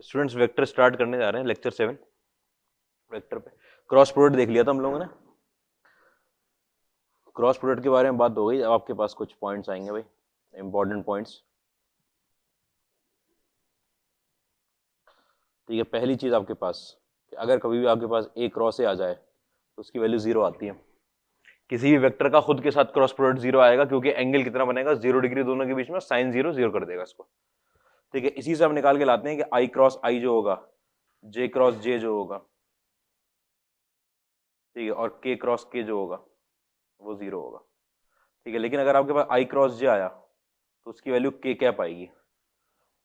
Students vector start करने जा रहे हैं, लेक्चर 7 वेक्टर पे। क्रॉस प्रोडक्ट देख लिया था हम लोगों ने। क्रॉस प्रोडक्ट के बारे में बात हो गई। अब आपके पास कुछ पॉइंट्स आएंगे भाई, इंपॉर्टेंट पॉइंट्स। ठीक है, पहली चीज आपके पास कि अगर कभी भी आपके पास ए क्रॉस ए आ जाए तो उसकी वैल्यू 0 आती है। किसी भी वेक्टर का खुद के साथ क्रॉस प्रोडक्ट 0 आएगा, क्योंकि एंगल कितना बनेगा, 0 डिग्री दोनों के बीच में, साइन 0 0 कर देगा इसको। ठीक है, इसी से हम निकाल के लाते हैं कि आई क्रॉस आई जो होगा, जे क्रॉस जे जो होगा, ठीक है, और के क्रॉस के जो होगा वो 0 होगा। ठीक है, लेकिन अगर आपके पास आई क्रॉस जे आया तो उसकी वैल्यू के कैप आएगी।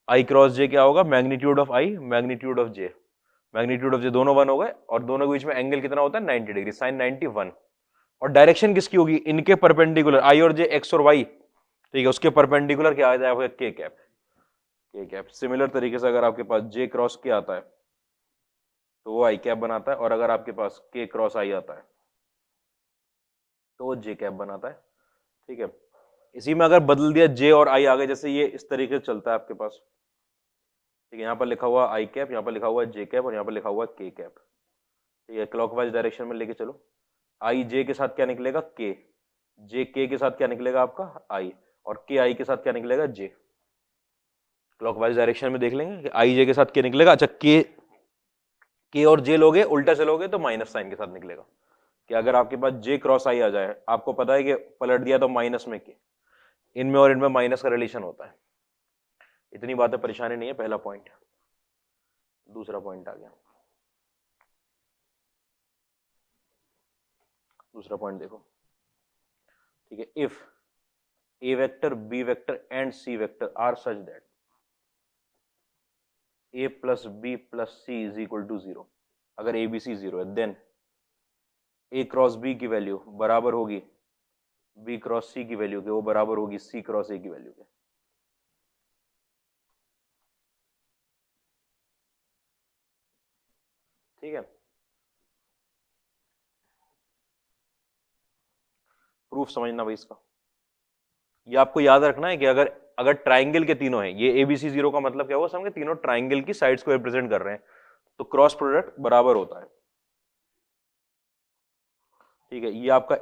आई क्रॉस जे क्या होगा, magnitude of I magnitude of J. Magnitude of J दोनों 1 हो गए, और दोनों के बीच में एंगल कितना होता है, 90 डिग्री, साइन 91। और डायरेक्शन किसकी होगी, इनके परपेंडिकुलर, आई और जे, एक्स और वाई। ठीक है, उसके परपेंडिकुलर क्या आ जाएगा, के कैप। के कैप। सिमिलर तरीके से अगर आपके पास जे क्रॉस के आता है तो वो आई कैप बनाता है, और अगर आपके पास के क्रॉस आई आता है तो वो जे कैप बनाता है। ठीक है, इसी में अगर बदल दिया जे और आई आगे, जैसे ये इस तरीके से चलता है आपके पास। ठीक है, यहाँ पर लिखा हुआ आई कैप, यहाँ पर लिखा हुआ जे कैप, और यहाँ पर लिखा हुआ के कैप। ठीक है, क्लॉकवाइज डायरेक्शन में लेके चलो। आई जे के साथ क्या निकलेगा, के। जे के के साथ क्या निकलेगा आपका, आई। और के आई के साथ क्या निकलेगा, जे। क्लॉकवाइज डायरेक्शन में देख लेंगे कि आई जे के साथ क्या निकलेगा। अच्छा, के और जे लोगे, उल्टा चलोगे तो माइनस साइन के साथ निकलेगा। कि अगर आपके पास जे क्रॉस आई आ जाए, आपको पता है कि पलट दिया तो माइनस में के, इनमें और इनमें माइनस का रिलेशन होता है। इतनी बातें परेशानी नहीं है, पहला पॉइंट। दूसरा पॉइंट आ गया। दूसरा पॉइंट देखो। ठीक है, if A vector, B vector and C vector are such that a plus B plus c is equal to 0, अगर ए बी सी 0 है, देन ए क्रॉस बी की वैल्यू बराबर होगी बी क्रॉस सी की वैल्यू के, वो बराबर होगी सी क्रॉस ए की वैल्यू के। ठीक है, प्रूफ समझना भाई इसका। ये आपको याद रखना है कि अगर अगर ट्राइंगल के तीनों हैं, ये एबीसी 0 का मतलब क्या होगा, समझे, तीनों ट्राइंगल की साइड्स को रिप्रेजेंट कर रहे हैं, तो क्रॉस प्रोडक्ट बराबर होता है। ठीक है, ये आपका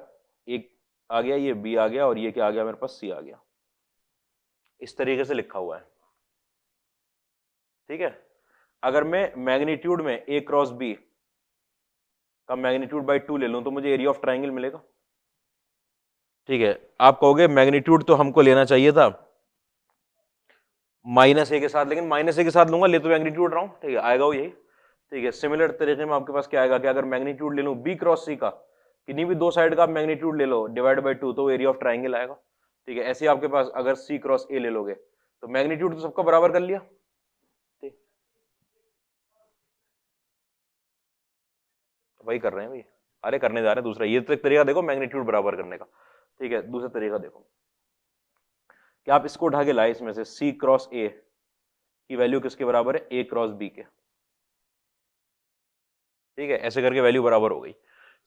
एक आ गया, ये बी आ गया, और ये क्या आ गया मेरे पास, सी आ गया। इस तरीके से लिखा हुआ है। ठीक है, अगर मैं मैग्नीट्यूड में ए क्रॉस बी का मैग्नीट्यूड बाई 2 ले लूं तो मुझे एरिया ऑफ ट्राइंगल मिलेगा। ठीक है, आप कहोगे मैग्नीट्यूड तो हमको लेना चाहिए था माइनस ए के साथ, लेकिन माइनस ए के साथ लूंगा, ले तो मैग्नीट्यूड रहा हूं। ठीक है, आएगा वो यही। ठीक है, सिमिलर तरीके में आपके पास क्या आएगा कि अगर मैग्नीट्यूड ले लूं बी क्रॉस सी का, किन्हीं भी दो साइड का आप मैग्नीट्यूड ले लो डिवाइड बाई 2, तो एरिया ऑफ ट्राइंगल आएगा। ठीक है, ऐसे ही आपके पास अगर सी क्रॉस ए ले लोगे तो मैग्नीट्यूड तो सबका बराबर कर लिया। ठीक, वही कर रहे हैं भाई, अरे करने जा रहे हैं दूसरा। ये तो एक तरीका देखो मैग्नीट्यूड बराबर करने का। ठीक है, दूसरा तरीका देखो कि आप इसको उठा के लाए, इसमें से सी क्रॉस ए की वैल्यू किसके बराबर है, ए क्रॉस बी के। ठीक है, ऐसे करके वैल्यू बराबर हो गई।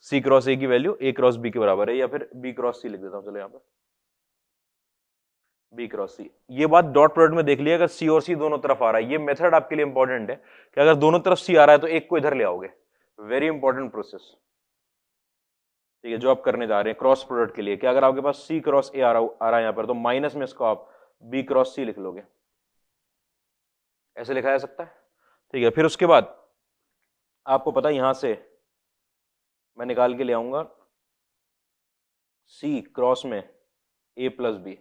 सी क्रॉस ए की वैल्यू ए क्रॉस बी के बराबर है, या फिर बी क्रॉस सी लिख देता हूं, चलो यहाँ पर बी क्रॉस सी। ये बात डॉट प्रोडक्ट में देख लिया, अगर सी और सी दोनों तरफ आ रहा है, ये मेथड आपके लिए इंपॉर्टेंट है कि अगर दोनों तरफ सी आ रहा है तो एक को इधर ले आओगे। Very important process. ठीक है, जो आप करने जा रहे हैं क्रॉस प्रोडक्ट के लिए, कि अगर आपके पास सी क्रॉस ए आ रहा है यहाँ पर, तो माइनस में इसको आप बी क्रॉस सी लिख लोगे। ऐसे लिखा जा सकता है। ठीक है, फिर उसके बाद आपको पता है यहां से मैं निकाल के ले आऊंगा सी क्रॉस में ए प्लस बी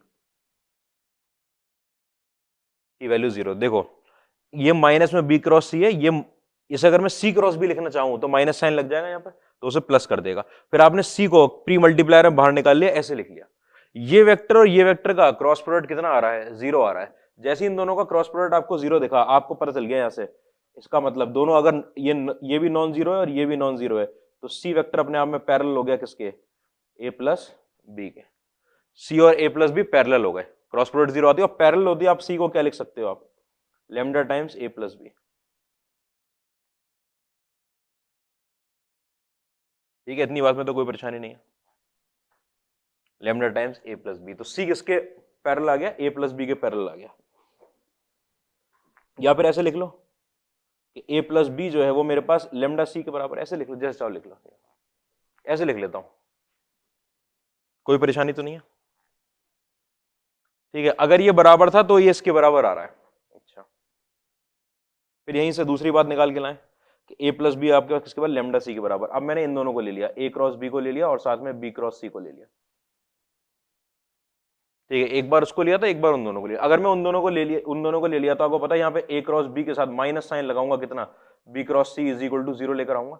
की वैल्यू 0। देखो ये माइनस में बी क्रॉस सी है, ये इसे अगर मैं सी क्रॉस बी लिखना चाहूं तो माइनस साइन लग जाएगा यहाँ पर, तो उसे प्लस कर देगा। फिर आपने सी को प्री मल्टीप्लायर में बाहर निकाल लिया, ऐसे लिख लिया। ये वेक्टर और ये वेक्टर का क्रॉस प्रोडक्ट कितना आ रहा है, 0 आ रहा है। जैसे इन दोनों का क्रॉस प्रोडक्ट आपको 0 दिखा, आपको पता चल गया यहां से, इसका मतलब दोनों अगर ये भी नॉन जीरो है और ये भी नॉन जीरो है, तो सी वेक्टर अपने आप में पैरेलल हो गया किसके, ए प्लस बी के। सी और ए प्लस बी पैरेलल हो गए, क्रॉस प्रोडक्ट 0 आती है, और पैरेलल होती है, आप सी को क्या लिख सकते हो, आप लैम्डा टाइम्स ए प्लस बी। ठीक है, इतनी बात में तो कोई परेशानी नहीं है। लैम्डा टाइम्स ए प्लस बी, तो सी किसके पैरेलल आ गया, ए प्लस बी के पैरेलल आ गया। या फिर ऐसे लिख लो कि a प्लस बी जो है वो मेरे पास लेमडा सी के बराबर, ऐसे लिख लो, जैसे चाहो लिख लो, ऐसे लिख लेता हूं, कोई परेशानी तो नहीं है? ठीक है, अगर ये बराबर था तो ये इसके बराबर आ रहा है। अच्छा, फिर यहीं से दूसरी बात निकाल के लाएं कि a प्लस बी आपके पास किसके बाद, लेमडा सी के बराबर। अब मैंने इन दोनों को ले लिया, a क्रॉस बी को ले लिया और साथ में b क्रॉस सी को ले लिया। ठीक है, एक बार उसको लिया था, एक बार उन दोनों को लिया। अगर मैं उन दोनों को ले लिया तो आपको पता है यहाँ पे a क्रॉस बी के साथ माइनस साइन लगाऊंगा, कितना, b cross C is equal to 0 लेकर आऊंगा।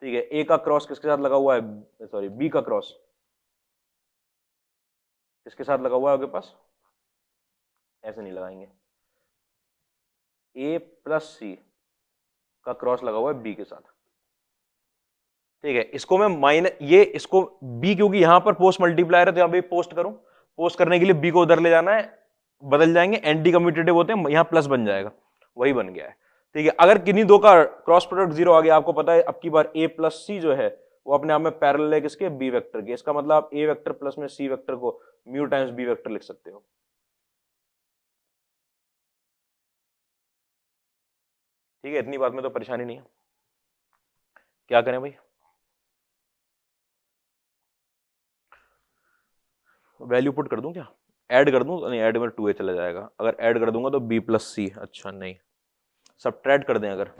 ठीक है, a का क्रॉस किसके साथ लगा हुआ है, सॉरी b का क्रॉस किसके साथ लगा हुआ है आपके पास, ऐसे नहीं लगाएंगे, a प्लस सी का क्रॉस लगा हुआ है b के साथ। ठीक है, इसको मैं इसको b, क्योंकि यहां पर पोस्ट मल्टीप्लायर है तो यहां पे पोस्ट करूं, पोस्ट करने के लिए b को उधर ले जाना है, बदल जाएंगे, एंटी कम्यूटेटिव होते हैं, यहां प्लस बन जाएगा, वही बन गया है। ठीक है, अगर किन्हीं दो का क्रॉस प्रोडक्ट 0 आ गया, आपको पता है अब की बार a प्लस सी जो है वो अपने आप में पैरेलल है किसके, b वेक्टर के। इसका मतलब आप a वेक्टर प्लस में c वेक्टर को म्यू टाइम्स b वेक्टर लिख सकते हो। ठीक है, इतनी बात में तो परेशानी नहीं है। क्या करें भाई, वैल्यू पुट कर दूं क्या, ऐड कर दूं, नहीं ऐड में 2a चला जाएगा, अगर ऐड कर दूंगा तो b प्लस सी, अच्छा नहीं, सब्ट्रैक्ट कर दें, अगर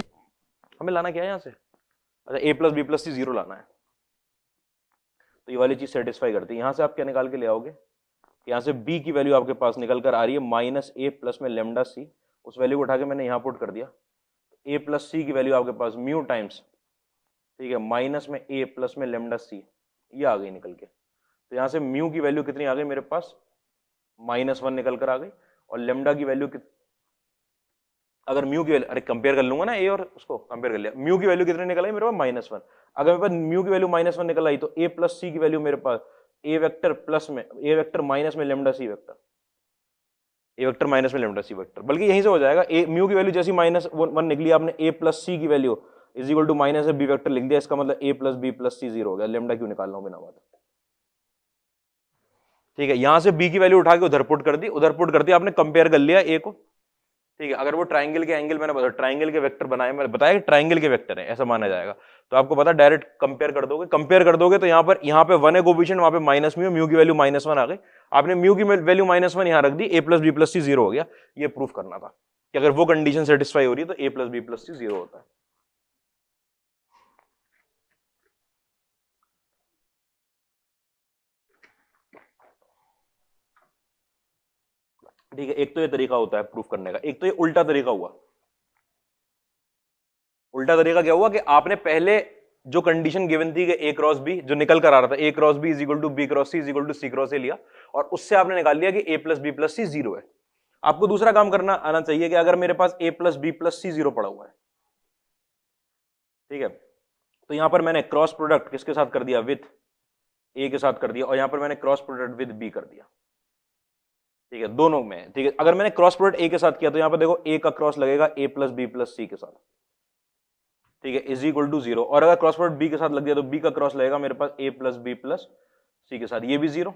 हमें लाना क्या है यहां से, अच्छा a प्लस बी प्लस सी 0 लाना है, तो ये वाली चीज सेटिस्फाई करती है। यहां से आप क्या निकाल के ले आओगे, यहां से b की वैल्यू आपके पास निकल कर आ रही है माइनस a प्लस में लेमडा सी, उस वैल्यू को उठा के मैंने यहां पुट कर दिया, a प्लस सी की वैल्यू आपके पास म्यू टाइम्स, ठीक है, माइनस में a प्लस में लेमडा सी, ये आ गई निकल के। तो यहां से म्यू की वैल्यू कितनी आ गई मेरे पास, -1 निकल कर आ गई, और लेमडा की वैल्यू अगर म्यू की वैल्यू, अरे कंपेयर कर लूंगा ना ए और उसको, कंपेयर कर लिया, म्यू की वैल्यू कितनी निकल आई मेरे पास -1, अगर मेरे पास म्यू की वैल्यू -1 निकल आई तो a प्लस सी की वैल्यू मेरे पास a वेक्टर प्लस में a वेक्टर माइनस में lambda C vector, a vector minus में लेमडा सी वेक्टर, बल्कि यहीं से हो जाएगा, a म्यू की वैल्यू जैसी -1 निकली, आपने a प्लस सी की value is equal to minus b vector लिख दिया, इसका मतलब a प्लस बी प्लस सी 0 हो गया, लेमडा क्यों निकालना हो बिना बात। ठीक है, यहां से b की वैल्यू उठा के उधर पुट कर दी, उधर पुट कर दी, आपने कंपेयर कर लिया a को। ठीक है, अगर वो ट्राइंगल के एंगल, मैंने बताया ट्राइंगल के वेक्टर बनाए, मैंने बताया कि ट्राइंगल के वेक्टर है ऐसा माना जाएगा, तो आपको पता डायरेक्ट कंपेयर कर दोगे तो यहाँ पे 1 है कोएफिशिएंट, वहां पे माइनस म्यू की वैल्यू -1 आ गई, आपने म्यू की वैल्यू -1 यहां रख दी, a प्लस बी प्लस सी 0 हो गया। ये प्रूफ करना था कि अगर वो कंडीशन सेटिस्फाई हो रही है तो a प्लस बी प्लस सी 0 होता है। ठीक है, एक तो ये तरीका होता है प्रूफ करने का, एक तो ये उल्टा तरीका हुआ। उल्टा तरीका क्या हुआ कि आपने पहले जो कंडीशन गिवन थी कि ए क्रॉस बी जो निकल कर आ रहा था, A cross B is equal to B cross C is equal to C cross A लिया, और उससे आपने निकाल लिया कि ए प्लस बी प्लस सी 0 है। आपको दूसरा काम करना आना चाहिए कि अगर मेरे पास ए प्लस बी प्लस सी 0 पड़ा हुआ है, ठीक है, तो यहां पर मैंने क्रॉस प्रोडक्ट किसके साथ कर दिया, विथ ए के साथ कर दिया, और यहां पर मैंने क्रॉस प्रोडक्ट विद बी कर दिया। ठीक है, दोनों में, ठीक है, अगर मैंने क्रॉस प्रोडक्ट ए के साथ किया तो यहां पर देखो ए का क्रॉस लगेगा ए प्लस बी प्लस सी के साथ, ठीक है, इज इक्वल टू 0, और अगर क्रॉस प्रोडक्ट बी के साथ लग गया तो बी का क्रॉस लगेगा मेरे पास ए प्लस बी प्लस सी के साथ, ये भी 0।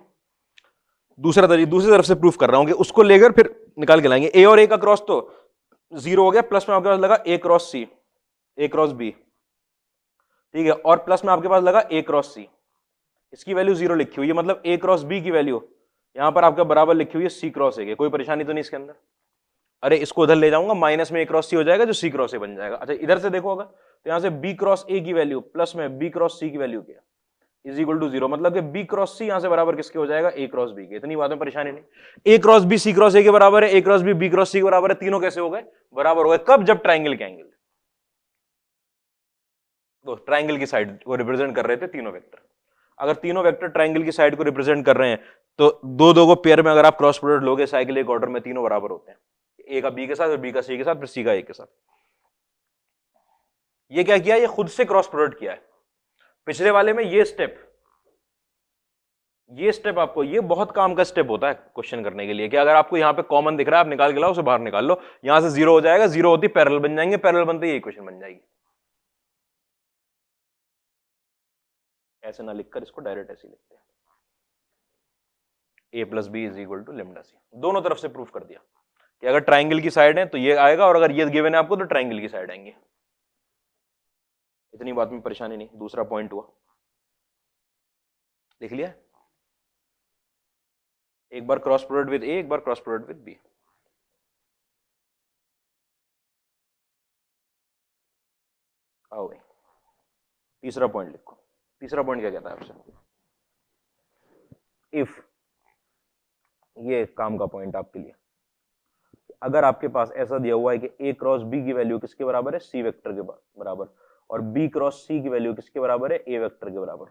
दूसरी तरफ से प्रूफ कर रहा हूं कि उसको लेकर फिर निकाल के लाएंगे, ए और ए का क्रॉस तो 0 हो गया, प्लस में आपके पास लगा ए क्रॉस सी, ए क्रॉस बी, ठीक है, और प्लस में आपके पास लगा ए क्रॉस सी, इसकी वैल्यू 0 लिखी हुई है, मतलब ए क्रॉस बी की वैल्यू यहां पर आपका बराबर लिखी हुई है सी क्रॉस ए के, कोई परेशानी तो नहीं इसके अंदर। अरे इसको उधर ले जाऊंगा, माइनस में ए क्रॉस सी हो जाएगा जो सी क्रॉस ए बन जाएगा। अच्छा इधर से देखो, अगर तो यहां से बी क्रॉस ए की वैल्यू प्लस में बी क्रॉस सी की वैल्यू क्या, इज इक्वल टू 0, मतलब कि बी क्रॉस सी यहां से बराबर किसके हो जाएगा, ए क्रॉस बी के। इतनी बात में परेशानी नहीं, A cross B C cross A के बराबर है, A cross B B cross C के बराबर है, तीनों कैसे हो गए, बराबर हो गए, कब, जब ट्राइंगल के एंगल, तो ट्राइंगल की साइड को रिप्रेजेंट कर रहे थे तीनों वेक्टर। अगर तीनों वेक्टर ट्राइंगल की साइड को रिप्रेजेंट कर रहे हैं तो दो दो को पेयर में अगर आप क्रॉस प्रोडक्ट लोगे साइक्लिक ऑर्डर में, तीनों बराबर होते हैं, ए का बी के साथ और बी का सी के साथ, फिर सी का ए के साथ। ये क्या किया, ये खुद से क्रॉस प्रोडक्ट किया है। पिछले वाले में ये स्टेप आपको, ये बहुत काम का स्टेप होता है क्वेश्चन करने के लिए, कि अगर आपको यहां पे कॉमन दिख रहा है आप निकाल के लाओ, उसे बाहर निकाल लो, यहां से 0 हो जाएगा, 0 होती पैरेलल बन जाएंगे, पैरेलल बनते ही इक्वेशन बन जाएगी। ऐसे ना लिखकर इसको डायरेक्ट ऐसे लिखते हैं, A plus B is equal to lambda C, दोनों तरफ से प्रूफ कर दिया कि अगर ट्राइंगल की साइड है तो ये आएगा, और अगर ये गिवन है आपको तो ट्राइंगल की साइड आएंगे। इतनी बात में परेशानी नहीं। दूसरा पॉइंट हुआ, लिख लिया। एक बार क्रॉस प्रोडक्ट विद ए, एक बार क्रॉस प्रोडक्ट विद बी। आओ भाई, तीसरा पॉइंट लिखो। तीसरा पॉइंट क्या कहता है आपसे? इफ, ये काम का पॉइंट आपके लिए, अगर आपके पास ऐसा दिया हुआ है कि ए क्रॉस बी की वैल्यू किसके बराबर है? सी वेक्टर के बराबर, और बी क्रॉस सी की वैल्यू किसके बराबर है? ए वेक्टर के बराबर,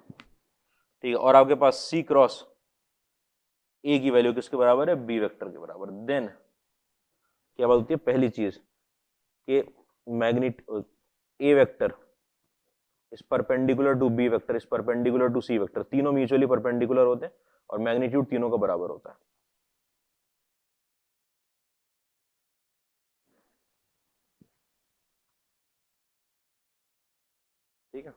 ठीक है। और आपके पास सी क्रॉस ए की वैल्यू किसके बराबर है? बी वेक्टर के बराबर। देन क्या बात होती है? पहली चीज कि magnet a vector is perpendicular to b vector, is perpendicular to c vector, तीनों म्यूचुअली परपेंडिकुलर होते हैं और मैग्नीट्यूड तीनों का बराबर होता है, ठीक है।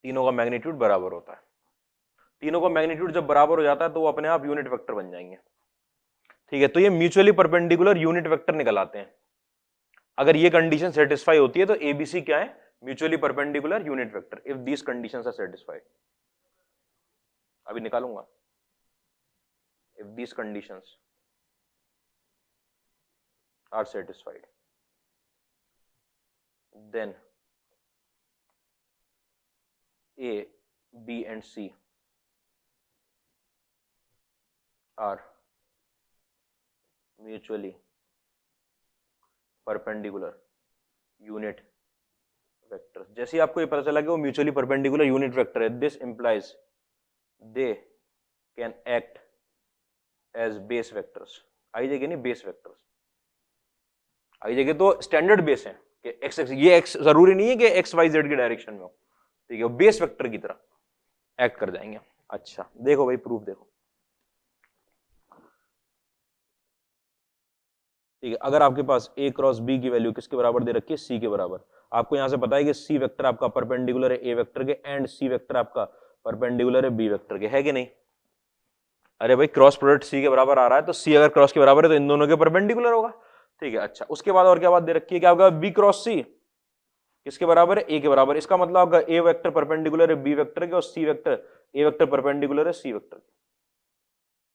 तीनों का मैग्नीट्यूड बराबर होता है। तीनों का मैग्नीट्यूड जब बराबर हो जाता है तो वो अपने आप यूनिट वेक्टर बन जाएंगे, ठीक है। तो ये म्यूचुअली परपेंडिकुलर यूनिट वेक्टर निकल आते हैं। अगर ये कंडीशन सेटिस्फाई होती है तो एबीसी क्या है? Mutually perpendicular unit vector, if these conditions are satisfied. अभी निकालूंगा। If these conditions are satisfied then A, B and C are mutually perpendicular unit vectors। जैसे ही आपको ये पता चला कि वो म्यूचुअली परपेंडिकुलर यूनिट वेक्टर है, this implies they can act as base vectors. आई जगह नहीं, बेस वेक्टर्स। आई जगह तो स्टैंडर्ड बेस है कि एक्स एक्स, ये एक्स जरूरी नहीं है कि एक्स वाई जेड की डायरेक्शन में हो, ठीक है। बेस वेक्टर की तरह एक्ट कर जाएंगे। अच्छा देखो भाई, प्रूफ देखो, ठीक है। अगर आपके पास ए क्रॉस बी की वैल्यू किसके बराबर दे रखी है? सी के बराबर। आपको यहां से पता है कि सी वेक्टर आपका परपेंडिकुलर है ए वेक्टर के, एंड सी वेक्टर आपका परपेंडिकुलर है बी वेक्टर के, है कि नहीं? अरे भाई क्रॉस प्रोडक्ट सी के बराबर आ रहा है तो सी अगर क्रॉस के बराबर है तो इन दोनों के परपेंडिकुलर होगा, ठीक है। अच्छा उसके बाद और क्या बात दे रखी है कि आपका बी क्रॉस सी किसके बराबर है? ए के बराबर। इसका मतलब आपका ए वेक्टर परपेंडिकुलर है बी वेक्टर के और C vector A vector perpendicular है सी वेक्टर के,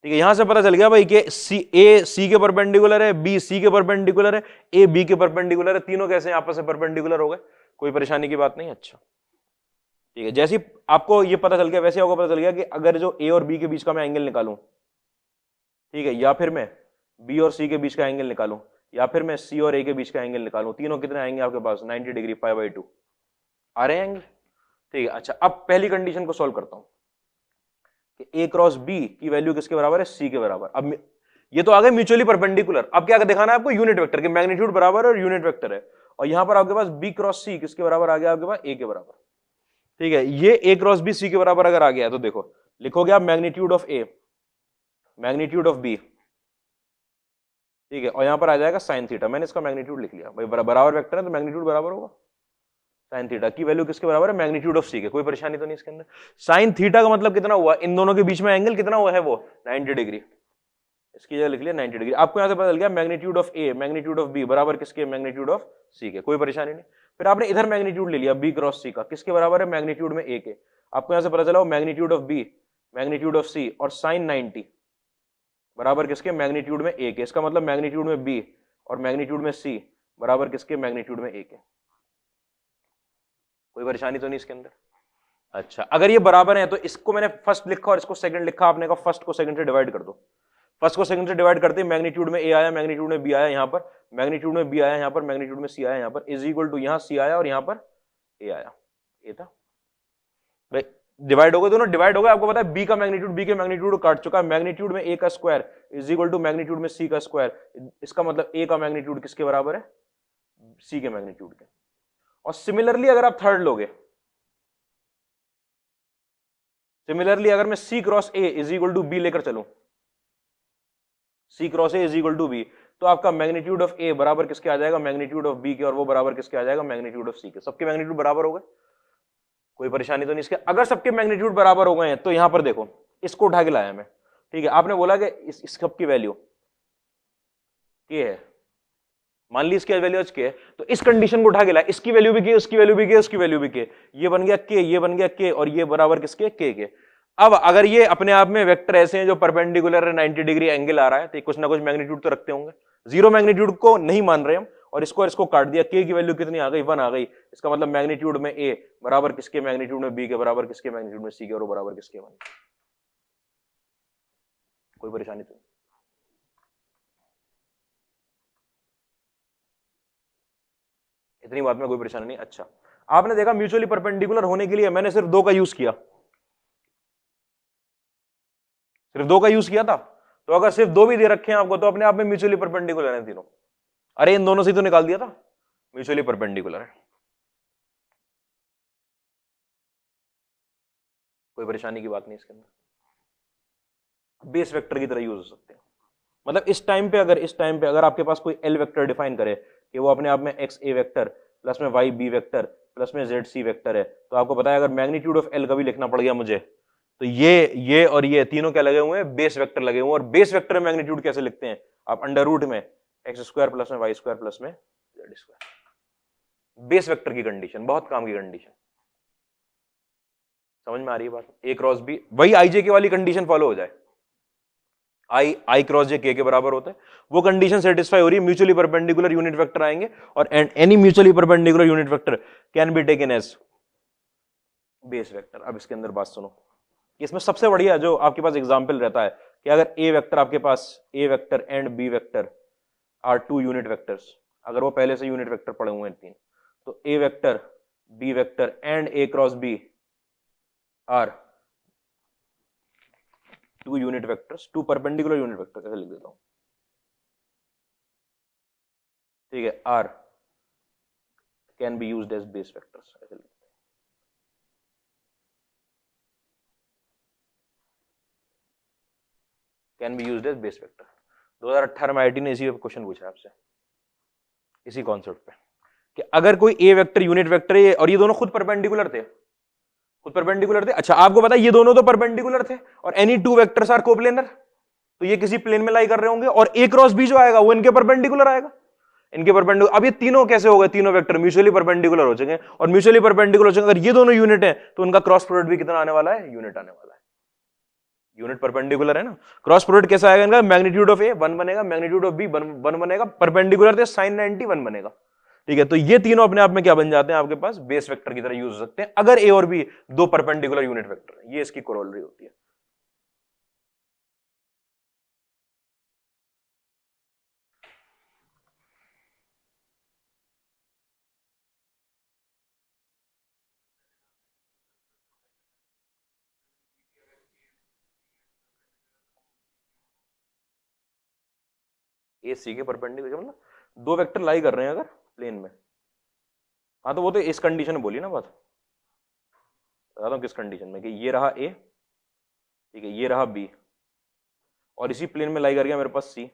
ठीक है। यहां से पता चल गया भाई कि सी ए सी के परपेंडिकुलर है, बी सी के परपेंडिकुलर है, ए बी के परपेंडिकुलर है, तीनों कैसे आपस में परपेंडिकुलर हो गए, कोई परेशानी की बात नहीं। अच्छा ठीक है, जैसे आपको ये पता चल गया वैसे आपको पता चल गया कि अगर जो ए और बी के बीच का मैं एंगल निकालूं, ठीक है, या फिर मैं बी और सी के बीच का एंगल निकालूं, या फिर मैं सी और ए के बीच का एंगल निकालूं, तीनों कितने आएंगे आपके पास? 90 डिग्री, पाई बाई 2 आ रहे हैं एंगल, ठीक है। अच्छा अब पहली कंडीशन को सॉल्व करता हूं कि ए क्रॉस बी की वैल्यू किसके बराबर है? सी के बराबर। अब ये तो आ गए म्यूचुअली परपेंडिकुलर, अब क्या दिखाना है आपको? यूनिट वेक्टर के मैग्नीट्यूड बराबर और यूनिट वेक्टर है, और यहां पर आपके पास बी क्रॉस सी किसके बराबर आ गया? आपके पास ए के बराबर, ठीक है। ये ए क्रॉस बी सी के बराबर अगर आ गया तो देखो लिखोगे आप magnitude of a, magnitude of b, ठीक है, और यहां पर आ जाएगा साइन थीटा। मैंने इसका मैग्नीट्यूड लिख लिया भाई, बराबर वेक्टर है तो मैग्नीट्यूड बराबर होगा। साइन थीटा की वैल्यू किसके बराबर है? मैग्नीट्यूड ऑफ सी के। कोई परेशानी तो नहीं इसके अंदर। साइन थीटा का मतलब कितना हुआ? इन दोनों के बीच में एंगल कितना हुआ है? वो 90 डिग्री। इसकी जगह लिख लिया 90 डिग्री। आपको यहां से पता चल गया magnitude of a magnitude of b बराबर किसके? मैग्नीट्यूड ऑफ सी के। कोई परेशानी नहीं। फिर आपने इधर मैग्नीट्यूड ले लिया बी क्रॉस सी का, किसके बराबर है? मैग्नीट्यूड में ए के। आपको यहां से पता चला magnitude of B magnitude of C और साइन 90 बराबर किसके? मैग्नीट्यूड में ए के। इसका मतलब मैग्नीट्यूड में बी और मैग्नीट्यूड में सी बराबर किसके? मैग्नीट्यूड में ए के। कोई परेशानी तो नहीं इसके अंदर। अच्छा अगर ये बराबर है तो इसको मैंने फर्स्ट लिखा और इसको सेकंड लिखा, आपने कहा फर्स्ट को सेकंड से डिवाइड कर दो। फर्स्ट को सेकंड से डिवाइड करते मैग्नीट्यूड में ए आया, मैग्नीट्यूड में बी आया, यहां पर मैग्नीट्यूड में बी आया, यहां पर मैग्नीट्यूड में सी आया, यहां पर इज इक्वल टू यहां सी आया और यहां पर ए आया। ए था भाई, डिवाइड हो गए दोनों, डिवाइड हो गए। आपको पता है बी का मैग्नीट्यूड बी के मैग्नीट्यूड काट चुका है। मैग्नीट्यूड में ए का square is equal to magnitude में सी का स्क्वायर। इसका मतलब ए का मैग्नीट्यूड किसके बराबर है? सी के मैग्नीट्यूड के। और सिमिलरली अगर आप थर्ड लोगे, सिमिलरली अगर मैं C cross A is equal to B लेकर चलूं, C cross A is equal to B, तो आपका मैग्नीट्यूड ऑफ ए बराबर किसके आ जाएगा? मैग्नीट्यूड ऑफ बी के, और वो बराबर किसके आ जाएगा? मैग्नीट्यूड ऑफ सी के। सबके मैग्नीट्यूड बराबर हो गए, कोई परेशानी तो नहीं इसके। अगर सबके मैग्नीट्यूड बराबर हो गए हैं तो यहां पर देखो इसको उठा के लाया मैं, ठीक है। आपने बोला कि इस सब की वैल्यू के है, मान ली इसकी वैल्यू आज के है, तो इस कंडीशन को उठा के ला, इसकी वैल्यू भी के, उसकी वैल्यू भी के, उसकी वैल्यू भी के, ये बन गया के, ये बन गया के, और ये बराबर किसके, के। अब अगर ये अपने आप में वेक्टर ऐसे हैं जो परपेंडिकुलर है, 90 डिग्री एंगल आ रहा है, तो कुछ ना कुछ मैग्नीट्यूड तो रखते होंगे। जीरो मैग्नीट्यूड को नहीं मान रहे हम, और इसको काट दिया, के की वैल्यू कितनी आ गई, 1 आ गई। इसका मतलब मैग्नीट्यूड में ए बराबर किसके, मैग्नीट्यूड में बी के बराबर किसके, मैग्नीट्यूड में सी के, और बराबर किसके, 1। कोई परेशानी तो? इतनी बात में कोई परेशानी नहीं। अच्छा, आपने देखा म्यूचुअली परपेंडिकुलर होने के लिए मैंने सिर्फ 2 का यूज किया, सिर्फ 2 का यूज किया था। तो अगर सिर्फ 2 भी दे रखे हैं आपको, तो अपने आप में म्यूचुअली परपेंडिकुलर है तीनों। अरे इन दोनों से तो निकाल दिया था, म्यूचुअली परपेंडिकुलर है। कोई परेशानी की बात नहीं इसके अंदर। बेस वेक्टर की तरह यूज हो सकते हैं। मतलब इस टाइम पे अगर आपके पास कोई एल वेक्टर डिफाइन करे कि वो अपने आप में एक्स ए वेक्टर प्लस में वाई बी वेक्टर प्लस में जेड सी वेक्टर है, तो आपको पता है अगर मैग्नीट्यूड ऑफ एल का भी लिखना पड़ गया मुझे, तो ये और ये तीनों क्या लगे हुए हैं, बेस वेक्टर लगे हुए हैं। और बेस वेक्टर में मैग्नीट्यूड कैसे लिखते हैं आप, अंडर रूट में एक्स स्क्वायर प्लस में वाई स्क्वायर प्लस में जेड स्क्वायर। बेस वेक्टर की कंडीशन, बहुत काम की कंडीशन। समझ में आ रही है बात? ए क्रॉस बी, वही आईजे के वाली कंडीशन फॉलो हो जाए, आई क्रॉस जे के बराबर होता है, वो कंडीशन सेटिस्फाई हो रही है, म्यूचुअली परपेंडिकुलर यूनिट वेक्टर आएंगे, और any mutually perpendicular unit vector can be taken as base vector. अब इसके अंदर बात सुनो, इसमें सबसे बढ़िया जो आपके पास एग्जांपल रहता है कि अगर ए वेक्टर आपके पास, A vector and B vector are 2 unit vectors, अगर वो पहले से यूनिट वेक्टर पड़े हुए हैं 3, तो A vector B vector and A cross B are 2 unit vectors, 2 perpendicular unit vector, कैसे लिख देता हूं, ठीक है, are can be used as base vectors, ऐसे लिख, can be used as base vector. 2018 में आईटी ने इसी क्वेश्चन पूछा आपसे, इसी कॉन्सेप्ट पे, कि अगर कोई ए वेक्टर यूनिट वेक्टर है और ये दोनों खुद परपेंडिकुलर थे, अच्छा आपको पता है ये दोनों तो परपेंडिकुलर थे, और एनी 2 वेक्टर्स आर कोप्लेनर, तो ये किसी प्लेन में लाई कर रहे होंगे, और ए क्रॉस बी जो आएगा वो इनके परपेंडिकुलर आएगा, इनके परपेंडिकुलर। अब ये तीनों कैसे हो गए, तीनों वेक्टर म्यूचुअली परपेंडिकुलर हो जाएंगे, और म्यूचुअली परपेंडिकुलर हो जाएंगे, अगर ये दोनों यूनिट है तो उनका क्रॉस प्रोडक्ट भी कितना आने वाला है, यूनिट आने वाला है। यूनिट परपेंडिकुलर है ना, क्रॉस प्रोडक्ट कैसा आएगा इनका, मैग्नीट्यूड ऑफ ए 1 बनेगा, मैग्नीट्यूड ऑफ बी 1 बनेगा, परपेंडिकुलर थे साइन 90 1 बनेगा, ठीक है। तो ये तीनों अपने आप में क्या बन जाते हैं, आपके पास बेस वेक्टर की तरह यूज हो सकते हैं, अगर ए और बी 2 परपेंडिकुलर यूनिट वेक्टर है। ये इसकी कोरोलरी होती है। ए सी के परपेंडिकुलर मतलब 2 वेक्टर लाई कर रहे हैं अगर प्लेन में, हाँ तो वो तो इस कंडीशन में बोली ना बात, बताता हूं किस कंडीशन में, कि ये रहा ए, ठीक है, ये रहा बी, और इसी प्लेन में लाई कर गया मेरे पास सी।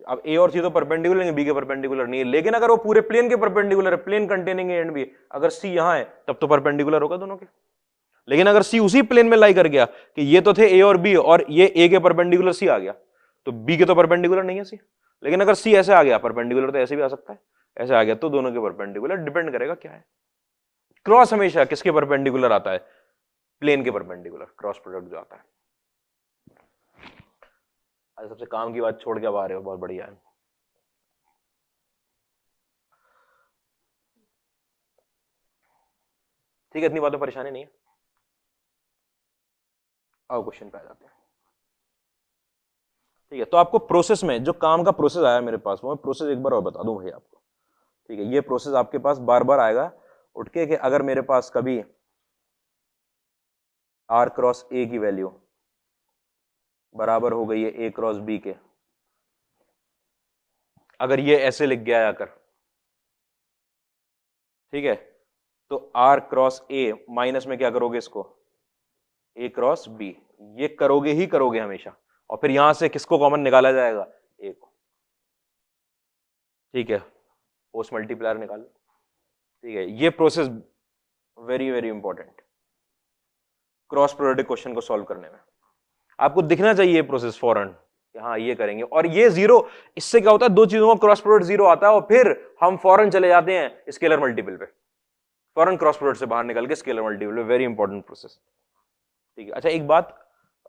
अब ए और सी तो परपेंडिकुलर है, बी के परपेंडिकुलर नहीं है, लेकिन अगर वो पूरे प्लेन के परपेंडिकुलर है, plane containing a and b, अगर सी यहां है तब तो परपेंडिकुलर होगा दोनों के। लेकिन अगर सी उसी प्लेन में लाई कर गया कि ये तो थे ए और बी, और ये ए के परपेंडिकुलर सी आ गया, तो बी के तो परपेंडिकुलर नहीं है सी। लेकिन अगर सी ऐसे आ गया परपेंडिकुलर, तो ऐसे भी आ सकता है, ऐसे आ गया, तो दोनों के परपेंडिकुलर, डिपेंड करेगा क्या है। क्रॉस हमेशा किसके परपेंडिकुलर आता है, प्लेन के परपेंडिकुलर, क्रॉस प्रोडक्ट जो आता है। आज सबसे काम की बात छोड़ के अब आ रहे हो, बहुत बढ़िया है। ठीक है, इतनी बातों परेशानी नहीं है। आओ क्वेश्चन पे आ जाते हैं। ठीक है, तो आपको प्रोसेस में जो काम का प्रोसेस आया मेरे पास, वो मैं प्रोसेस एक बार और बता दूं भाई आपको। ठीक है, ये प्रोसेस आपके पास बार बार आएगा उठ के, कि अगर मेरे पास कभी आर क्रॉस ए की वैल्यू बराबर हो गई है ए क्रॉस बी के, अगर ये ऐसे लिख गया आकर, ठीक है, तो आर क्रॉस ए माइनस में क्या करोगे इसको, ए क्रॉस बी, ये करोगे ही करोगे हमेशा, और फिर यहां से किसको कॉमन निकाला जाएगा, ए को, ठीक है, पोस्ट मल्टीप्लायर निकाल लो। ठीक है, ये process very very important cross product question को सॉल्व करने में, आपको दिखना चाहिए प्रोसेस फौरन, कि हाँ ये करेंगे, और ये जीरो, इससे क्या होता है, दो चीजों का क्रॉस प्रोडक्ट जीरो आता है और फिर हम फौरन चले जाते हैं स्केलर मल्टीपल पे, फौरन क्रॉस प्रोडक्ट से बाहर निकल के स्केलर मल्टीपल पे। Very important process. ठीक है, अच्छा एक बात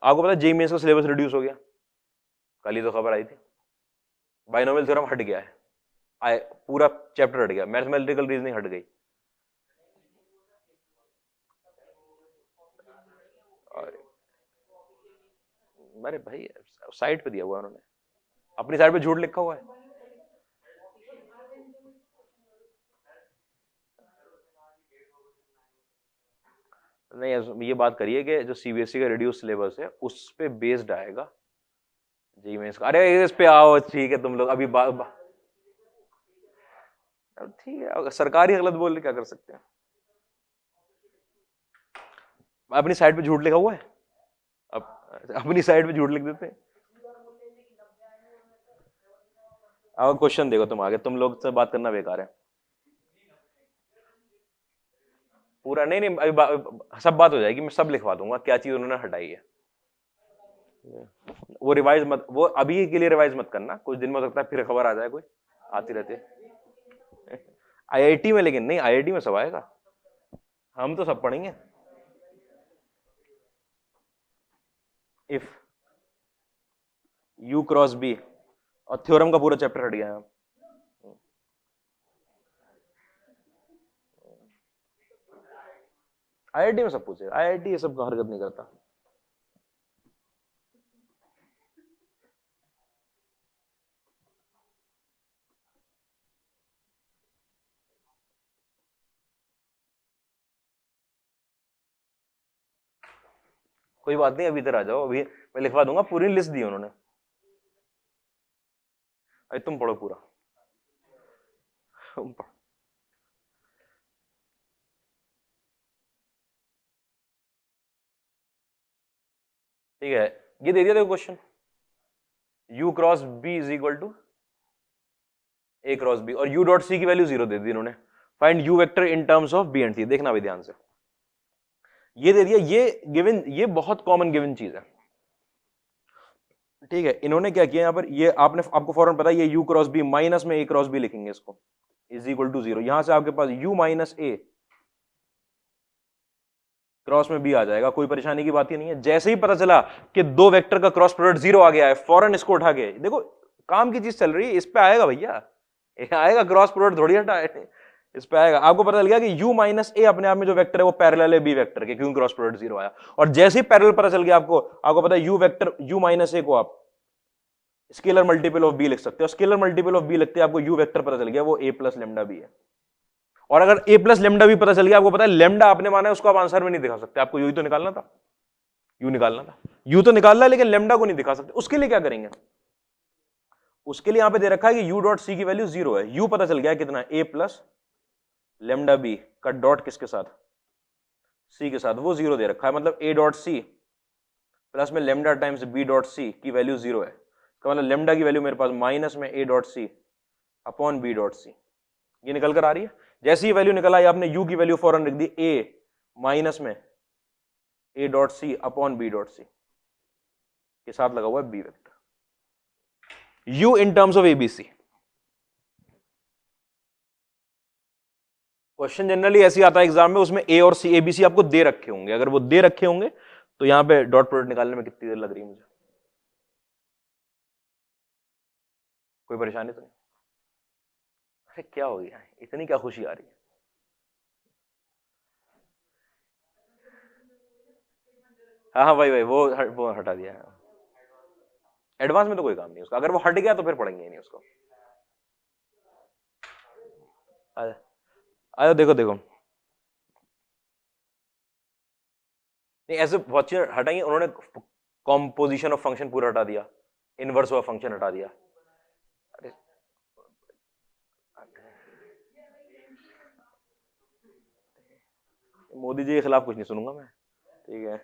आपको पता है, जेईई मेंस का सिलेबस रिड्यूस हो गया, कल ही तो खबर आई थी। बाइनोमियल थ्योरम हट गया है, पूरा चैप्टर हट गया, मैथमेटिकल रीजनिंग हट गई। अरे भाई साइड पे दिया हुआ उन्होंने, अपनी साइड पे झूठ लिखा हुआ है। नहीं, ये बात करिए कि जो सीबीएसई का रिड्यूस सिलेबस है उस पे बेस्ड आएगा जेईई मेंस का। अरे इस पे आओ, ठीक है, तुम लोग अभी ठीक है, अगर सरकार ही गलत बोल रही क्या कर सकते हैं। अपनी साइड पे झूठ लिखा हुआ है, अपनी साइड पे झूठ लिख देते हैं। अब क्वेश्चन देखो, तुम आगे, तुम लोग से बात करना बेकार है पूरा। नहीं नहीं, अभी सब बात हो जाएगी, मैं सब लिखवा दूंगा क्या चीज उन्होंने हटाई है। वो रिवाइज मत, वो अभी के लिए रिवाइज मत करना, कुछ दिन में हो सकता है फिर खबर आ जाए, कोई आती रहती है आईआईटी में। लेकिन नहीं, आईआईटी में सब आएगा, हम तो सब पढ़ेंगे। इफ यू क्रॉस बी, और थ्योरम का पूरा चैप्टर हट गया है। आईआईटी में सब पूछेगा, आईआईटी ये सब हरकत नहीं करता। कोई बात नहीं, अभी इधर आ जाओ, अभी मैं लिखवा दूंगा, पूरी लिस्ट दी उन्होंने, अरे तुम पढ़ो पूरा, तुम पढ़ो। ठीक है, ये दे दिया देखो question, u cross b is equal to a cross b, और u डॉट c की वैल्यू जीरो दे दी इन्होंने। Find u vector in terms of b and c। देखना भी ध्यान से, ये दे दिया, ये गिवन, ये बहुत कॉमन गिवन चीज है। ठीक है, इन्होंने क्या किया यहाँ पर, ये आपने, आपको फौरन पता है ये u क्रॉस b माइनस में a क्रॉस b लिखेंगे इसको, इज इक्वल टू जीरो। यहां से आपके पास u माइनस a क्रॉस में b आ जाएगा, कोई परेशानी की बात ही नहीं है। जैसे ही पता चला कि दो वेक्टर का क्रॉस प्रोडक्ट जीरो आ गया है, फौरन इसको उठा के देखो, काम की चीज चल रही है, इस पे आएगा भैया, आएगा, क्रॉस प्रोडक्ट थोड़ी हटा है, इस पे आएगा। आपको पता चल गया कि u माइनस ए अपने आप में जो वेक्टर है वो पैरेलल है बी वेक्टर के, क्योंकि क्रॉस प्रोडक्ट जीरो आया। और जैसे ही पैरेलल पता चल गया आपको, आपको पता है यू वेक्टर, u माइनस ए को आप स्केलर मल्टीपल ऑफ बी लिख सकते हो। स्केलर मल्टीपल ऑफ बी लिखते हैं, आपको यू वेक्टर पता चल गया, वो a प्लस लेमडा बी है। और अगर a प्लस लेमडा भी पता चल गया, आपको पता है लेमडा आपने माना है, उसको आप आंसर में नहीं दिखा सकते, आपको यू ही तो निकालना था, यू निकालना था, यू तो निकालना है, लेकिन लेमडा को नहीं दिखा सकते। उसके लिए क्या करेंगे, उसके लिए यहां पे दे रखा है कि यू डॉट सी की वैल्यू जीरो है। यू पता चल गया कितना, a प्लस लेमडा बी का डॉट किसके साथ, सी के साथ, वो जीरो दे रखा है। मतलब a डॉट सी प्लस में lambda times b dot c की वैल्यू जीरो है। इसका मतलब लेमडा की वैल्यू मेरे पास माइनस में a dot c upon b dot c, ये निकल कर आ रही है। जैसी वैल्यू निकल आई, आपने u की वैल्यू फौरन लिख दी, a माइनस में a dot c upon b dot c के साथ लगा हुआ है b vector, u in terms of abc। Question generally ऐसे आता है एग्जाम में, उसमें a और c abc आपको दे रखे होंगे, अगर वो दे रखे होंगे तो यहां पे डॉट प्रोडक्ट निकालने में कितनी देर लग रही है मुझे, कोई परेशानी तो नहीं। अरे क्या हो गया, इतनी क्या खुशी आ रही है। हाँ हाँ भाई भाई, वो हटा दिया है, एडवांस में तो कोई काम नहीं उसका, अगर वो हट गया तो फिर पढ़ेंगे ही नहीं उसको। आया, आया, देखो देखो, नहीं ऐसे बहुत चीजें हटाई उन्होंने, कॉम्पोजिशन ऑफ फंक्शन पूरा हटा दिया, इनवर्स ऑफ फंक्शन हटा दिया। अरे मोदी जी के खिलाफ कुछ नहीं सुनूंगा मैं, ठीक है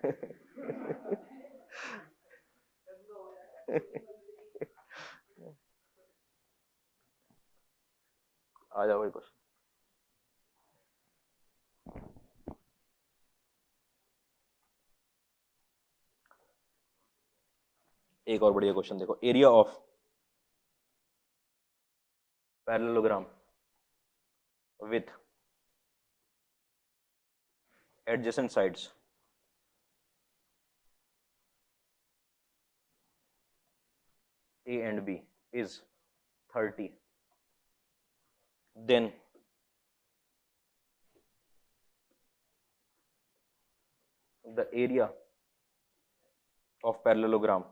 आ जाओ भाई कुछ। एक और बढ़िया क्वेश्चन देखो, area of parallelogram with adjacent sides A and B is 30, then the area of parallelogram,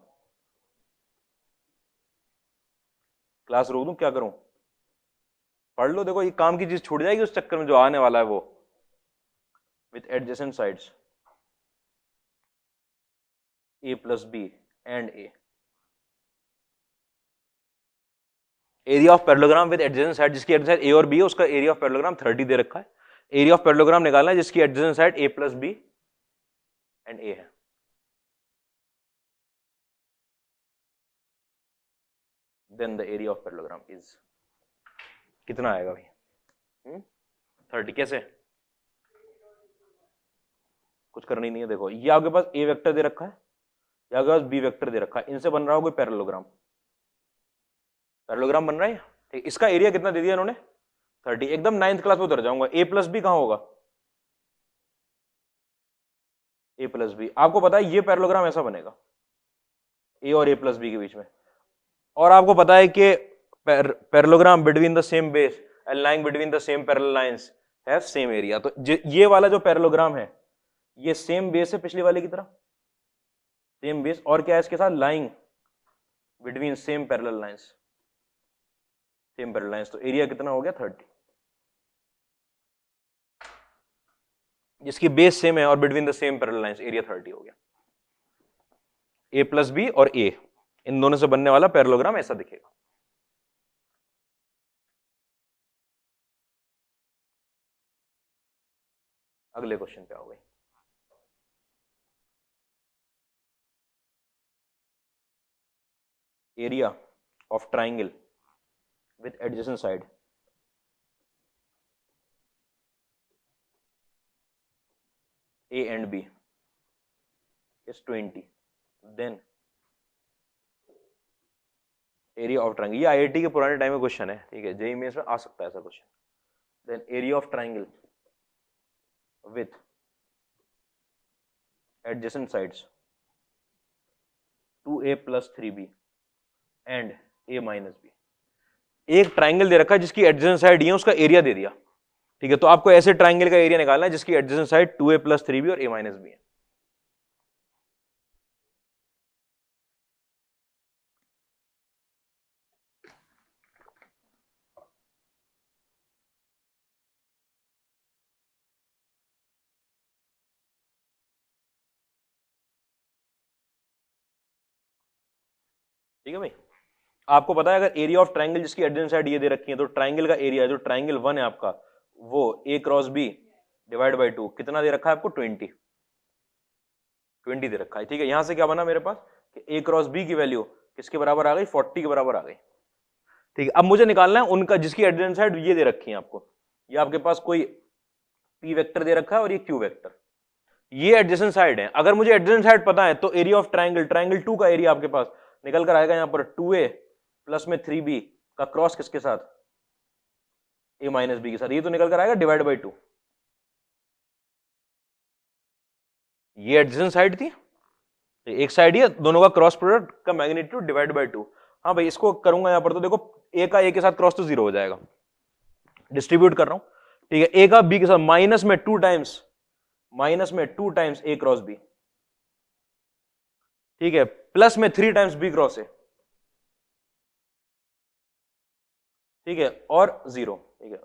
class रोक दूं क्या करूं? पढ़ लो, देखो ये काम की चीज छूट जाएगी उस चक्कर में जो आने वाला है वो, with adjacent sides A plus B and A, area of parallelogram with adjacent side, जिसकी एडजेसेंट साइड A और B है उसका एरिया ऑफ पैरेललोग्राम 30 दे रखा है। एरिया ऑफ पैरेललोग्राम निकालना है जिसकी adjacent side A plus B and A है। Then the area of parallelogram is, कितना आएगा भाई? 30। कैसे? कुछ करनी नहीं है, देखो ये आपके पास A वेक्टर दे रखा है, या आपके पास B वेक्टर दे रखा है, इनसे बन रहा हो कोई पैरेललोग्राम, पैरेललोग्राम बन रहा है ठीक। इसका एरिया कितना दे दिया इन्होंने? 30। एकदम 9th क्लास में उतर जाऊंगा। A प्लस बी कहां होगा? A प्लस बी, आपको पता है ये पैरेललोग्राम ऐसा बनेगा A और A प्लस बी के बीच में, और आपको पता है कि parallelogram between the same base and lying between the same parallel lines have same area. तो ये वाला जो पैरेललोग्राम है ये सेम बेस है पिछले वाले की तरह, सेम बेस, और क्या है इसके साथ? Lying between same parallel lines, same parallel lines. तो एरिया कितना हो गया? 30, जिसकी बेस सेम है और between the same parallel lines, area 30 हो गया। A प्लस बी और A, इन दोनों से बनने वाला पैरेललोग्राम ऐसा दिखेगा। अगले क्वेश्चन पे आओ भाई। Area of triangle with adjacent side A and B is 20, then area of triangle, ये आईआईटी के पुराने टाइम में क्वेश्चन है, ठीक है, जेईई मेंस में आ सकता है ऐसा question. Then area of triangle with adjacent sides 2A plus 3B and A minus b. एक ट्राइंगल दे रखा है जिसकी एडजेसेंट साइड ये उसका एरिया दे दिया, ठीक है। तो आपको ऐसे ट्राइंगल का एरिया निकालना है जिसकी adjacent side 2A plus 3B और A माइनस बी है। ठीक है भाई, आपको पता है अगर एरिया ऑफ ट्राइंगल जिसकी एडजेसेंट साइड ये दे रखी है तो ट्राइंगल का एरिया जो ट्राइंगल 1 है आपका वो A cross B divide by 2 कितना दे रखा है आपको? 20 दे रखा है, ठीक है। यहां से क्या बना मेरे पास कि A क्रॉस B की वैल्यू किसके बराबर आ गई? 40 के बराबर आ गई, ठीक है। अब मुझे निकालना है उनका जिसकी एडजेसेंट साइड ये दे रखी है आपको, ये आपके पास कोई P वेक्टर दे रखा है और ये Q वेक्टर, ये एडजेसेंट साइड है। अगर मुझे एडजेसेंट साइड पता है तो एरिया ऑफ ट्राइंगल, ट्राइंगल 2 का एरिया आपके पास निकल कर आएगा यहां पर 2A प्लस में 3B का क्रॉस किसके साथ? A माइनस बी के साथ, ये तो निकल कर आएगा डिवाइड बाई 2। ये एडजेसेंट साइड थी, एक साइड ही है, दोनों का क्रॉस प्रोडक्ट का मैग्नीट्यूड डिवाइड बाई 2। हाँ भाई, इसको करूंगा यहां पर तो देखो A का A के साथ क्रॉस तो 0 हो जाएगा, डिस्ट्रीब्यूट कर रहा हूं, ठीक है। A का B के साथ माइनस में 2 टाइम्स A क्रॉस B, ठीक है, प्लस में 3 टाइम्स B क्रॉस A, ठीक है, और 0, ठीक है,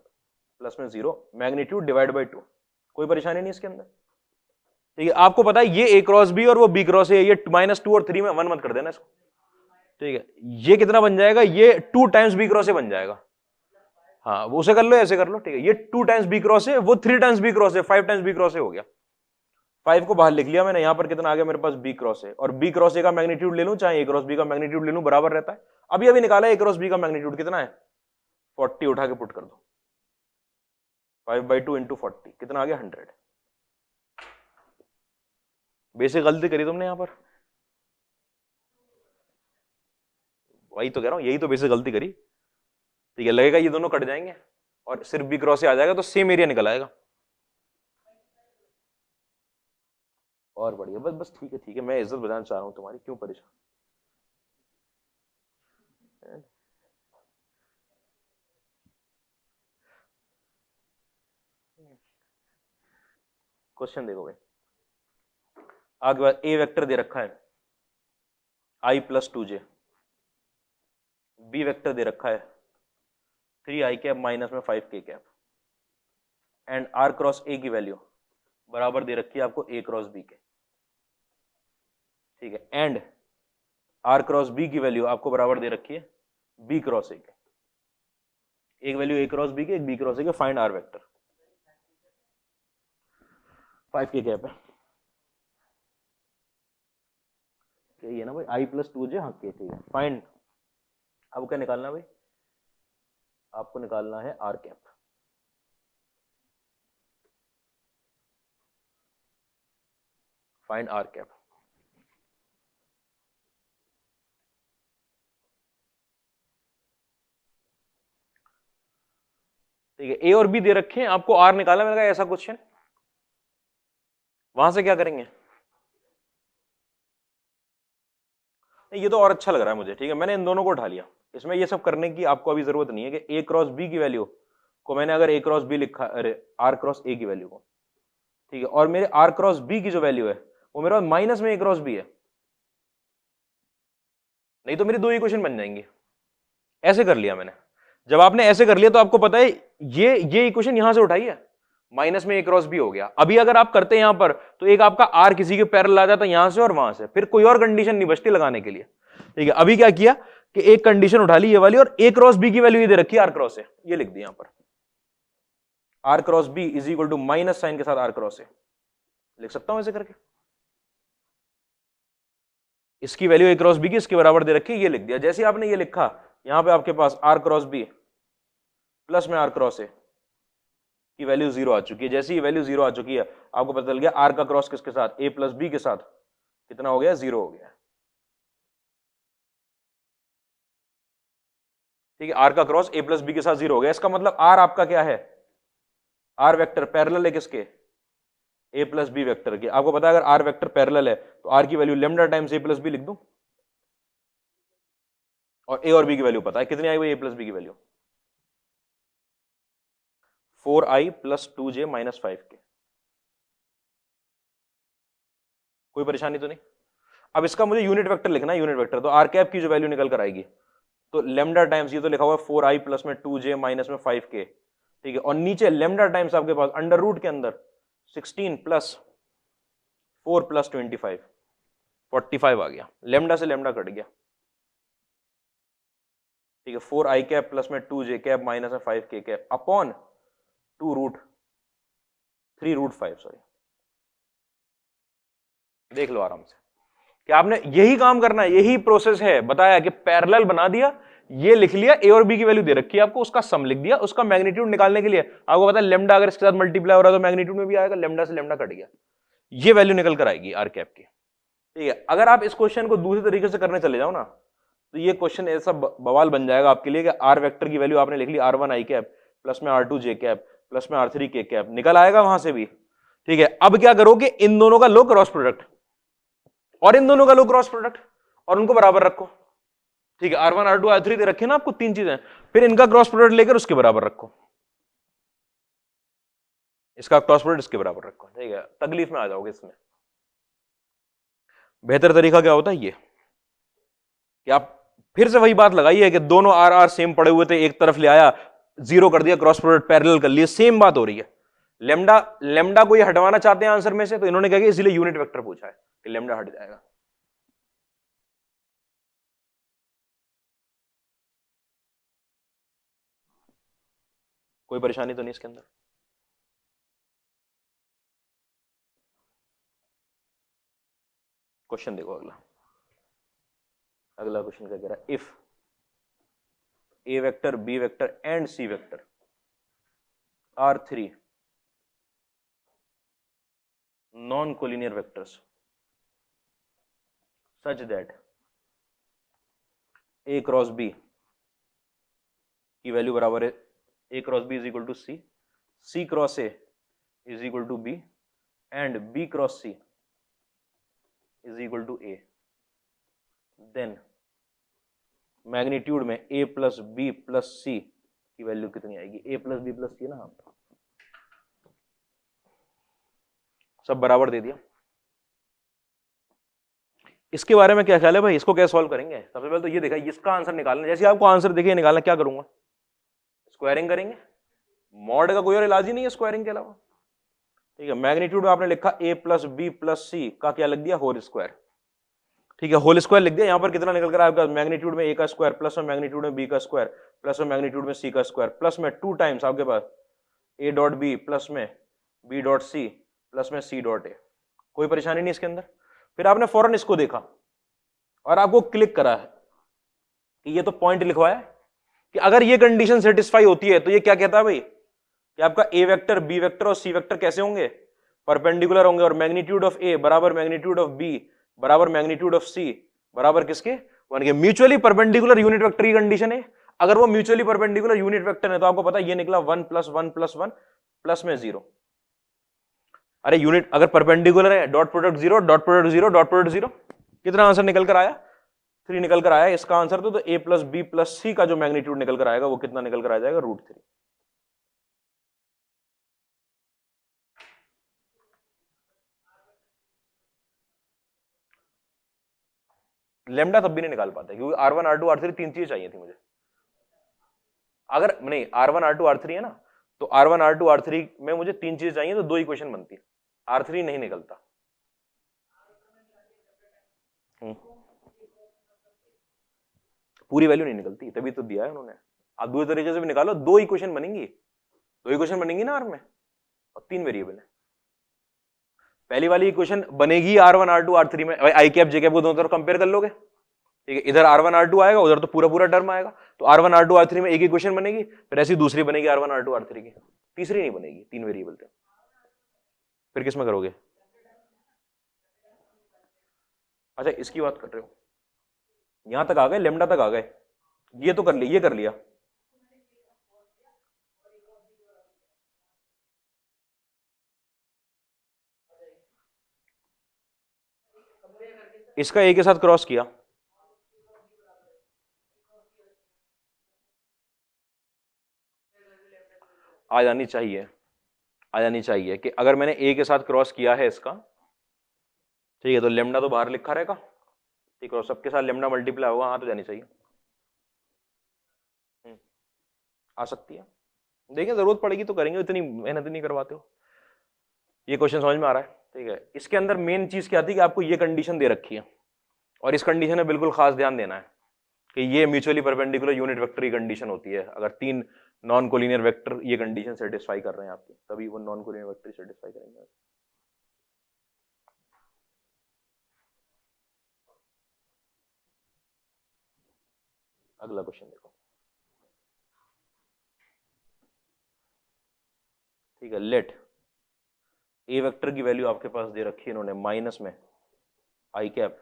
प्लस में 0 मैग्नीट्यूड डिवाइड बाई 2। कोई परेशानी नहीं इसके अंदर, ठीक है। आपको पता है ये A क्रॉस B और वो B क्रॉस A, ये -2 और 3 में 1 मत कर देना इसको, ठीक है। ये कितना बन जाएगा? ये 2 टाइम्स B क्रॉस A बन जाएगा, हाँ वो उसे कर लो, ऐसे कर लो, ठीक है। ये 2 टाइम्स B क्रॉस A, वो 3 times B cross A, 5 times B cross A हो गया। 5 को बाहर लिख लिया मैंने, यहां पर कितना आ गया मेरे पास? B क्रॉस A, और B क्रॉस A का मैग्नीट्यूड ले लूं चाहे A क्रॉस B का मैग्नीट्यूड ले लूं, बराबर रहता है। अभी निकाला A क्रॉस B का मैग्नीट्यूड कितना है? 40, उठा के पुट कर दो, 5/2 इंटू 40 कितना आ गया? 100। बेसिक गलती करी तुमने यहां पर, वही तो कह रहा हूं, यही तो बेसिक गलती करी। ठीक है, लगेगा ये दोनों कट जाएंगे और सिर्फ बी क्रॉस से आ जाएगा तो सेम एरिया निकल आएगा। और बढ़िया, बस बस ठीक है ठीक है, मैं इज्जत बचाना चाह रहा हूं तुम्हारी, क्यों परेशान। क्वेश्चन देखो भाई, आगे बाद ए वेक्टर दे रखा है i plus 2j, b vector दे रखा है 3i कैप माइनस में 5k cap, and r cross a की वैल्यू बराबर दे रखी है आपको ए क्रॉस बी के। ठीक है, एंड आर क्रॉस बी की वैल्यू आपको बराबर दे रखी है बी क्रॉस ए के। एक वैल्यू ए क्रॉस बी के, एक बी क्रॉस ए के, find are vector. 5k cap है, यही है ना भाई, आई प्लस 2j, हाँ के, ठीक है फाइंड। अब क्या निकालना है भाई, आपको निकालना है r cap. Find r cap. ठीक है, ए और बी दे रखे हैं, आपको आर निकालना, मैंने कहा ऐसा क्वेश्चन, वहां से क्या करेंगे। ये तो और अच्छा लग रहा है मुझे, ठीक है मैंने इन दोनों को उठा लिया, इसमें ये सब करने की आपको अभी जरूरत नहीं है कि ए क्रॉस बी की वैल्यू को मैंने अगर ए क्रॉस बी लिखा, अरे आर क्रॉस ए की वैल्यू को, ठीक है, और मेरे आर क्रॉस बी की जो वैल्यू है वो मेरे पास माइनस में ए क्रॉस बी है, नहीं तो मेरी दो इक्वेशन बन जाएंगी। ऐसे कर लिया मैंने, जब आपने ऐसे कर लिया तो आपको पता है ये इक्वेशन यहां से उठाई है, माइनस में ए क्रॉस बी हो गया। अभी अगर आप करते यहां पर तो एक आपका आर किसी के पैरेलल आ जाता यहां से और वहां से, फिर कोई और कंडीशन नहीं बचती लगाने के लिए। ठीक है, अभी क्या किया कि एक कंडीशन उठा ली ये वाली, और ए क्रॉस बी की वैल्यू ये दे रखी है आर क्रॉस ए, ये लिख दिया यहां पर r cross B is equal to minus sign के साथ आर क्रॉस ए, लिख सकता हूं ऐसे करके। इसकी वैल्यू ए क्रॉस बी की इसके बराबर दे रखी है, ये लिख दिया। जैसे आपने ये लिखा, यहां पे आपके पास आर क्रॉस बी प्लस में आर क्रॉस ए की वैल्यू 0 आ चुकी है। जैसे ही वैल्यू 0 आ चुकी है आपको पता चल गया आर का क्रॉस किसके साथ, ए प्लस बी के साथ कितना हो गया, 0 हो गया। ठीक है, आर का क्रॉस ए प्लस बी के साथ 0 हो गया, इसका मतलब आर आपका क्या है, आर वेक्टर पैरेलल है किसके, ए प्लस बी वेक्टर के। आपको पता है अगर आर वेक्टर पैरेलल है तो आर की वैल्यू लेमडा टाइम्स ए प्लस बी लिख दूं, और ए और बी की वैल्यू पता है कितनी आई हुई, ए प्लस बी की value 4i plus 2j minus 5k। कोई परेशानी तो नहीं। अब इसका मुझे यूनिट वेक्टर लिखना है, यूनिट वेक्टर तो आर कैप की जो वैल्यू निकल कर आएगी तो लेमडा टाइम्स, ये तो लिखा हुआ है 4i प्लस में 2j माइनस में 5k, ठीक है, और नीचे लेमडा टाइम्स आपके पास अंडर रूट के अंदर 16 प्लस 4 प्लस 25 45 आ गया, लेमडा से लेमडा कट गया। ठीक है, 4i कैप प्लस में 2j कैप माइनस में 5k cap upon 2 root 3 root 5, sorry, देख लो आराम से कि आपने यही काम करना है, यही प्रोसेस है बताया कि पैरेलल बना दिया, ये लिख लिया, ए और बी की वैल्यू दे रखी है आपको, उसका सम लिख दिया, उसका मैग्नीट्यूड निकालने के लिए आपको पता है लेमडा अगर इसके साथ मल्टीप्लाई हो रहा है तो मैग्नीट्यूड में भी आएगा, लेमडा से लेमडा कट गया, ये वैल्यू निकल कर आएगी आर कैप की। ठीक है, अगर आप इस क्वेश्चन को दूसरे तरीके से करने चले जाओ ना तो ये क्वेश्चन ऐसा बवाल बन जाएगा आपके लिए कि आर वेक्टर की वैल्यू आपने लिख ली R one I cap plus में R two J cap plus में आर थ्री के कैप, निकल आएगा वहां से भी। ठीक है, अब क्या करोगे, इन दोनों का लो क्रॉस प्रोडक्ट और इन दोनों का लो क्रॉस प्रोडक्ट और उनको बराबर रखो। ठीक है, R1 R2 R3 दे रखे ना आपको, तीन चीजें, फिर इनका क्रॉस प्रोडक्ट लेकर उसके बराबर रखो, इसका क्रॉस प्रोडक्ट इसके बराबर रखो। ठीक है, तकलीफ में आ जाओगे इसमें। बेहतर तरीका क्या होता है ये कि आप फिर से वही बात लगाई है कि दोनों आर आर सेम पड़े हुए थे, एक तरफ ले आया, जीरो कर दिया, क्रॉस प्रोडक्ट पैरेलल कर लिया, सेम बात हो रही है। लेमडा लेमडा को ये हटवाना चाहते हैं आंसर में से, तो इन्होंने क्या किया, इसलिए यूनिट वेक्टर पूछा है कि लेमडा हट जाएगा। कोई परेशानी तो नहीं इसके अंदर। क्वेश्चन देखो अगला, अगला क्वेश्चन क्या कह रहा है, if A vector B vector and C vector are three non collinear vectors such that A cross B की वैल्यू बराबर है A cross B is equal to C, C cross A is equal to B and B cross C is equal to A, then magnitude में ए plus B plus सी की value कितनी आएगी, A plus B plus C ना, हाँ सब बराबर दे दिया। इसके बारे में क्या ख्याल है भाई, इसको कैसे सॉल्व करेंगे? सबसे पहले तो ये देखा, इसका आंसर निकालना, जैसे आपको आंसर देखिए निकालना, क्या करूंगा, स्क्वायरिंग करेंगे, मॉड का कोई और इलाज ही नहीं है स्क्वायरिंग के अलावा, ठीक है। मैग्नीट्यूड में आपने लिखा a प्लस बी प्लस सी का क्या लिख दिया, होल स्क्वायर, ठीक है, होल स्क्वायर लिख दिया। यहां पर कितना निकल कर आपका, मैग्नीट्यूड में a का स्क्वायर प्लस में मैग्नीट्यूड में b का स्क्वायर प्लस में मैग्नीट्यूड में c का स्क्वायर प्लस में 2 टाइम्स आपके पास a डॉट b प्लस में b डॉट c प्लस में c डॉट a, कोई परेशानी नहीं इसके अंदर। फिर आपने फौरन इसको देखा और आपको क्लिक करा है कि ये तो पॉइंट लिखवाया कि अगर ये कंडीशन सेटिस्फाई होती है तो ये क्या कहता है भाई कि आपका ए वेक्टर, बी वेक्टर और सी वेक्टर कैसे होंगे, परपेंडिकुलर होंगे, और मैग्नीट्यूड ऑफ ए बराबर मैग्नीट्यूड ऑफ बी बराबर मैग्नीट्यूड ऑफ सी बराबर किसके, वन के। म्यूचुअली परपेंडिकुलर यूनिट वेक्टर की कंडीशन है, अगर वो म्यूचुअली परपेंडिकुलर यूनिट वेक्टर है तो आपको पता है ये निकला 1 प्लस 1 प्लस 1 प्लस में 0। अरे यूनिट अगर परपेंडिकुलर है, dot product 0 dot product 0 dot product 0, कितना आंसर निकल कर आया, 3 निकल कर आया इसका आंसर। तो ए प्लस बी प्लस सी का जो मैग्नीट्यूड निकल कर आएगा वो कितना निकल कर आ जाएगा, √3। लेमडा तब भी नहीं निकाल पाते क्योंकि R1 R2 R3 तीन चीजें चाहिए थी मुझे। अगर नहीं R1 R2 R3 है ना, तो R1 R2 R3 में मुझे तीन चीजें चाहिए तो 2 इक्वेशन बनती है, R3 नहीं निकलता। पूरी वैल्यू नहीं निकलती, तभी तो दिया है उन्होंने। आप दूसरे तरीके से भी निकालो, 2 इक्वेशन बनेंगी, 2 इक्वेशन बनेंगी ना R में, और 3 वेरिएबल है। पहली वाली इक्वेशन बनेगी R1 R2 R3 में, आई कैप जे कैप को दोनों तरफ कंपेयर कर लोगे, ठीक है, इधर R1 R2 आएगा, उधर तो पूरा पूरा टर्म आएगा, तो R1 R2 R3 में एक इक्वेशन बनेगी, फिर ऐसी दूसरी बनेगी R1 R2 R3 की, तीसरी नहीं बनेगी, 3 वेरिएबल थे। फिर किस में करोगे? अच्छा इसकी बात कर रहे हो, यहां तक आ गए, लेमडा तक आ गए, ये तो कर लिया, ये कर लिया। इसका ए के साथ क्रॉस किया, आ जानी चाहिए, आ जानी चाहिए कि अगर मैंने ए के साथ क्रॉस किया है इसका, ठीक है, तो लेमडा तो बाहर लिखा रहेगा, ठीक है, और सबके साथ लेमडा मल्टीप्लाई होगा, हाँ तो जानी चाहिए, आ सकती है। देखिए जरूरत पड़ेगी तो करेंगे, इतनी मेहनत नहीं करवाते हो। ये क्वेश्चन समझ में आ रहा है, ठीक है। इसके अंदर मेन चीज क्या थी कि आपको ये कंडीशन दे रखी है, और इस कंडीशन में बिल्कुल खास ध्यान देना है कि ये म्यूचुअली परपेंडिकुलर यूनिट वेक्टर की कंडीशन होती है। अगर 3 नॉन कोलिनियर वेक्टर ये कंडीशन सेटिस्फाई कर रहे हैं आपकी, तभी वो नॉन कोलिनियर वेक्टर सेटिस्फाई करेंगे। अगला क्वेश्चन देखो, ठीक है। लेट ए वेक्टर की वैल्यू आपके पास दे रखी है इन्होंने, माइनस में आई कैप,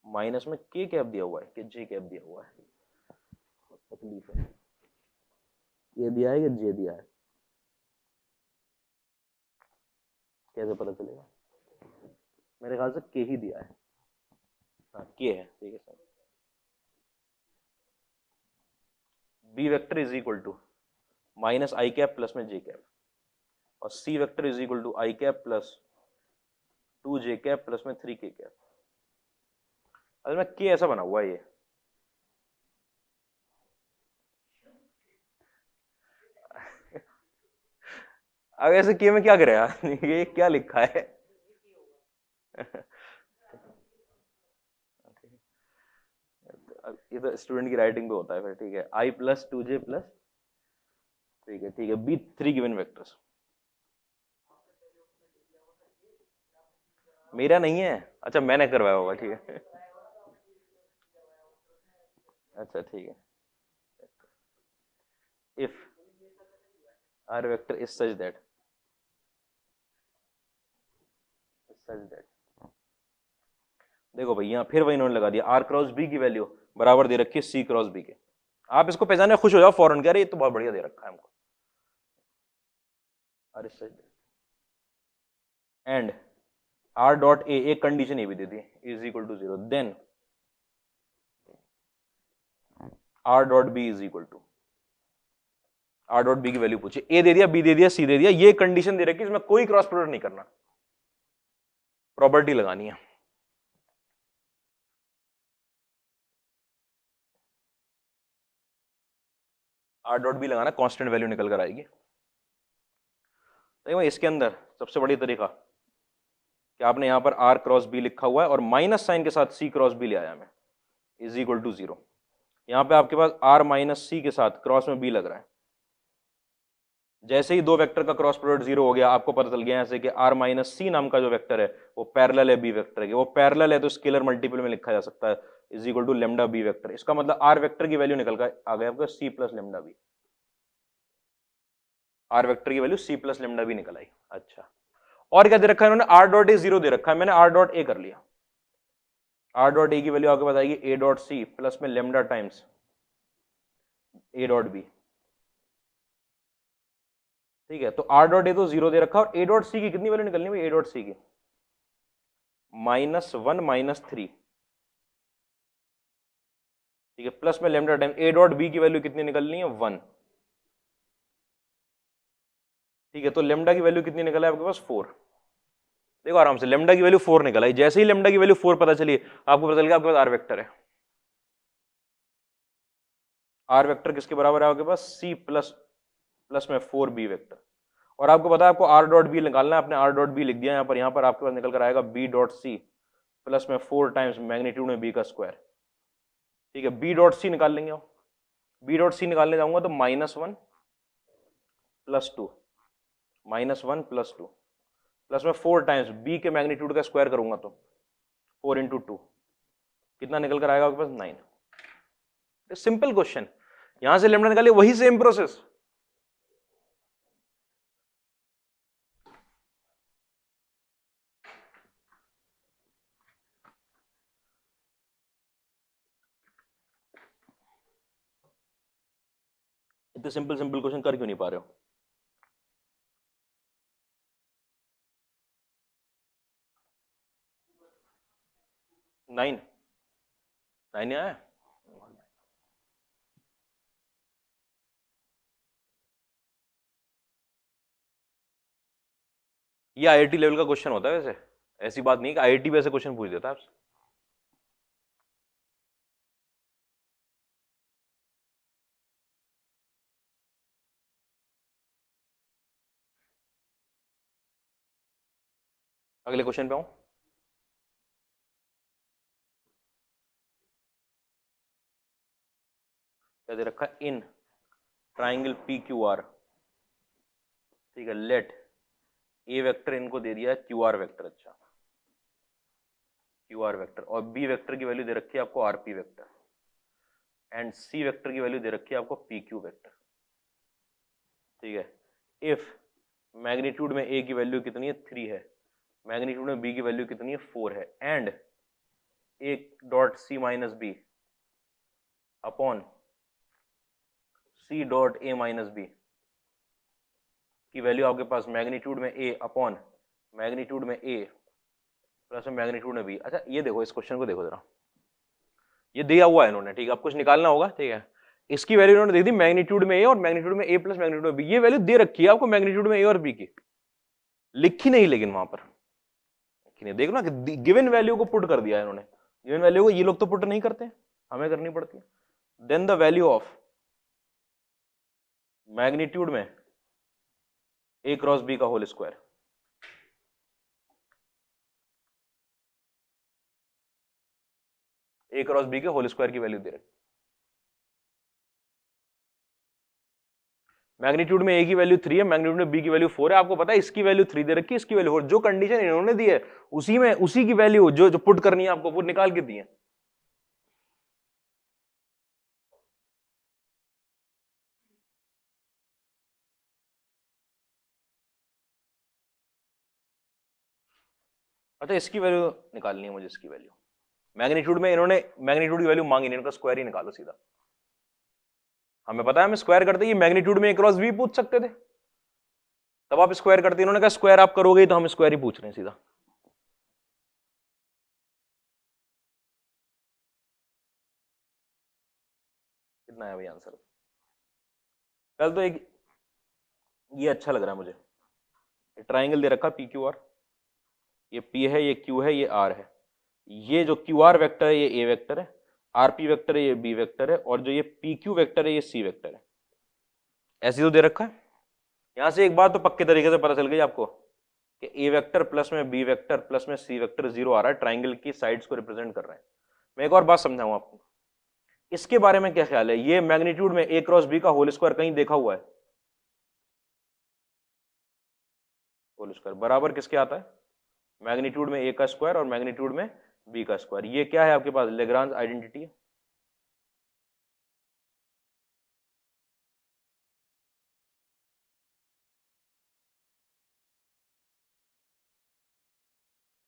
माइनस में के कैप दिया हुआ है कि जे कैप दिया हुआ है, तकलीफ है, ये दिया है कि जे दिया है, कैसे पता चलेगा? मेरे ख्याल से के ही दिया है, हाँ के है, ठीक है sir. B vector is equal to minus I cap plus में जे कैप, और C vector is equal to I cap plus 2 J cap plus में 3 के कैप। अरे में के ऐसा बना हुआ है ये, अब ऐसे के में क्या करेगा ये क्या लिखा है ये तो स्टूडेंट की राइटिंग पे होता है फिर, ठीक है। आई प्लस 2 जे प्लस, ठीक है, ठीक है, बी 3 गिवन वेक्टर्स, मेरा नहीं है, अच्छा मैंने करवाया होगा, ठीक है अच्छा ठीक है। If r vector is such that देखो भाई यहाँ फिर वही इन्होंने लगा दिया, आर क्रॉस बी की वैल्यू बराबर दे रखी है सी क्रॉस बी के। आप इसको पहचाने खुश हो जाओ फौरन, कह रहे ये तो बहुत बढ़िया दे रखा है हमको। अरे सही। एंड आर डॉट ए, एक कंडीशन ये भी दे दी, is equal to 0, then R dot B is equal to, R dot B की वैल्यू पूछी, ए दे दिया, बी दे दिया, सी दे दिया, ये कंडीशन दे रखी है, इसमें कोई क्रॉस प्रोडक्ट नहीं करना, प्रॉपर्टी लगानी है। आर डॉट बी लगाना, कांस्टेंट वैल्यू निकल कर आएगी। देखो इसके अंदर सबसे बड़ी तरीका कि आपने यहां पर आर क्रॉस बी लिखा हुआ है और माइनस साइन के साथ सी क्रॉस बी ले आया मैं, इज इक्वल टू 0। यहां पे आपके पास आर माइनस सी के साथ क्रॉस में बी लग रहा है। जैसे ही दो वेक्टर का क्रॉस प्रोडक्ट 0 हो गया, आपको पता चल गया ऐसे कि आर माइनस सी नाम का जो वेक्टर है वो पैरेलल है बी वेक्टर के। वो पैरेलल है तो स्केलर मल्टीपल में लिखा जा सकता है, is equal to lambda b vector. इसका मतलब आर वेक्टर की वैल्यू निकल कर आ गया आपका C plus lambda B. R vector की value C plus lambda B निकल आई। अच्छा, और क्या दे रखा है इन्होंने, आर डॉट ए 0 दे रखा है, मैंने आर डॉट ए कर लिया। आर डॉट ए की वैल्यू आपको बताएगी ए डॉट सी प्लस में lambda times a dot b. ठीक है, तो आर डॉट ए तो 0 दे रखा, और ए डॉट सी की कितनी वैल्यू निकलनी है, ए डॉट सी की -1 -3। ठीक है, प्लस में lambda time a dot B की वैल्यू कितनी निकलनी है, 1। ठीक है, तो लेमडा की वैल्यू कितनी निकला है आपके पास, 4। देखो आराम से, लेमडा की वैल्यू 4 निकल आई। जैसे ही लेमडा की वैल्यू 4 पता चली, आपको पता चल गया आपके पास आर वेक्टर है। आर वेक्टर किसके बराबर है आपके पास, सी प्लस प्लस में 4 बी वेक्टर। और आपको पता है आपको आर डॉट बी निकालना है, आपने आर डॉट बी लिख दिया यहाँ पर। यहाँ पर आपके पास निकल कर आएगा बी डॉट सी प्लस में 4 टाइम्स मैग्नीट्यूड में बी का स्क्वायर। ठीक है, बी डॉट सी निकाल लेंगे। बी डॉट सी निकालने जाऊंगा तो -1 +2 -1 +2 प्लस में 4 टाइम्स बी के मैग्नीट्यूड का स्क्वायर करूंगा तो 4 इंटू 2 कितना निकल कर आएगा आपके पास, 9। सिंपल क्वेश्चन, यहां से लेमडा निकालिए, वही सेम प्रोसेस। इतने सिंपल सिंपल क्वेश्चन कर क्यों नहीं पा रहे हो। 9 9 आया। ये आईआईटी लेवल का क्वेश्चन होता है वैसे, ऐसी बात नहीं कि आईआईटी भी ऐसे क्वेश्चन पूछ देता है आपसे। अगले क्वेश्चन पे आऊं। क्या दे रखा है, in triangle p Q r. ठीक है, लेट ए वेक्टर इनको दे दिया है क्यू आर वेक्टर। अच्छा, क्यू आर वेक्टर, और बी वेक्टर की वैल्यू दे रखी है आपको r p vector, and C vector की वैल्यू दे रखी है आपको पी क्यू वेक्टर। ठीक है, इफ मैग्नीट्यूड में ए की वैल्यू कितनी है, 3 है, मैग्नीट्यूड में बी की वैल्यू कितनी है, 4 है, and a dot c minus B upon c dot a minus B की वैल्यू आपके पास मैग्नीट्यूड में ए अपॉन मैग्नीट्यूड में ए प्लस में मैग्नीट्यूड में बी। अच्छा, ये देखो, इस क्वेश्चन को देखो जरा, ये दिया हुआ है इन्होंने। ठीक है, अब कुछ निकालना होगा। ठीक है, इसकी वैल्यू इन्होंने दे दी मैग्नीट्यूड में ए और मैग्नीट्यूड में ए प्लस मैग्नीट्यूड में बी। ये वैल्यू दे रखी है आपको मैग्नीट्यूड में ए और बी की, लिखी नहीं लेकिन वहां पर देखो ना, गिवन वैल्यू को पुट कर दिया है इन्होंने। गिवन वैल्यू को ये लोग तो पुट नहीं करते, हमें करनी पड़ती है। Then the value of magnitude में ए क्रॉस बी का whole square. A cross b के होल स्क्वायर की वैल्यू दे रखी। मैग्नीट्यूड में ए की वैल्यू 3 है, मैग्नीट्यूड में बी की वैल्यू 4 है। आपको पता है इसकी वैल्यू 3 दे रखी है, इसकी वैल्यू 4। जो कंडीशन इन्होंने दी है उसी में उसी की वैल्यू जो जो पुट करनी है आपको, वो निकाल के दी है। अच्छा, इसकी वैल्यू निकालनी है मुझे, इसकी वैल्यू मैग्नीट्यूड में इन्होंने मैग्नीट्यूड की वैल्यू मांगी नहीं, इनका स्क्वायर ही निकालो सीधा। हमें पता है हमें स्क्वायर करते ही मैग्नीट्यूड में ए क्रॉस बी पूछ सकते थे, तब आप स्क्वायर करते, इन्होंने कहा स्क्वायर आप करोगे तो हम स्क्वायर ही पूछ रहे हैं सीधा। कितना है भाई आंसर? कल तो एक ये अच्छा लग रहा है मुझे, ट्राइंगल दे रखा पी क्यू आर, ये पी है, ये क्यू है, ये आर है, ये जो क्यू आर वेक्टर है ये ए वेक्टर है, आर पी वेक्टर है ये बी वेक्टर है, और जो ये पी क्यू वेक्टर है ये सी वेक्टर है। ऐसे तो दे रखा है। यहां से एक बात तो पक्के तरीके से पता चल गई आपको कि ए वेक्टर प्लस में बी वेक्टर प्लस में सी वेक्टर जीरो आ रहा है, ट्राइंगल की साइड्स को रिप्रेजेंट कर रहे हैं। मैं एक और बात समझाऊं आपको, इसके बारे में क्या ख्याल है? ये मैग्नीट्यूड में ए क्रॉस बी का होल स्क्वायर कहीं देखा हुआ है? होल स्क्वायर बराबर किसके आता है? मैग्नीट्यूड में ए का स्क्वायर और मैग्नीट्यूड में बी का स्क्वायर। ये क्या है आपके पास? लेग्रांज आइडेंटिटी है।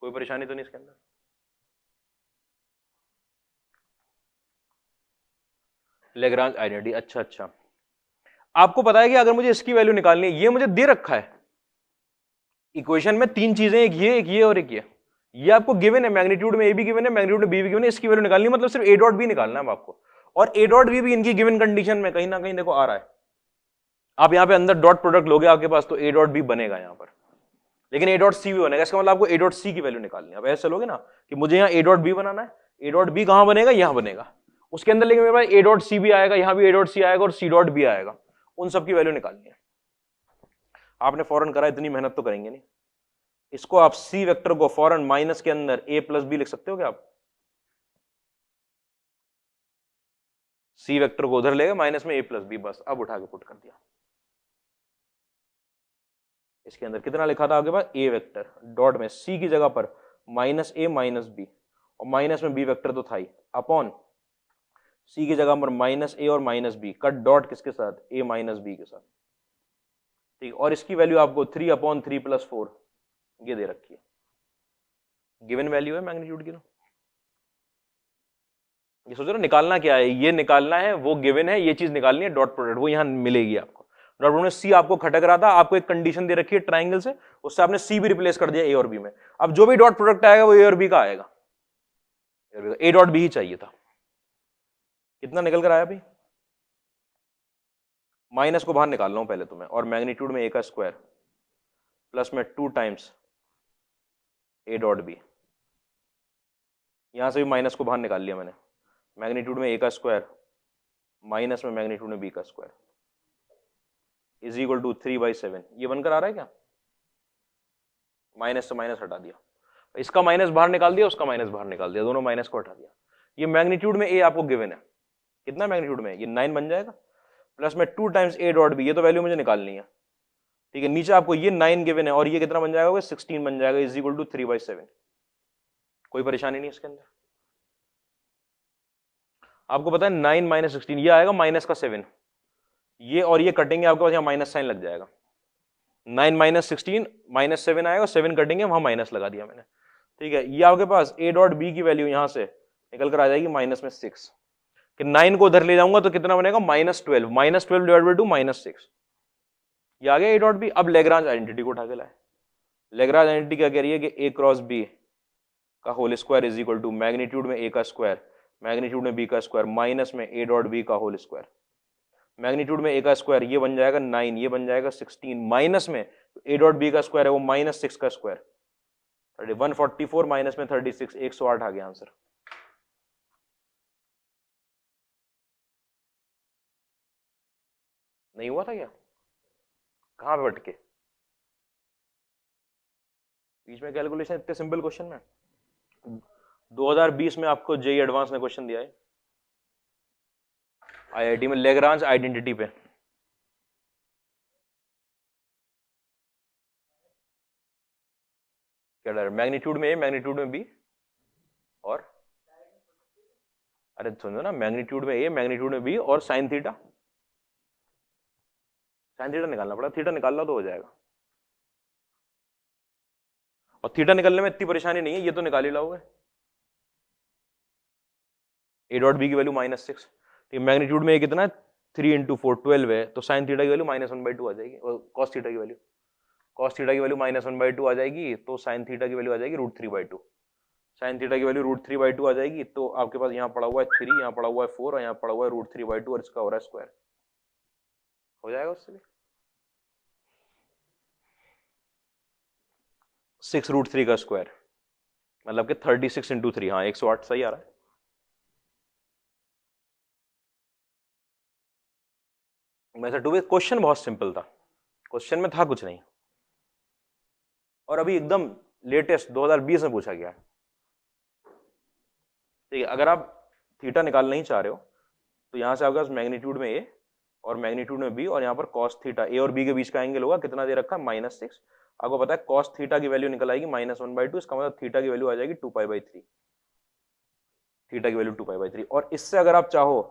कोई परेशानी तो नहीं इसके अंदर? लेग्रांज आइडेंटिटी, अच्छा अच्छा। आपको पता है कि अगर मुझे इसकी वैल्यू निकालनी है, ये मुझे दे रखा है इक्वेशन में तीन चीजें, एक ये और एक ये आपको गिवन है, मैग्नीट्यूड में ए भी गिवन है, मैग्नीट्यूड में बी भी गिवन है, इसकी वैल्यू निकालनी है, मतलब सिर्फ ए डॉट बी निकालना है आपको। और ए डॉट बी भी इनकी गिवन कंडीशन में कहीं ना कहीं देखो आ रहा है। आप यहां पे अंदर डॉट प्रोडक्ट लोगे आपके पास, तो ए डॉट बी बनेगा यहां पर, लेकिन ए डॉट सी भी बनेगा। इसका मतलब आपको ए डॉट सी की वैल्यू निकालनी है। अब ऐसे चलोगे ना कि मुझे यहाँ ए डॉट बी बनाना है, ए डॉट बी कहां बनेगा? यहां बनेगा उसके अंदर, लेकिन मेरे पास ए डॉट सी भी आएगा, यहां भी ए डॉट सी आएगा और सी डॉट बी आएगा, उन सबकी वैल्यू निकालनी है। आपने फौरन करा, इतनी मेहनत तो करेंगे नहीं। इसको आप सी वेक्टर को फौरन माइनस के अंदर ए प्लस बी लिख सकते हो क्या आप? सी वेक्टर को उधर लेगा माइनस में ए प्लस बी, बस अब उठा के पुट कर दिया। इसके अंदर कितना लिखा था आपके पास? ए वेक्टर डॉट में सी की जगह पर माइनस ए माइनस बी, और माइनस में बी वेक्टर तो था ही, अपॉन सी की जगह पर माइनस ए और माइनस बी, कट डॉट किसके साथ? ए माइनस बी के साथ, ठीक। और इसकी वैल्यू आपको 3/3 + 4 ये दे रखी है, गिवन वैल्यू है मैग्नीट्यूड की। तो ये सोचो ना निकालना क्या है, ये निकालना है, वो गिवन है, ये चीज निकालनी है, डॉट प्रोडक्ट वो यहां मिलेगी आपको। डॉट प्रोडक्ट में सी आपको खटक रहा था, आपको एक कंडीशन दे रखी है ट्राइंगल से, उससे आपने सी भी रिप्लेस कर दिया ए और बी में। अब जो भी डॉट प्रोडक्ट आएगा वो ए और बी का आएगा, ए डॉट बी ही चाहिए था। कितना निकल कर आया भाई? माइनस को बाहर निकाल रहा हूं पहले तो मैं, और मैग्नीट्यूड में ए का स्क्वायर प्लस में 2 टाइम्स ए डॉट बी, यहां से भी माइनस को बाहर निकाल लिया मैंने, मैग्नीट्यूड में ए का स्क्वायर माइनस में मैग्नीट्यूड में बी का स्क्वायर इज इक्वल टू 3/7। ये बनकर आ रहा है क्या? माइनस से माइनस हटा दिया, इसका माइनस बाहर निकाल दिया, उसका माइनस बाहर निकाल दिया, दोनों माइनस को हटा दिया। ये मैग्नीट्यूड में ए आपको गिवन है, कितना मैग्नीट्यूड में? ये 9 बन जाएगा, प्लस में 2 टाइम्स ए डॉट बी, ये तो वैल्यू मुझे निकालनी है, ठीक है। नीचे आपको ये 9 गिवन है, और ये कितना बन जाएगा? 16 बन जाएगा, इज इक्वल टू 3/7। कोई परेशानी नहीं इसके अंदर। आपको पता है 9 माइनस 16, ये आएगा माइनस का 7, ये और ये कटेंगे, आपके पास यहाँ माइनस साइन लग जाएगा। 9 माइनस 16 माइनस 7 आएगा, 7 कटेंगे, वहां माइनस लगा दिया मैंने, ठीक है। ये आपके पास ए डॉट बी की वैल्यू यहां से निकल कर आ जाएगी माइनस में 6, कि 9 को उधर ले जाऊंगा तो कितना बनेगा? -12, -12 डिवाइड बाई 2 -6, ये आ गया ए डॉट बी। अब लेग्रांज आइडेंटिटी को उठा के लाए। लेग्रांज आइडेंटिटी क्या कह रही है कि ए क्रॉस बी का whole square is equal to magnitude में ए का स्क्वायर मैग्नीट्यूड में बी का स्क्वायर माइनस में ए डॉट बी का होल स्क्वायर। मैग्नीट्यूड में ए का स्क्वायर ये बन जाएगा 9, ये बन जाएगा 16, माइनस में ए डॉट बी का स्क्वायर है वो -6 का स्क्वायर, 144 माइनस में 36, 108 आ गया आंसर। नहीं हुआ था क्या? कहां पे भटके? बीच में कैलकुलेशन, इतने सिंपल क्वेश्चन में 2020 में आपको जेई एडवांस ने क्वेश्चन दिया है आईआईटी में, लेग्रांज आइडेंटिटी पे। क्या डर? मैग्नीट्यूड में ए मैग्नीट्यूड में बी, और अरे सुनो ना, मैग्नीट्यूड में ए मैग्नीट्यूड में बी और साइन थीटा, साइन थीटा निकालना पड़ा, थीटा निकाल लो तो हो जाएगा। और थीटा निकलने में इतनी परेशानी नहीं है, ये तो निकाल ही लाओगे। ए डॉट बी की वैल्यू -6, ठीक है। मैग्नीट्यूड में ये कितना है 3 × 4 12 है, तो साइन थीटा की वैल्यू -1/2 आ जाएगी, और कॉस थीटा की वैल्यू -1/2 आ जाएगी, तो साइन थीटा की वैल्यू आ जाएगी √3/2। साइन थीटा की वैल्यू √3/2 आ जाएगी, तो आपके पास यहाँ पड़ा हुआ है 3, यहाँ पड़ा हुआ है 4, और यहाँ पड़ा हुआ है √3/2, और इसका हो रहा है स्क्वायर। हो जाएगा उससे भी 6√3 का स्क्वायर, मतलब कि 36 × 3, हाँ 108 सही आ रहा है। मेथड 2 क्वेश्चन बहुत सिंपल था, क्वेश्चन में था कुछ नहीं, और अभी एकदम लेटेस्ट 2020 में पूछा गया है, ठीक है। अगर आप थीटा निकालना ही चाह रहे हो तो यहां से आपके पास मैग्नीट्यूड में ए और मैग्नीट्यूड में बी, और यहाँ पर कॉस थीटा, ए और बी के बीच का एंगल होगा, कितना दे रखा है -6। आपको पता है कॉस थीटा की वैल्यू निकल आएगी -1/2, इसका मतलब थीटा की वैल्यू आ जाएगी 2π/3, थीटा की वैल्यू 2π/3। और इससे अगर आप चाहो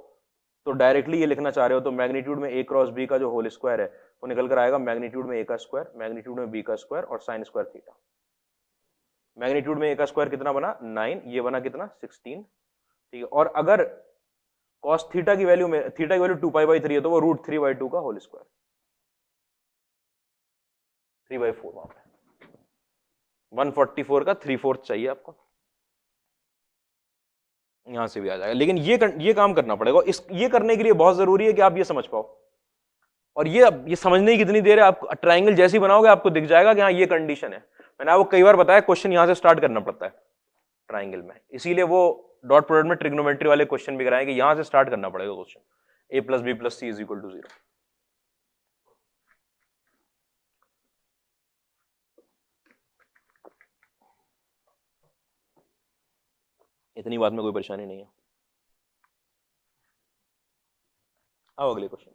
तो डायरेक्टली ये लिखना चाह रहे हो तो मैग्नीट्यूड में ए क्रॉस बी का जो होल स्क्वायर है वो निकल कर आएगा मैग्नीट्यूड में ए का स्क्वायर, मैग्नीट्यूड में बी का स्क्वायर, और साइन स्क्वायर थीटा। मैग्नीट्यूड में ए का स्क्वायर कितना बना 9, ये बना कितना 16, ठीक है। और अगर कॉस थीटा की वैल्यू में, थीटा की वैल्यू 2π/3 है, तो वो √3/2 का होल स्क्वायर, 3/4 वहां पे 144 का 3/4 चाहिए आपको, यहां से भी आ जाएगा। लेकिन ये काम करना पड़ेगा, ये करने के लिए बहुत जरूरी है कि आप ये समझ पाओ, और ये समझने की कितनी देर है, आप ट्राइंगल जैसे ही बनाओगे आपको दिख जाएगा कि हाँ ये कंडीशन है। मैंने आपको कई बार बताया क्वेश्चन यहां से स्टार्ट करना पड़ता है ट्राइंगल में, इसीलिए वो डॉट प्रोडक्ट में ट्रिग्नोमेट्री वाले क्वेश्चन भी कराएंगे, यहां से स्टार्ट करना पड़ेगा क्वेश्चन, a + b + c = 0। इतनी बात में कोई परेशानी नहीं है। आओ अगले क्वेश्चन।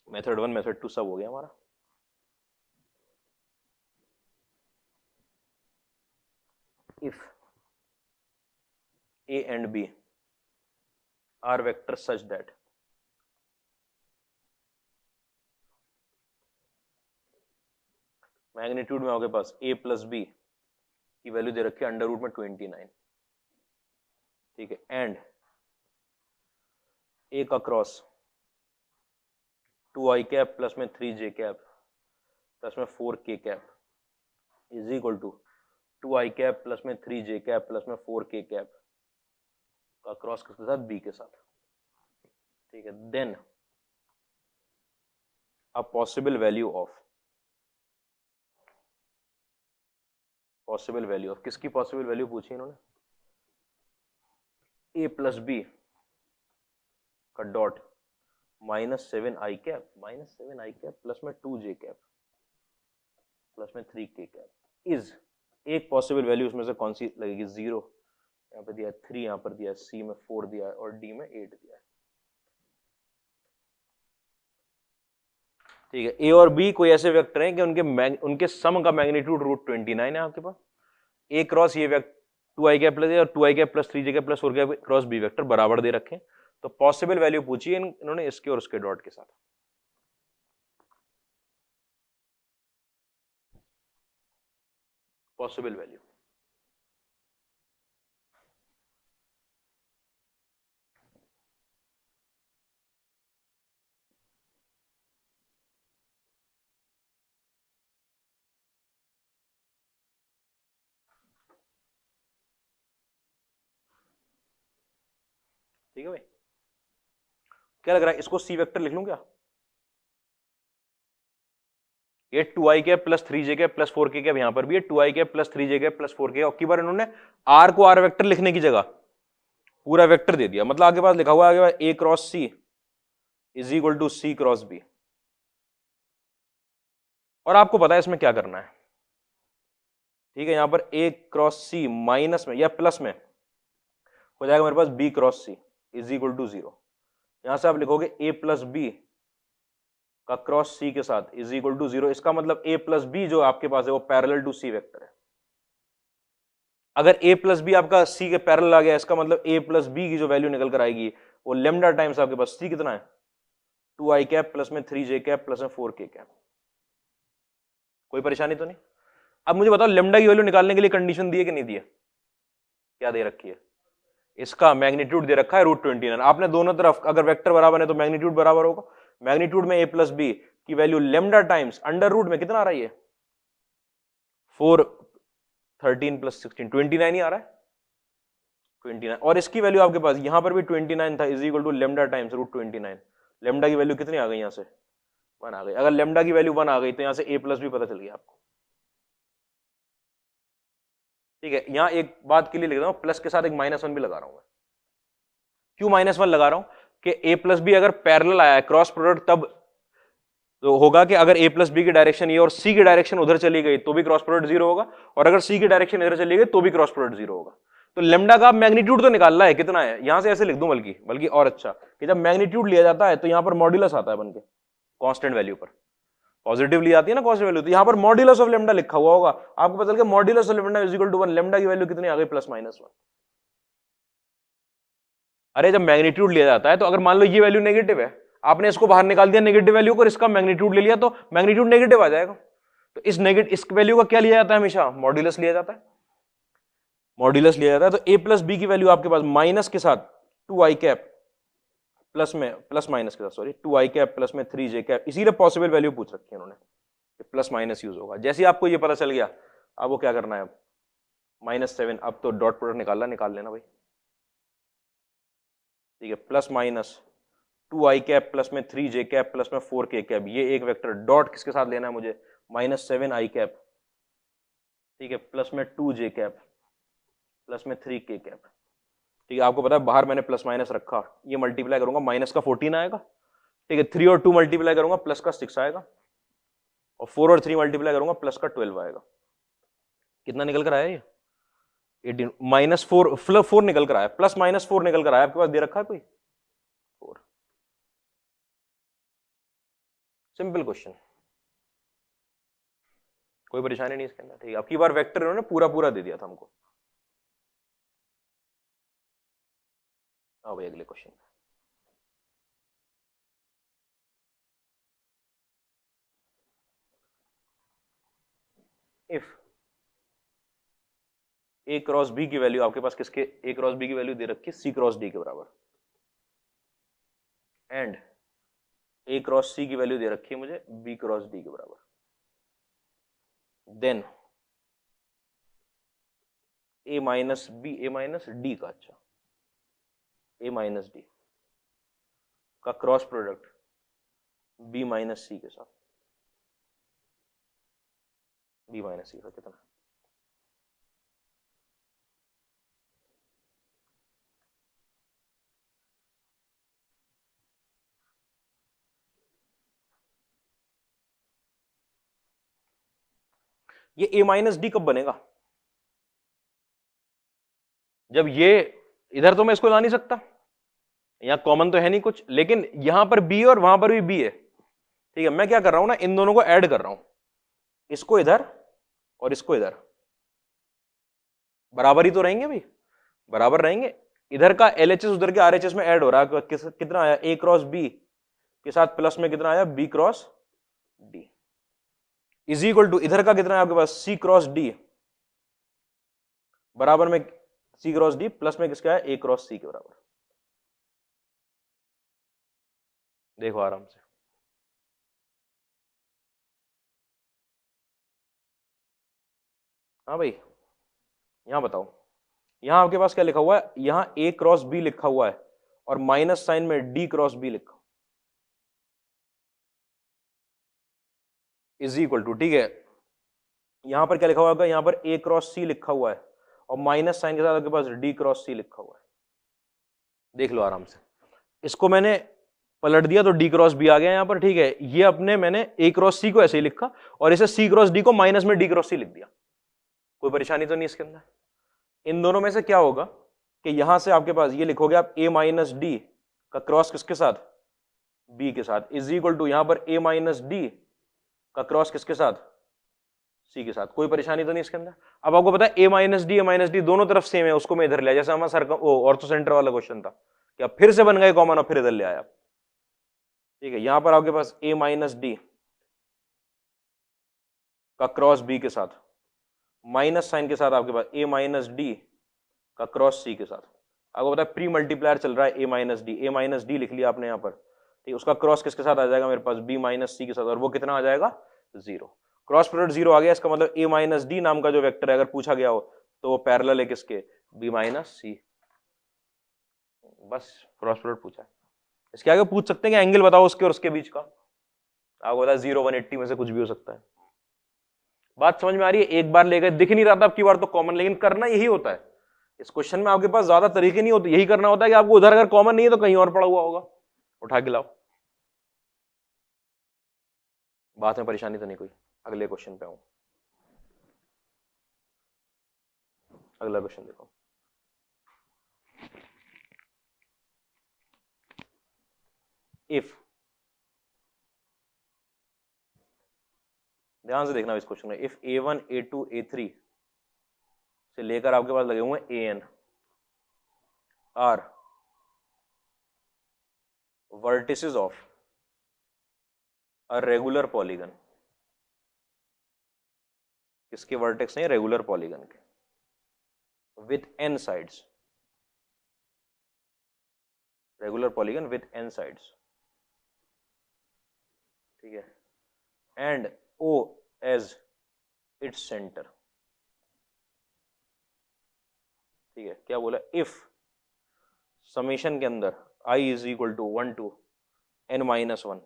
मेथड 1 मेथड 2 सब हो गया हमारा। If a and b are vectors such that magnitude में आपके पास a + b की वैल्यू दे रखी है √29, ठीक है, एंड a का क्रॉस 2i कैप प्लस में 3j कैप प्लस में 4k cap is equal to 2i cap plus में 3j कैप प्लस में 4k कैप का क्रॉस किसके साथ, b के साथ, ठीक है। Then a possible value of किसकी पॉसिबल वैल्यू पूछी इन्होंने, a + b का डॉट -7i कैप प्लस में 2j कैप प्लस में 3k कैप इज, एक पॉसिबल वैल्यू उसमें से कौन सी लगेगी, 0, यहाँ पे दिया 3, यहाँ पर दिया c में 4 दिया है, और d में 8 दिया है, ठीक है। a और b कोई ऐसे वेक्टर हैं कि उनके सम का मैग्नीट्यूड √29 है आपके पास। a क्रॉस ये वेक्टर 2i कैप प्लस और 2i cap plus 3j cap plus 4 cap cross b vector बराबर दे रखे हैं, तो पॉसिबल वैल्यू पूछी है इन्होंने इसके और उसके डॉट के साथ। पॉसिबल वैल्यू ठीक है भाई, क्या लग रहा है, इसको सी वेक्टर लिख लूं क्या, ये 2i cap plus 3j cap plus 4k cap, यहां पर भी है 2i cap plus 3j cap plus 4k, और की बार इन्होंने r को r वेक्टर लिखने की जगह पूरा वेक्टर दे दिया, मतलब आगे पास लिखा हुआ है a cross c is equal to c cross b, और आपको पता है इसमें क्या करना है, ठीक है। यहां पर a क्रॉस c माइनस में या प्लस में हो जाएगा मेरे पास b cross c is equal to 0, यहां से आप लिखोगे a प्लस b का क्रॉस c के साथ इज इक्वल टू 0, इसका मतलब a प्लस b जो आपके पास है वो पैरेलल टू c वेक्टर है। अगर a प्लस बी आपका c के पैरेलल आ गया, इसका मतलब a प्लस बी की जो वैल्यू निकल कर आएगी वो लेमडा टाइम्स आपके पास c कितना है 2i कैप प्लस में 3j कैप प्लस में 4k कैप। कोई परेशानी तो नहीं, अब मुझे बताओ लेमडा की वैल्यू निकालने के लिए कंडीशन दी है कि नहीं दी है? क्या दे रखी है? इसका मैग्नीट्यूड दे रखा है √29। आपने दोनों तरफ अगर वेक्टर बराबर है तो मैग्नीट्यूड बराबर होगा। मैग्नीट्यूड में a प्लस बी की value lambda times under root में कितना आ रहा है? ये 4 13 प्लस 16 29 ही आ रहा है, 29। और इसकी वैल्यू आपके पास यहां पर भी 29 था, is equal to lambda times √29। Lambda की वैल्यू कितनी आ गई? यहां से 1 आ गई। अगर लेमडा की वैल्यू 1 आ गई तो यहां से a प्लस भी पता चल गया आपको। ठीक है, यहां एक बात के लिए लिख रहा हूं, प्लस के साथ एक -1 भी लगा रहा हूं मैं। क्यों -1 लगा रहा हूं? कि a प्लस बी अगर पैरेलल आया है क्रॉस प्रोडक्ट, तब तो होगा कि अगर a प्लस बी की डायरेक्शन ये और c की डायरेक्शन उधर चली गई तो भी क्रॉस प्रोडक्ट 0 होगा, और अगर c की डायरेक्शन इधर चली गई तो भी क्रॉस प्रोडक्ट 0 होगा। तो लेमडा का मैग्नीट्यूड तो निकालना है, कितना है? यहां से ऐसे लिख दूं, बल्कि और अच्छा कि जब मैग्नीट्यूड लिया जाता है तो यहां पर मॉड्यूलस आता है बनके कांस्टेंट वैल्यू पर। पॉजिटिव ली आती है ना कांस्टेंट वैल्यू, तो यहां पर मॉड्यूलस ऑफ लेमडा लिखा हुआ होगा, आपको पता चल गया modulus of lambda is equal to 1। Lambda की वैल्यू कितनी आ गई? +-1। अरे जब मैग्नीट्यूड लिया जाता है तो अगर मान लो ये वैल्यू नेगेटिव है, आपने इसको बाहर निकाल दिया नेगेटिव वैल्यू को, इसका मैग्नीट्यूड ले लिया तो मैग्नीट्यूड नेगेटिव आ जाएगा। तो इस वैल्यू का क्या लिया जाता है? हमेशा मॉड्यूलस लिया जाता है। मॉड्यूलस लिया जाता है तो a प्लस बी की वैल्यू आपके पास माइनस के साथ 2i कैप प्लस में प्लस माइनस के साथ सॉरी 2i कैप प्लस में 3j कैप, इसीलिए पॉसिबल वैल्यू पूछ रखी है उन्होंने, प्लस माइनस यूज होगा। जैसे ही आपको ये पता चल गया, अब वो क्या करना है? अब -7, अब तो डॉट प्रोडक्ट निकाल लेना भाई। ठीक है, plus minus 2i cap plus में 3j कैप प्लस में 4k कैप, ये एक वेक्टर डॉट किसके साथ लेना है मुझे? -7i कैप, ठीक है, प्लस में 2j कैप प्लस में 3k कैप। ठीक है, आपको पता है बाहर मैंने प्लस माइनस रखा, ये मल्टीप्लाई करूंगा माइनस का 14 आएगा। ठीक है, 3 और 2 मल्टीप्लाई करूंगा प्लस का 6 आएगा, और 4 और 3 मल्टीप्लाई करूंगा प्लस का 12 आएगा। कितना निकल कर आया ये? 18 -4 निकल कर आया, +-4 निकल कर आया। आपके पास दे रखा है कोई? 4। सिंपल क्वेश्चन, कोई परेशानी नहीं इसके अंदर। ठीक है, अब की बार वेक्टर इन्होंने पूरा पूरा दे दिया था हमको। भाई अगले question, if a cross b की वैल्यू आपके पास किसके? a क्रॉस b की वैल्यू दे रखी है c क्रॉस d के बराबर, एंड a क्रॉस c की वैल्यू दे रखी है मुझे b क्रॉस d के बराबर, देन a माइनस d का, अच्छा a माइनस d का cross product b minus c के साथ, b माइनस c का कितना? ये a माइनस डी कब बनेगा? जब ये इधर तो मैं इसको ला नहीं सकता, यहां कॉमन तो है नहीं कुछ, लेकिन यहां पर b और वहां पर भी b है। ठीक है, मैं क्या कर रहा हूं ना, इन दोनों को ऐड कर रहा हूं, इसको इधर और इसको इधर, बराबर ही तो रहेंगे भाई, बराबर रहेंगे। इधर का LHS उधर के RHS में ऐड हो रहा है, कितना आया? a क्रॉस b के साथ प्लस में कितना आया? b cross d is equal to इधर का कितना है आपके पास? c क्रॉस d बराबर में c क्रॉस d प्लस में किसका है? a क्रॉस c के बराबर। देखो आराम से, हाँ भाई यहां बताओ, यहां आपके पास क्या लिखा हुआ है? यहां a क्रॉस b लिखा हुआ है और माइनस साइन में d क्रॉस b लिखा, इज इक्वल टू, ठीक है, यहां पर क्या लिखा हुआ होगा? यहां पर a क्रॉस c लिखा हुआ है और माइनस साइन के साथ आपके पास d क्रॉस c लिखा हुआ है। देख लो आराम से, इसको मैंने पलट दिया तो d क्रॉस b आ गया यहां पर। ठीक है, ये अपने मैंने a क्रॉस c को ऐसे ही लिखा और इसे c क्रॉस d को माइनस में d क्रॉस c लिख दिया। कोई परेशानी तो नहीं इसके अंदर? इन दोनों में से क्या होगा कि यहां से आपके पास ये लिखोगे आप a माइनस डी का क्रॉस किसके साथ? b के साथ, इज इक्वल टू यहां पर a माइनस डी का क्रॉस किसके साथ? c के साथ। कोई परेशानी तो नहीं इसके अंदर? अब आपको पता है a माइनस डी दोनों तरफ सेम है, उसको मैं इधर ले आया, जैसे हमारा सर्कम ऑर्थो सेंटर वाला क्वेश्चन था, क्या फिर से बन गए कॉमन और फिर इधर ले आया। ठीक है, यहां पर आपके पास a माइनस डी का क्रॉस b के साथ माइनस साइन के साथ आपके पास a माइनस डी का क्रॉस c के साथ, आपको पता है प्री मल्टीप्लायर चल रहा है a माइनस डी लिख लिया आपने यहाँ पर, ठीक है, उसका क्रॉस किसके साथ आ जाएगा मेरे पास b माइनस सी के साथ, और वो कितना आ जाएगा 0। क्रॉस प्रोडक्ट 0 आ गया, इसका मतलब a माइनस डी नाम का जो वेक्टर है अगर पूछा गया हो तो वो पैरेलल है किसके, b माइनस सी। बस क्रॉस प्रोडक्ट पूछा है। इसके आगे पूछ सकते हैं कि एंगल बताओ उसके और उसके बीच का, आपको पता है 0 180 में से कुछ भी हो सकता है। बात समझ में आ रही है? एक बार लेकर दिख नहीं रहा था, अब की बार तो कॉमन, लेकिन करना यही होता है इस क्वेश्चन में, आपके पास ज्यादा तरीके नहीं होते, यही करना होता है कि आपको उधर अगर कॉमन नहीं है तो कहीं और पड़ा हुआ होगा, उठा के लाओ। बात में परेशानी तो नहीं कोई? अगले क्वेश्चन पे आऊं। अगला क्वेश्चन देखो, इफ, ध्यान से देखना इस क्वेश्चन में, इफ a1 a2 a3 से लेकर आपके पास लगे हुए an are vertices of a regular polygon, किसके वर्टेक्स हैं? रेगुलर पॉलीगन के, with n sides, regular polygon with n sides, ठीक है, and O as its centre, ठीक है। क्या बोला? इफ समेशन के अंदर i is equal to 1 to n minus 1,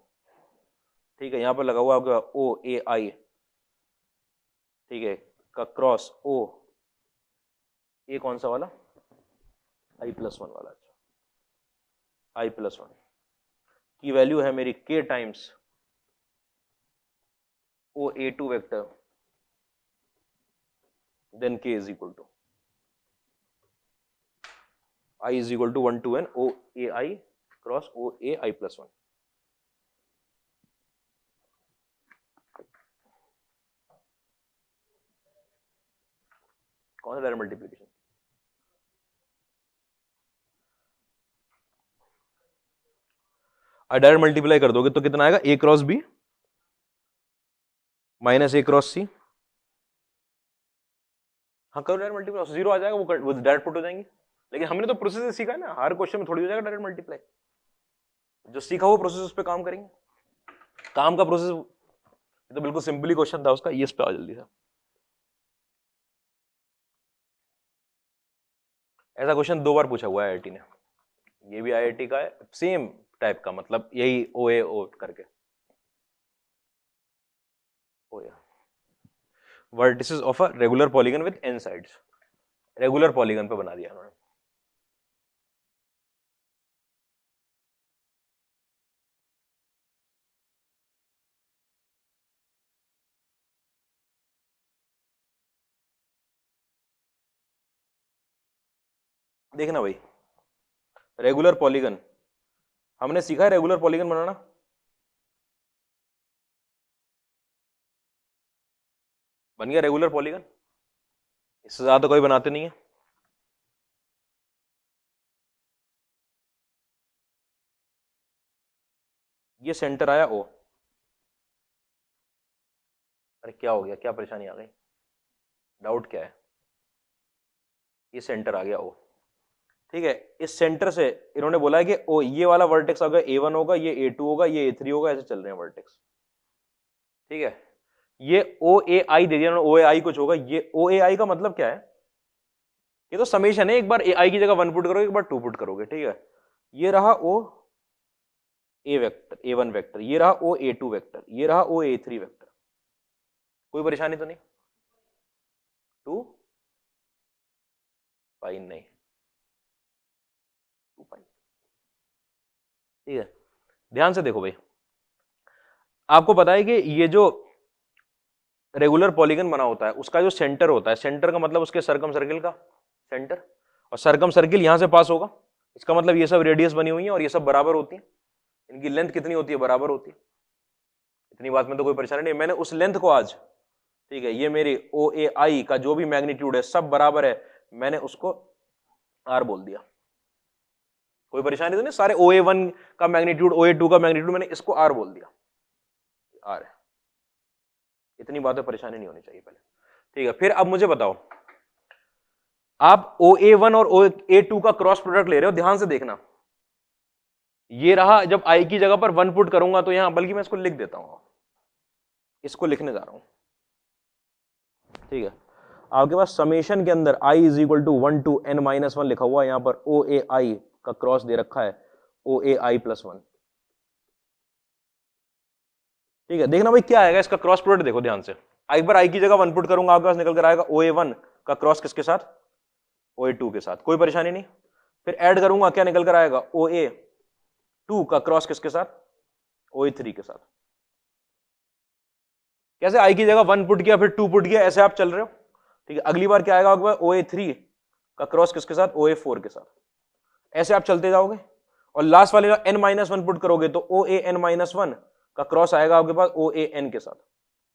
ठीक है, यहां पर लगा हुआ आपका O A I, ठीक है, का क्रॉस O A कौन सा वाला? i प्लस 1 वाला, अच्छा i प्लस 1 की वैल्यू है मेरी k times O A2 vector, then k is equal to I is equal to 1 to n O A I cross O A I plus 1। कौन सा डायरेक्ट मल्टीप्लिकेशन? डायरेक्ट मल्टीप्लाई कर दोगे तो कितना आएगा? a cross b minus a cross c। हाँ करो direct multiply, 0 आ जाएगा, वो डायरेक्ट पुट हो जाएंगे। लेकिन हमने तो प्रोसेस सीखा है ना, हर क्वेश्चन में थोड़ी हो जाएगा डायरेक्ट मल्टीप्लाई, जो सीखा वो प्रोसेस उस पे काम करेंगे। काम का प्रोसेस, ये तो बिल्कुल सिंपली क्वेश्चन था उसका, ये इस पे आ जल्दी से। ऐसा क्वेश्चन 2 बार पूछा हुआ है आईआईटी ने, ये भी आईआईटी का है, सेम टाइप का, मतलब यही ओ करके vertices of a regular polygon with n sides, regular polygon पे बना दिया उन्होंने। देखना भाई, रेगुलर पॉलीगन हमने सीखा है, रेगुलर पॉलीगन बनाना, बन गया रेगुलर पॉलीगन, इससे ज्यादा कोई बनाते नहीं है। ये सेंटर आया ओ, अरे क्या हो गया, क्या परेशानी आ गई, डाउट क्या है? ये सेंटर आ गया ओ, ठीक है, इस सेंटर से इन्होंने बोला है कि ओ ये वाला वर्टेक्स अगर A1 होगा, ये A2 होगा, ये A3 होगा, ऐसे चल रहे हैं वर्टेक्स, ठीक है। ये OAI दे दिया OAI कुछ होगा, ये OAI का मतलब क्या है? ये तो समेशन है, एक बार AI की जगह 1 पुट करोगे, एक बार 2 पुट करोगे, ठीक है। ये रहा O A vector, A1 vector, ये रहा O A2 वेक्टर, ये रहा O A3 वेक्टर, कोई परेशानी तो नहीं? 2 पाई नहीं, 2 पाई, ठीक है। ध्यान से देखो भाई, आपको पता है कि ये जो रेगुलर पॉलीगन बना होता है उसका जो सेंटर होता है, सेंटर का मतलब उसके सर्कम सर्किल का सेंटर, और सर्कम सर्किल यहां से पास होगा, इसका मतलब ये सब रेडियस बनी हुई है और ये सब बराबर होती है, इनकी लेंथ कितनी होती है? बराबर होती है। इतनी बात में तो कोई परेशानी नहीं, मैंने उस लेंथ को आज, ठीक है, ये मेरी OAI का जो भी मैग्नीट्यूड है सब बराबर है, मैंने उसको R बोल दिया, कोई परेशानी तो नहीं। सारे OA1 का मैग्नीट्यूड, OA2 का मैग्नीट्यूड, मैंने इसको R बोल दिया, R है। इतनी बातें परेशानी नहीं होनी चाहिए पहले। ठीक है, फिर अब मुझे बताओ, आप OA1 और OA2 का क्रॉस प्रोडक्ट ले रहे हो, ध्यान से देखना, ये रहा, जब आई की जगह पर 1 पुट करूंगा तो यहां, बल्कि मैं इसको लिख देता हूं, इसको लिखने जा रहा हूं, ठीक है, आपके पास समेशन के अंदर i is equal to 1 to n-1 लिखा हुआ है, यहां पर OAI का क्रॉस दे रखा है OAI+1, ठीक है। देखना भाई क्या आएगा इसका क्रॉस प्रोडक्ट, देखो ध्यान से, एक बार i की जगह 1 पुट करूंगा, आपके पास निकल कर आएगा OA1 का क्रॉस किसके साथ, OA2 के साथ, कोई परेशानी नहीं। फिर ऐड करूंगा, क्या निकल कर आएगा, OA2 का क्रॉस किसके साथ, OA3 के साथ। कैसे, i की जगह 1 पुट किया, फिर 2 पुट किया, ऐसे आप चल रहे हो, ठीक है। अगली बार क्या आएगा आपके पास, OA3 का क्रॉस किसके साथ, OA4 के साथ, ऐसे आप चलते जाओगे, और लास्ट वाले का n-1 पुट करोगे तो OAN-1 का क्रॉस आएगा आपके पास OAN के साथ।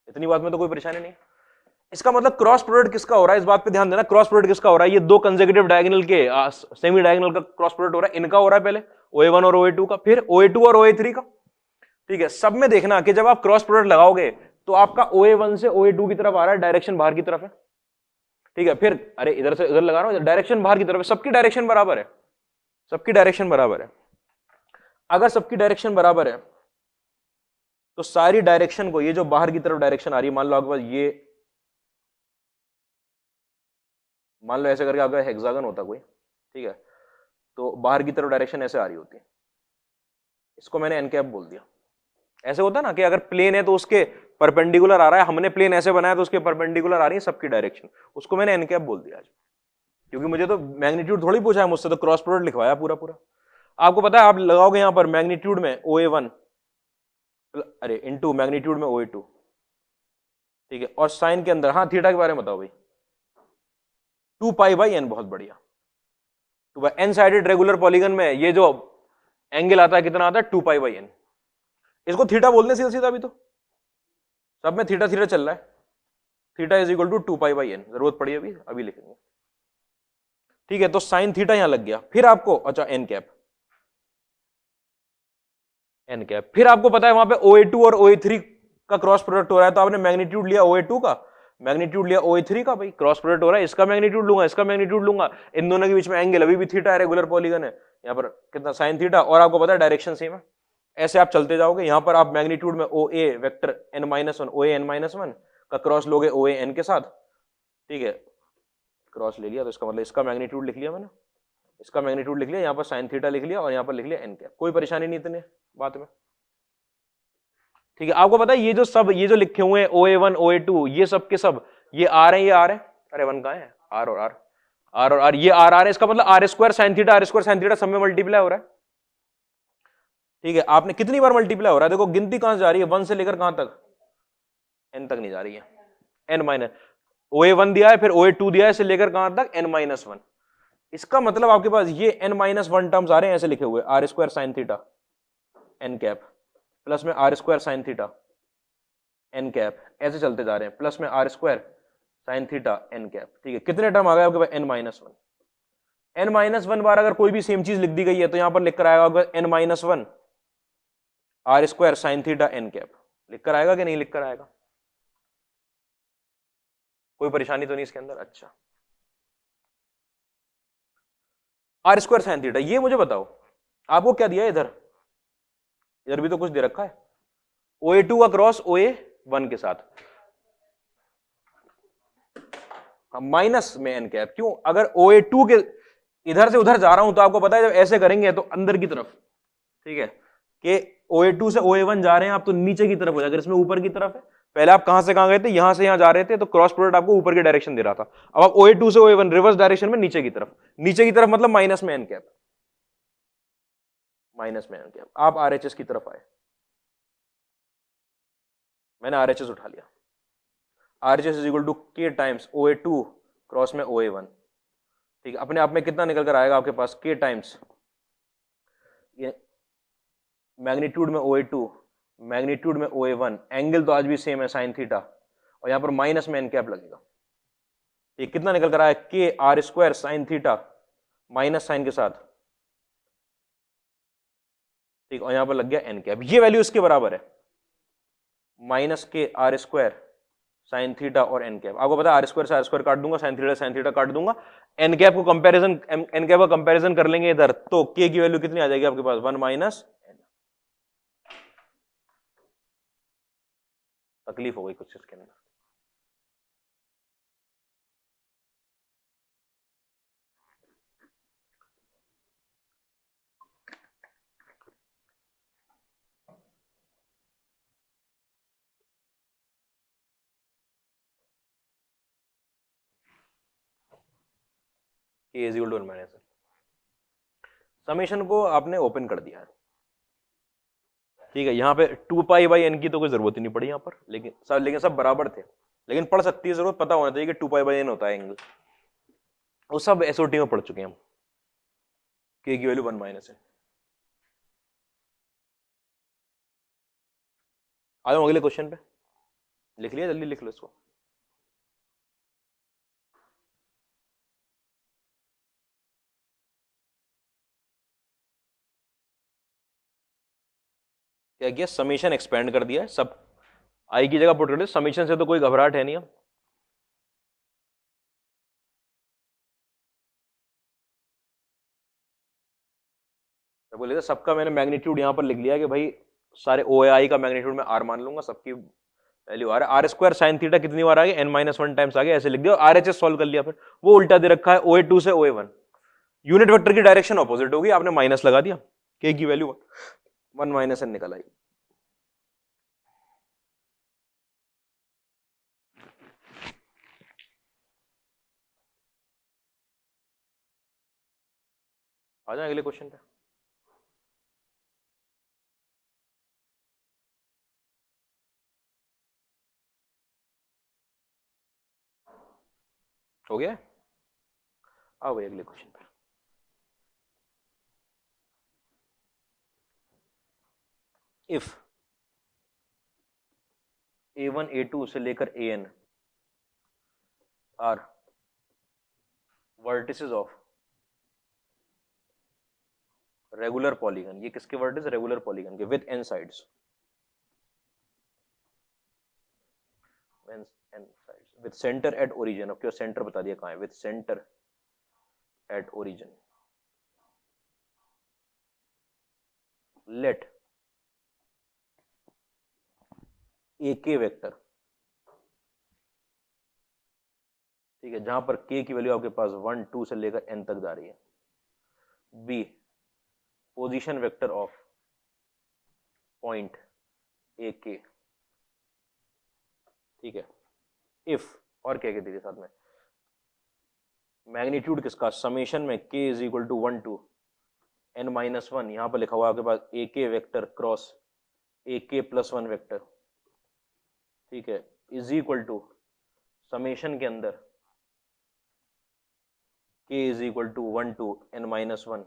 इतनी बात में तो कोई परेशानी नहीं। इसका मतलब क्रॉस प्रोडक्ट किसका हो रहा है, इस बात पे ध्यान देना, क्रॉस प्रोडक्ट किसका हो रहा है, ये दो कंसेक्यूटिव डायगोनल के सेमी डायगोनल का क्रॉस प्रोडक्ट हो रहा है, इनका हो रहा है पहले OA1 और OA2 का, फिर OA2 और OA3 का, ठीक है। सब में देखना कि जब आप क्रॉस प्रोडक्ट लगाओगे तो आपका OA1 से OA2 की तरफ आ रहा है, डायरेक्शन बाहर की तरफ है, ठीक है। फिर अरे इधर से इधर लगा रहा हूं, डायरेक्शन बाहर की तरफ है, सबकी डायरेक्शन बराबर है, सबकी डायरेक्शन बराबर है। अगर सबकी डायरेक्शन बराबर है तो सारी डायरेक्शन को, ये जो बाहर की तरफ डायरेक्शन आ रही है, मान लो आपके पास ये, मान लो ऐसे करके आपका हेक्सागन होता कोई, ठीक है, तो बाहर की तरफ डायरेक्शन ऐसे आ रही होती है, इसको मैंने एन कैप बोल दिया। ऐसे होता ना कि अगर प्लेन है तो उसके परपेंडिकुलर आ रहा है, हमने प्लेन ऐसे बनाया तो उसके परपेंडिकुलर आ रही है सबकी डायरेक्शन, उसको मैंने एन कैप बोल दिया आज, क्योंकि मुझे तो मैग्नीट्यूड थोड़ी पूछा है मुझसे, तो क्रॉस प्रोडक्ट लिखवाया पूरा पूरा। आपको पता है, आप लगाओगे यहां पर मैग्नीट्यूड में OA1 अरे इनटू मैग्नीट्यूड में OA2, ठीक है, और साइन के अंदर, हाँ थीटा के बारे में बताओ भाई, 2π/n, बहुत बढ़िया, 2π, n साइडेड रेगुलर पॉलीगन में ये जो एंगल आता है कितना आता है, 2π/n, इसको थीटा बोलने सीधा सीधा, अभी तो सब में थीटा थीटा चल रहा है, theta is equal to 2π/n, जरूरत पड़ी अभी अभी लिखेंगे, ठीक है। तो साइन थीटा यहां लग गया, फिर आपको, अच्छा एन कैप, फिर आपको पता है वहां पे OA2 और OA3 का क्रॉस प्रोडक्ट हो रहा है, तो आपने मैग्नीट्यूड लिया OA2 का, मैग्नीट्यूड लिया OA3 का, भाई क्रॉस प्रोडक्ट हो रहा है, इसका मैग्नीट्यूड लूंगा, इसका मैग्नीट्यूड लूंगा, इन दोनों के बीच में एंगल अभी भी थीटा है, रेगुलर पॉलीगन है, यहाँ पर कितना साइन थीटा, और आपको पता है डायरेक्शन सेम है, ऐसे आप चलते जाओगे। यहां पर आप मैग्नीट्यूड में OA वेक्टर n-1 OAN-1 का क्रॉस लोगे OAN के साथ, ठीक है, क्रॉस ले लिया, तो इसका मतलब इसका मैग्नीट्यूड लिख लिया मैंने, इसका मैग्नीट्यूड लिख लिया, यहाँ पर साइन थीटा लिख लिया, और यहाँ पर लिख लिया एन कैप, कोई परेशानी नहीं इतने बात में, ठीक है। आपको पता है ये जो सब, ये जो लिखे हुए हैं OA1 OA2, ये सब के सब, ये आ रहे हैं, ये आ रहे हैं, अरे वन कहां है, आर और आर, आर और आर, ये आर आ रहे हैं, इसका मतलब R² sine theta, R² sine theta सब में मल्टीप्लाई हो रहा है, ठीक है। आपने कितनी बार मल्टीप्लाई हो रहा है, देखो गिनती कहां से जा रही है, 1 से लेकर कहां तक, n तक नहीं जा रही है, n-, OA1 दिया है, फिर OA2 दिया है, इसे लेकर कहां तक, n-1, इसका मतलब आपके पास ये n-1 टर्म्स आ रहे हैं, ऐसे लिखे हुए, R² sine theta N cap, plus में R² sine theta N cap, ऐसे चलते जा रहे हैं, प्लस में R² sine theta N cap, ठीक है। कितने टर्म आ गए आपके पास, n-1, n-1 बार अगर कोई भी सेम चीज लिख दी गई है तो यहां पर लिख कर आएगा n-1 R² sine theta N cap, लिख कर आएगा कि नहीं लिख कर आएगा, कोई परेशानी तो नहीं इसके अंदर। अच्छा, R² साइन थीटा, ये मुझे बताओ आपको क्या दिया है, इधर भी तो कुछ दे रखा है, OA2 का क्रॉस OA1 के साथ, माइनस में एन कैप, क्यों, अगर OA2 के इधर से उधर जा रहा हूं तो आपको पता है जब ऐसे करेंगे तो अंदर की तरफ, ठीक है, कि OA2 से OA1 जा रहे हैं आप तो नीचे की तरफ हो जाएगा, अगर इसमें ऊपर की तरफ है, पहले आप कहां से कहां गए थे, यहां से यहां जा रहे थे, तो क्रॉस प्रोडक्ट आपको ऊपर की डायरेक्शन दे रहा था, अब आप OA2 से OA1 रिवर्स डायरेक्शन में नीचे की तरफ मतलब माइनस में एन कैप, माइनस में एन कैप, आप RHS की तरफ आए, मैंने RHS उठा लिया, RHS is equal to K times OA2 cross में OA1, ठीक है। अपने आप में कितना निकल कर आएगा आपके पास, K टाइम्स ये मैग्नीट्यूड में OA2, मैग्नीट्यूड में OA1, एंगल तो आज भी सेम है साइन थीटा, और यहां पर माइनस में एन कैप लगेगा, ये कितना निकल कर आया, K R² sine theta minus sign के साथ, ठीक, और यहां पर लग गया एन कैप, ये वैल्यू इसके बराबर है, -K R² साइन थीटा और एन कैप। आपको पता है आर स्क्वायर से आर स्क्वायर काट दूंगा, साइन थीटा काट दूंगा, एन कैप को कंपैरिजन, एन कैप का कंपैरिजन कर लेंगे इधर, तो के की वैल्यू कितनी आ जाएगी आपके पास, 1 माइनस एन। तकलीफ हो गई कुछ इसके अंदर। K is equal to 1 minus N. Summation को आपने ओपन कर दिया है, ठीक है। यहाँ पे 2 पाई बाई एन की तो कोई जरूरत ही नहीं पड़ी यहाँ पर, लेकिन सब बराबर थे, लेकिन पढ़ सकती है, जरूरत पता होना चाहिए कि 2 पाई बाई एन होता है एंगल। वो सब एसओटी में पढ़ चुके हैं हम। के की वैल्यू 1 माइनस एन। आ जाओ अगले क्वेश्चन पे, लिख लिया, जल्दी लिख लो इसको। क्या किया, समीशन एक्सपेंड कर दिया है, सब आई की जगह पुट कर दिया, समीशन से तो कोई घबराहट है नहीं। तो बोले सबका मैंने मैग्नीट्यूड यहां पर लिख लिया कि भाई सारे ओ आई का मैग्नीट्यूड मैं आर मान लूंगा, सबकी वैल्यू आर है। आर स्क्वायर साइन थीटा कितनी बार आ गया, एन माइनस 1 टाइम्स आ गया, ऐसे लिख दिया। आर एच एस सॉल्व कर लिया, फिर वो उल्टा दे रखा है, ओ ए 2 से ओ ए 1, यूनिट वेक्टर की डायरेक्शन ऑपोजिट होगी, आपने माइनस लगा दिया, के की वैल्यू 1 माइनस एन निकल आई। आ जाए अगले क्वेश्चन पे। हो गया, आओ भाई अगले क्वेश्चन पे। इफ A1 A2 से लेकर AN are vertices of regular polygon, ये किसके वर्टिस, रेगुलर पॉलीगन के, with n sides, with centre at origin. अब क्यों सेंटर बता दिया कहां है, with centre at origin, let A K vector, ठीक है, जहां पर के की वैल्यू आपके पास 1 2 से लेकर एन तक जा रही है, be position vector of point A के, ठीक है। इफ, और क्या कहती थी साथ में, मैग्नीट्यूड किसका, समेशन में K is equal to 1 to N minus 1, यहां पर लिखा हुआ आपके पास ए के वेक्टर क्रॉस ए के प्लस 1 वेक्टर, ठीक है, इज इक्वल टू समेशन के अंदर k is equal to 1 to N minus 1,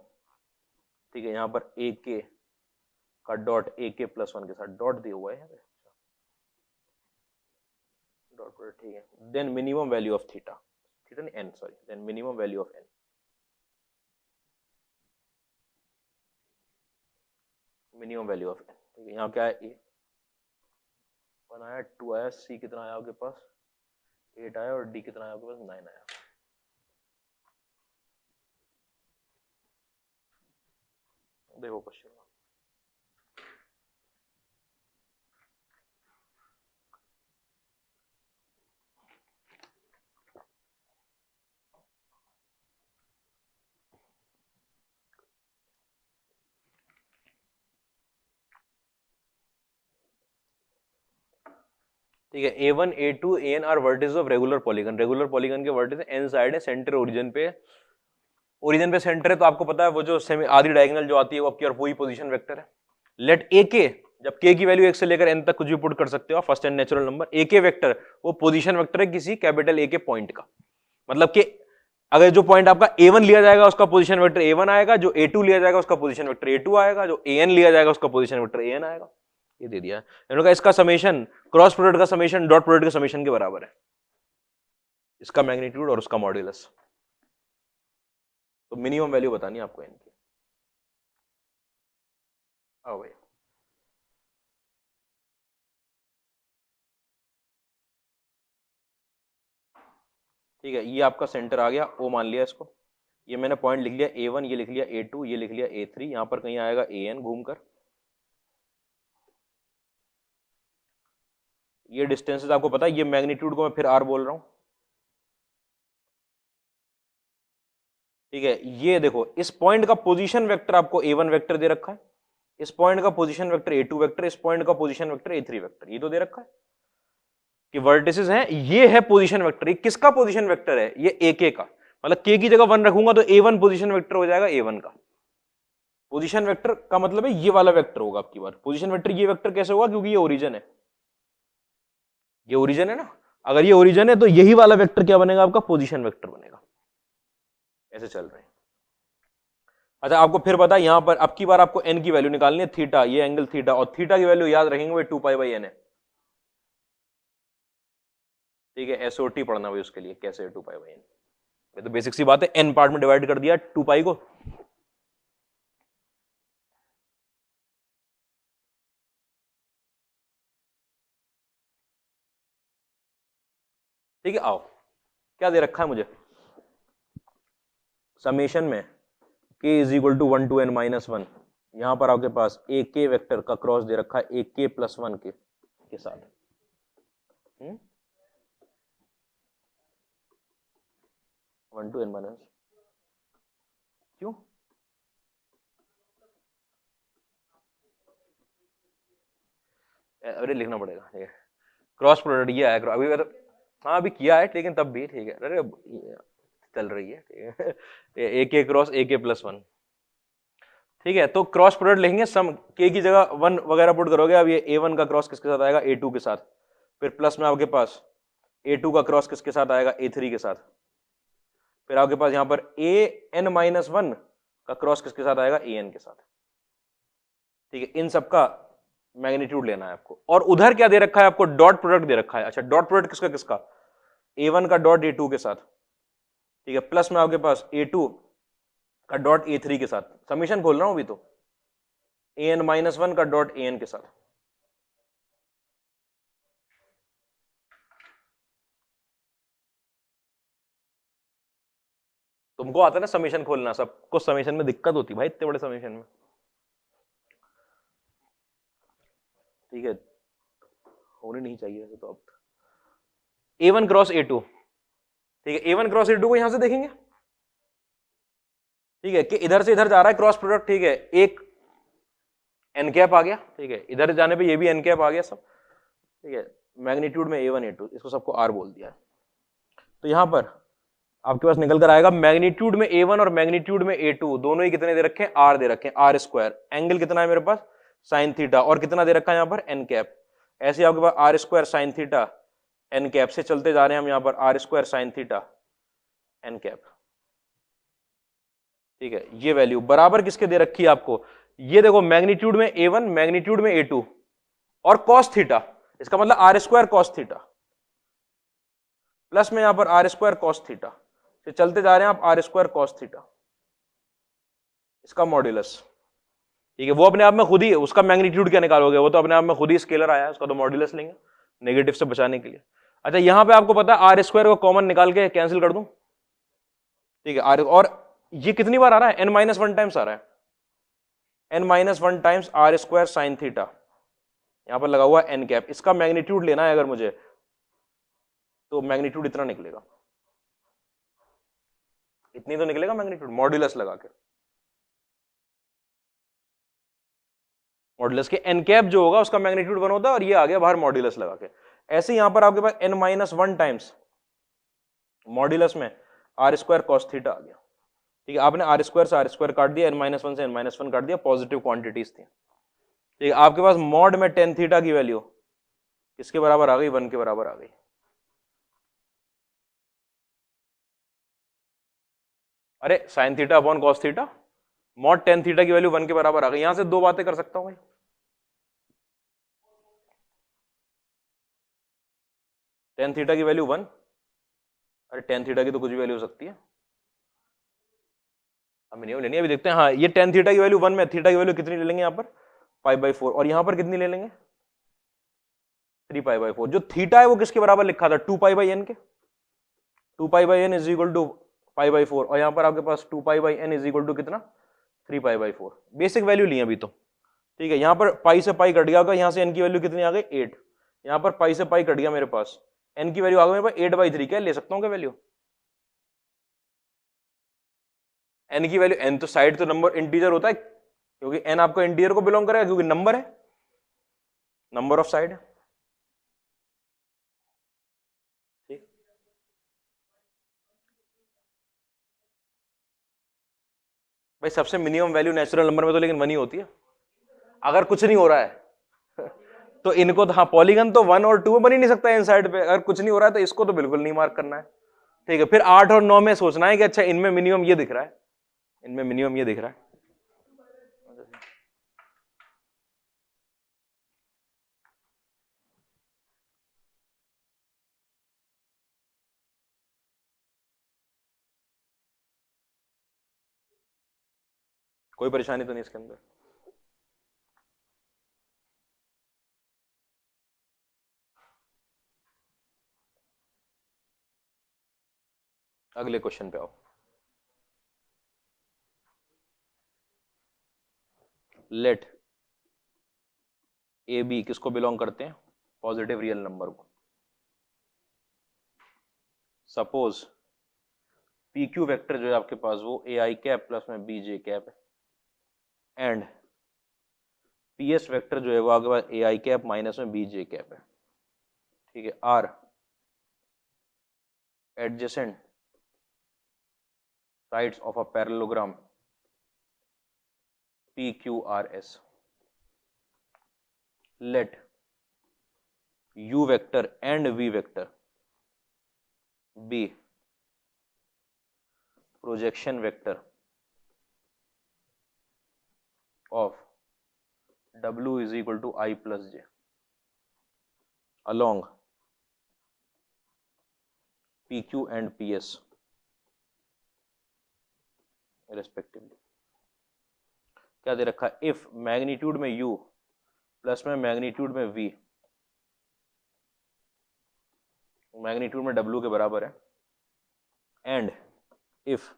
ठीक है, यहां पर ए के का डॉट ए के प्लस 1 के साथ डॉट दिया हुआ है यहाँ पे, डॉट, ठीक है, then minimum value of theta, theta नहीं n, sorry, then minimum value of n, minimum value of n, ठीक है। यहाँ क्या है, ए 1 आया, 2 आया, सी कितना आया आपके पास 8 आया, और डी कितना आया आपके पास 9 आया। देखो क्वेश्चन, ठीक है, A1 A2 AN are vertices of regular polygon, regular polygon के वर्टिस एन साइड है, सेंटर ओरिजिन पे, ओरिजिन पे सेंटर है, तो आपको पता है वो जो सेमी आधी डायगोनल जो आती है वो आपकी और वही पोजीशन वेक्टर है। लेट ए के, जब के की वैल्यू 1 से लेकर n तक कुछ भी पुट कर सकते हो, first and natural number, A K vector वो पोजीशन वेक्टर है किसी कैपिटल ए के पॉइंट का, मतलब कि अगर जो पॉइंट आपका A1 लिया जाएगा उसका पोजीशन वेक्टर A1 आएगा, जो A2 लिया जाएगा उसका पोजीशन वेक्टर A2 आएगा, जो AN लिया जाएगा उसका पोजीशन वेक्टर AN आएगा। ये दे दिया है, इसका समेशन क्रॉस प्रोडक्ट का समेशन डॉट प्रोडक्ट के समेशन के बराबर है, इसका मैग्नीट्यूड और उसका मॉड्यूलस। तो मिनिमम वैल्यू बतानी है आपको इनकी। आओ भाई, ठीक है, ये आपका सेंटर आ गया, ओ मान लिया इसको, ये मैंने पॉइंट लिख लिया A1, ये लिख लिया A2, ये लिख लिया A3, यहां पर कहीं आएगा AN घूमकर। ये डिस्टेंसेस आपको पता है, ये मैग्नीट्यूड को मैं फिर R बोल रहा हूं। ठीक है, ये देखो इस पॉइंट का पोजीशन वेक्टर आपको A1 वेक्टर दे रखा है, इस पॉइंट का पोजीशन वेक्टर A2 वेक्टर, इस पॉइंट का पोजीशन वेक्टर A3 वेक्टर, ये तो दे रखा है कि वर्टिसेस हैं, ये है पोजीशन वेक्टर। ये किसका पोजीशन वेक्टर है? ये AK का, मतलब K की जगह 1 रखूंगा तो A1 पोजीशन वेक्टर हो जाएगा A1 का। पोजीशन वेक्टर का मतलब है ये वाला वेक्टर होगा आपकी बार। पोजीशन वेक्टर ये वेक्टर कैसे होगा? क्योंकि ये ओरिजिन है, ये ओरिजिन है ना, अगर ये ओरिजिन है तो यही वाला वेक्टर क्या बनेगा? आपका पोजीशन वेक्टर बनेगा। ऐसे चल रहे हैं। अच्छा, आपको फिर पता है यहां पर अब की बार आपको n की वैल्यू निकालनी है, थीटा, ये एंगल थीटा, और थीटा की वैल्यू याद रखेंगे वो 2π/n है। ठीक है, एसओटी पढ़ना भाई उसके लिए, कैसे है 2π/n। ये तो बेसिक सी बात है, n पार्ट में डिवाइड कर दिया 2π को। ठीक है, आओ क्या दे रखा है मुझे, समेशन में k is equal to 1 to n - 1, यहां पर आपके पास एक k वेक्टर का क्रॉस दे रखा है एक k + 1 के साथ। 1 to n - क्यों? अरे लिखना पड़ेगा, ठीक है, क्रॉस प्रोडक्ट ये है अभी तो, हाँ अभी किया है लेकिन तब भी ठीक है, अरे चल रही है, ठीक है, एक के क्रॉस एक के +1। ठीक है, तो क्रॉस प्रोडक्ट लिखेंगे, सम के की जगह 1 वगैरह पुट करोगे, अब ये A1 का क्रॉस किसके साथ आएगा? A2 के साथ, फिर प्लस में आपके पास A2 का क्रॉस किसके साथ आएगा? A3 के साथ, फिर आपके पास यहां पर AN-1 का क्रॉस किसके साथ आएगा? AN के साथ। ठीक है, इन सबका मैग्नीट्यूड लेना है आपको, और उधर क्या दे रखा है आपको? डॉट प्रोडक्ट दे रखा है। अच्छा, डॉट प्रोडक्ट किसका किसका? A1 का डॉट A2 के साथ, ठीक है, प्लस में आपके पास A2 का डॉट A3 के साथ, समीशन खोल रहा हूं अभी तो, AN-1 का डॉट AN के साथ। तुमको आता है ना समीशन खोलना, सबको समीशन में दिक्कत होती भाई, इतने बड़े समीशन में। ठीक है, होनी नहीं चाहिए वैसे तो। अब A1 क्रॉस A2, ठीक है, A1 क्रॉस A2 को यहां से देखेंगे, ठीक है, कि इधर से इधर जा रहा है क्रॉस प्रोडक्ट, ठीक है, एक n कैप आ गया, ठीक है, इधर जाने पे ये भी n कैप आ गया सब, ठीक है, मैग्नीट्यूड में A1 A2, इसको सबको R बोल दिया। तो यहां पर आपके पास निकल कर आएगा मैग्नीट्यूड में A1 और मैग्नीट्यूड में A2 दोनों ही कितने दे रखे हैं? R दे रखे हैं, R²। एंगल कितना है मेरे पास? साइन थीटा, और कितना दे रखा है यहां पर? n cap. ऐसे आपके पास R² sine theta n cap से चलते जा रहे हैं हम यहां पर R² sine theta n cap. ठीक है, ये वैल्यू बराबर किसके दे रखी है आपको? ये देखो, मैग्नीट्यूड में A1, मैग्नीट्यूड में A2 और cos थीटा, इसका मतलब R² cos थीटा, प्लस में यहां पर R² cos थीटा से चलते जा रहे हैं आप R² cos थीटा, इसका मॉड्यूलस। ठीक है, वो अपने आप में खुद ही, उसका मैग्नीट्यूड क्या निकालोगे? वो तो अपने आप में खुद ही स्केलर आया है, उसका तो मॉड्यूलस लेंगे नेगेटिव से बचाने के लिए। अच्छा, यहां पे आपको पता है R² को कॉमन निकाल के कैंसिल कर दूं, ठीक है, R, और ये कितनी बार आ रहा है? n-1 टाइम्स आ रहा है, n-1 times R² sine theta, यहां पर लगा हुआ n कैप, इसका मैग्नीट्यूड लेना है अगर मुझे, तो मैग्नीट्यूड इतना निकलेगा, इतनी तो निकलेगा मैग्नीट्यूड, मॉड्यूलस लगा के। मॉड्यूलस के n कैप जो होगा उसका मैग्नीट्यूड 1 होता है, और ये आ गया बाहर मॉड्यूलस लगा के। ऐसे यहां पर आपके पास n-1 टाइम्स मॉड्यूलस में R² cos थीटा आ गया। ठीक है, आपने R² से R² काट दिया, n-1 से n-1 काट दिया, पॉजिटिव क्वांटिटीज थी। ठीक है, आपके पास मॉड में टेन थीटा की वैल्यू किसके बराबर आ गई? 1 के बराबर आ गई। अरे sine theta upon cos theta, mod tan theta की वैल्यू 1 के बराबर आ गई। यहां से दो बातें कर सकता हूं भाई, टेन थीटा की वैल्यू 1, अरे टेन थीटा की तो कुछ भी वैल्यू हो सकती है, हमें नहीं लेनी, अभी देखते हैं। हाँ, ये टेन थीटा की वैल्यू 1 में, थीटा की वैल्यू कितनी ले लेंगे यहाँ पर? π/4, और यहां पर कितनी ले लेंगे? 3π/4। जो थीटा है वो किसके बराबर लिखा था? 2π/n के, 2π/n = π/4 और यहाँ पर आपके पास 2π/n = कितना 3π/4। बेसिक वैल्यू ली अभी तो, ठीक है। यहाँ पर पाई से पाई कट गया होगा, यहाँ से n की वैल्यू कितनी आ गई 8, यहाँ पर पाई से पाई कट गया मेरे पास, n की वैल्यू आ गई मेरे पास 8/3। क्या ले सकता हूँ क्या वैल्यू, n की वैल्यू, n तो साइड तो नंबर इंटीजर होता है क्योंकि n आपको इंटीजर को बिलोंग करेगा क्योंकि नंबर है, नंबर ऑफ साइड। ठीक, भाई सबसे मिनिमम वैल्यू नेचुरल नंबर में तो लेकिन 1 ही होती है अगर कुछ नहीं हो रहा है तो इनको तो हाँ, पॉलीगन तो 1 और 2 में बन ही नहीं सकता इन साइड पे, अगर कुछ नहीं हो रहा है तो इसको तो बिल्कुल नहीं मार्क करना है। ठीक है, फिर 8 और 9 में सोचना है कि अच्छा इनमें मिनिमम ये दिख रहा है, इनमें मिनिमम ये दिख रहा है। कोई परेशानी तो नहीं इसके अंदर। अगले क्वेश्चन पे आओ। लेट ए बी किसको बिलोंग करते हैं, पॉजिटिव रियल नंबर को। सपोज पी क्यू वेक्टर जो है आपके पास वो ए आई कैप प्लस में बी जे कैप है, एंड पी एस वेक्टर जो है वो आपके पास ए आई कैप माइनस में बी जे कैप है। ठीक है, are adjacent sides of a parallelogram P Q R S. Let u vector and v vector be projection vector of w is equal to I plus j along pq and ps respectively। क्या दे रखा है, if magnitude में u plus में magnitude में v magnitude में w के बराबर है, and if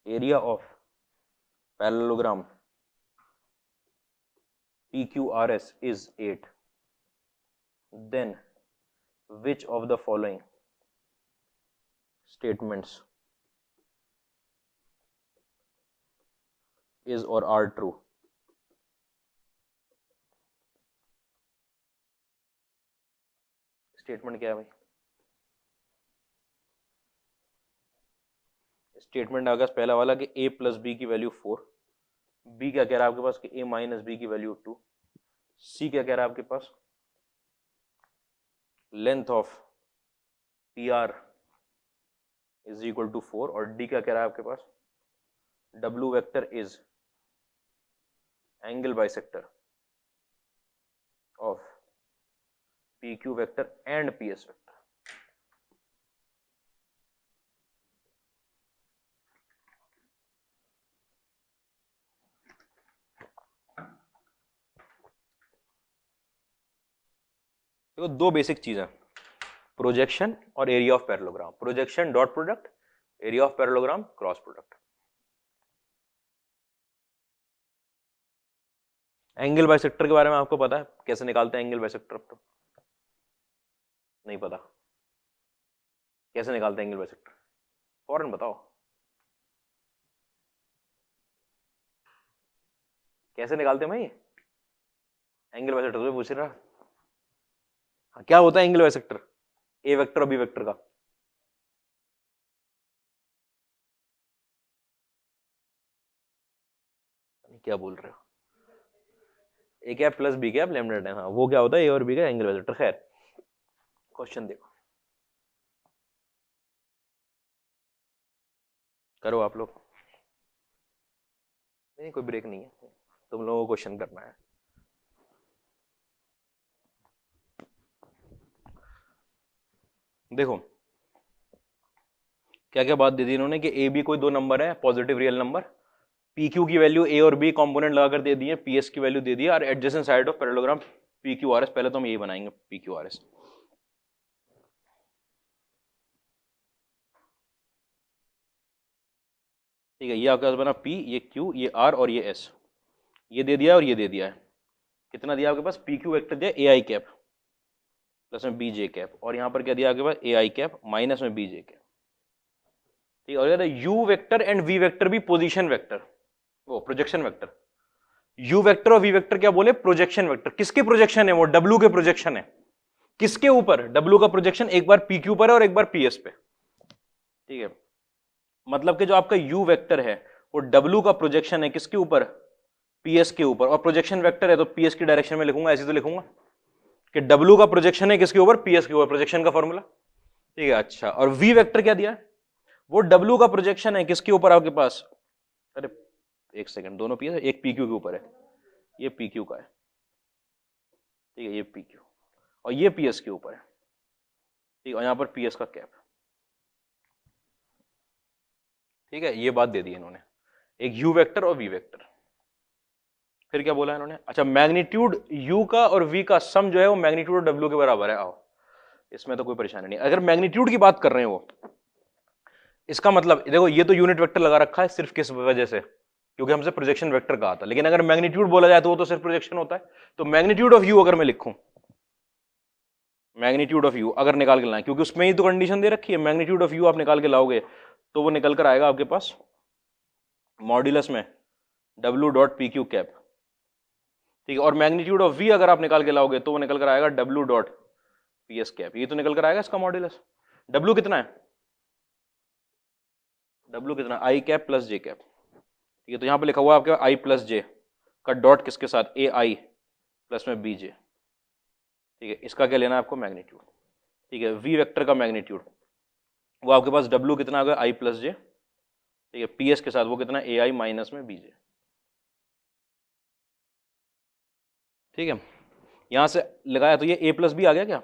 area of parallelogram PQRS is 8, then which of the following statements is or are true? Statement क्या है भाई, स्टेटमेंट आगे पहला वाला कि a प्लस बी की वैल्यू 4, b क्या कह रहा है आपके पास कि a माइनस बी की वैल्यू 2, c क्या कह रहा है आपके पास length of P R is equal to 4, और d क्या कह रहा है आपके पास w vector is angle bisector of PQ vector and PS vector. देखो दो बेसिक चीजें, प्रोजेक्शन और area of parallelogram. Projection dot product, area of parallelogram cross product. Angle bisector के बारे में आपको पता है कैसे निकालते हैं एंगल बाइसेक्टर, तो नहीं पता कैसे निकालते हैं एंगल बाइसेक्टर, फौरन बताओ कैसे निकालते हैं भाई एंगल बाइसेक्टर, तो पूछ रहा हाँ, क्या होता है एंगल बाइसेक्टर ए वेक्टर और बी वेक्टर का, क्या बोल रहे हो, A cap plus B cap lambda time, हाँ वो क्या होता है ए और बी का एंगल बाइसेक्टर। खैर क्वेश्चन देखो, करो आप लोग, नहीं कोई ब्रेक नहीं है, तुम लोगों को क्वेश्चन करना है। देखो क्या क्या बात दे दी इन्होंने कि ए बी कोई दो नंबर है positive real number, P Q की वैल्यू ए और बी कंपोनेंट लगाकर दे दी है, पी एस की वैल्यू दे दी है, और adjacent side of parallelogram P Q R S. पहले तो हम यही बनाएंगे पी क्यू आर एस। ठीक है, ये आपके पास बना P, ये Q, ये R और ये S, ये दे दिया और ये दे दिया है। कितना दिया आपके पास? PQ वेक्टर दिया AI कैप प्लस में BJ कैप, और यहाँ पर क्या दिया आपके पास? AI कैप माइनस में BJ कैप। ठीक है, और U vector and V vector भी पोजीशन वेक्टर, वो प्रोजेक्शन वेक्टर। U वेक्टर और V वेक्टर क्या बोले? Projection vector. किसके प्रोजेक्शन है? वो W के प्रोजेक्शन है। किसके ऊपर? W का प्रोजेक्शन एक बार PQ पर है और एक बार PS पे। ठीक है, मतलब कि जो आपका U वेक्टर है वो W का प्रोजेक्शन है किसके ऊपर? PS के ऊपर, और प्रोजेक्शन वेक्टर है तो PS की डायरेक्शन में लिखूंगा, ऐसे तो लिखूंगा कि W का प्रोजेक्शन है किसके ऊपर? PS के ऊपर, प्रोजेक्शन का फॉर्मूला। ठीक है, अच्छा, और V वेक्टर क्या दिया? वो W का प्रोजेक्शन है किसके ऊपर आपके पास? अरे एक सेकंड, दोनों PS है, एक PQ के ऊपर है, ये PQ का है। ठीक है, ये PQ और ये PS के ऊपर है। ठीक है, और यहां पर PS का कैप। ठीक है, ये बात दे दी इन्होंने, एक U वेक्टर और V वेक्टर। फिर क्या बोला इन्होंने? अच्छा, मैग्नीट्यूड U का और V का सम जो है वो मैग्नीट्यूड W के बराबर है। आओ, इसमें तो कोई परेशानी नहीं। अगर मैग्नीट्यूड की बात कर रहे हैं वो, इसका मतलब देखो, ये तो यूनिट वेक्टर लगा रखा है सिर्फ किस वजह से? क्योंकि हमसे प्रोजेक्शन वेक्टर कहा था। लेकिन अगर मैग्नीट्यूड बोला जाए तो वो तो सिर्फ प्रोजेक्शन होता है। तो मैग्नीट्यूड ऑफ U अगर मैं लिखूं, मैग्नीट्यूड ऑफ U अगर निकाल के लाएं, क्योंकि उसमें ही तो कंडीशन दे रखी है, मैग्नीट्यूड ऑफ U आप निकाल के लाओगे तो वो निकल कर आएगा आपके पास मॉड्यूलस में W dot P Q cap. ठीक है, और मैग्नीट्यूड ऑफ V अगर आप निकाल के लाओगे तो वो निकल कर आएगा W dot P S cap. ये तो निकल कर आएगा इसका मॉड्यूलस। W कितना है? W कितना? I cap plus J cap. ठीक है, तो यहां पे लिखा हुआ है आपके I प्लस J का डॉट किसके साथ? AI प्लस में BJ। ठीक है, इसका क्या लेना है आपको? मैग्नीट्यूड। ठीक है, V वेक्टर का मैग्नीट्यूड वो आपके पास W कितना आ गया? I plus J। ठीक है, PS के साथ वो कितना? AI माइनस में BJ। ठीक है, यहां से लगाया तो ये A प्लस बी आ गया क्या?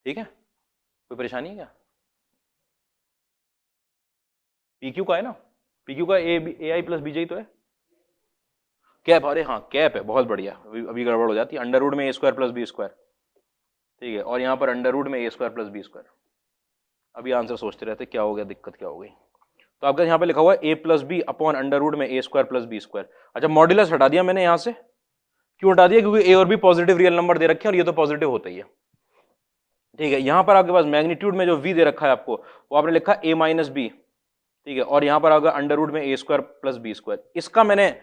ठीक है, कोई परेशानी है क्या? PQ का है ना, PQ का AI प्लस BJ तो है। कैप, अरे हाँ कैप है, बहुत बढ़िया। अभी गड़बड़ हो जाती है। अंडर रूट में A square plus B square. ठीक है, और यहाँ पर अंडर रूट में A square plus B square. अभी आंसर सोचते रहते क्या हो गया, दिक्कत क्या हो गई। तो आपका यहाँ पे लिखा हुआ है A plus B upon under root में A square plus B square. अच्छा, मॉड्यूलस हटा दिया मैंने यहाँ से। क्यों हटा दिया? क्योंकि A और B पॉजिटिव रियल नंबर दे रखे हैं और ये तो पॉजिटिव होता ही है। ठीक है, यहाँ पर आपके पास मैग्नीट्यूड में जो V दे रखा है आपको, वो आपने लिखा A माइनस बी। ठीक है, और यहाँ पर आएगा अंडर रूट में A square plus B square. इसका मैंने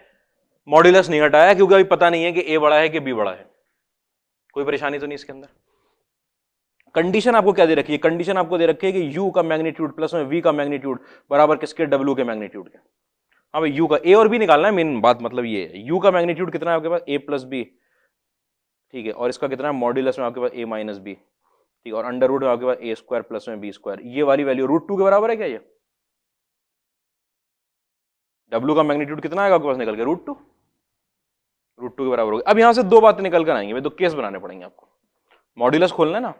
मॉड्यूलस नहीं हटाया क्योंकि अभी पता नहीं है कि A बड़ा है कि B बड़ा है। कोई परेशानी तो नहीं इसके अंदर। कंडीशन आपको क्या दे रखी है? कंडीशन आपको दे रखी है कि U का मैग्नीट्यूड प्लस में V का मैग्नीट्यूड बराबर किसके? W के मैग्नीट्यूड के। हाँ भाई, U का A और B निकालना है, मेन बात मतलब ये है। U का मैग्नीट्यूड कितना है आपके पास? A plus B. ठीक है, और इसका कितना है? मॉड्यूलस में आपके पास A माइनस बी। ठीक है, और अंडर रूट में आपके पास A स्क्वायर प्लस में बी स्क्वायर। ये वाली वैल्यू रूट 2 के बराबर है क्या? ये W का मैग्नीट्यूड कितना आएगा आपके पास निकल के? रूट टू के बराबर होगा। अब यहां से दो बातें निकल कर आएंगे, दो केस बनाने पड़ेंगे आपको। मॉड्यूलस खोलना है ना,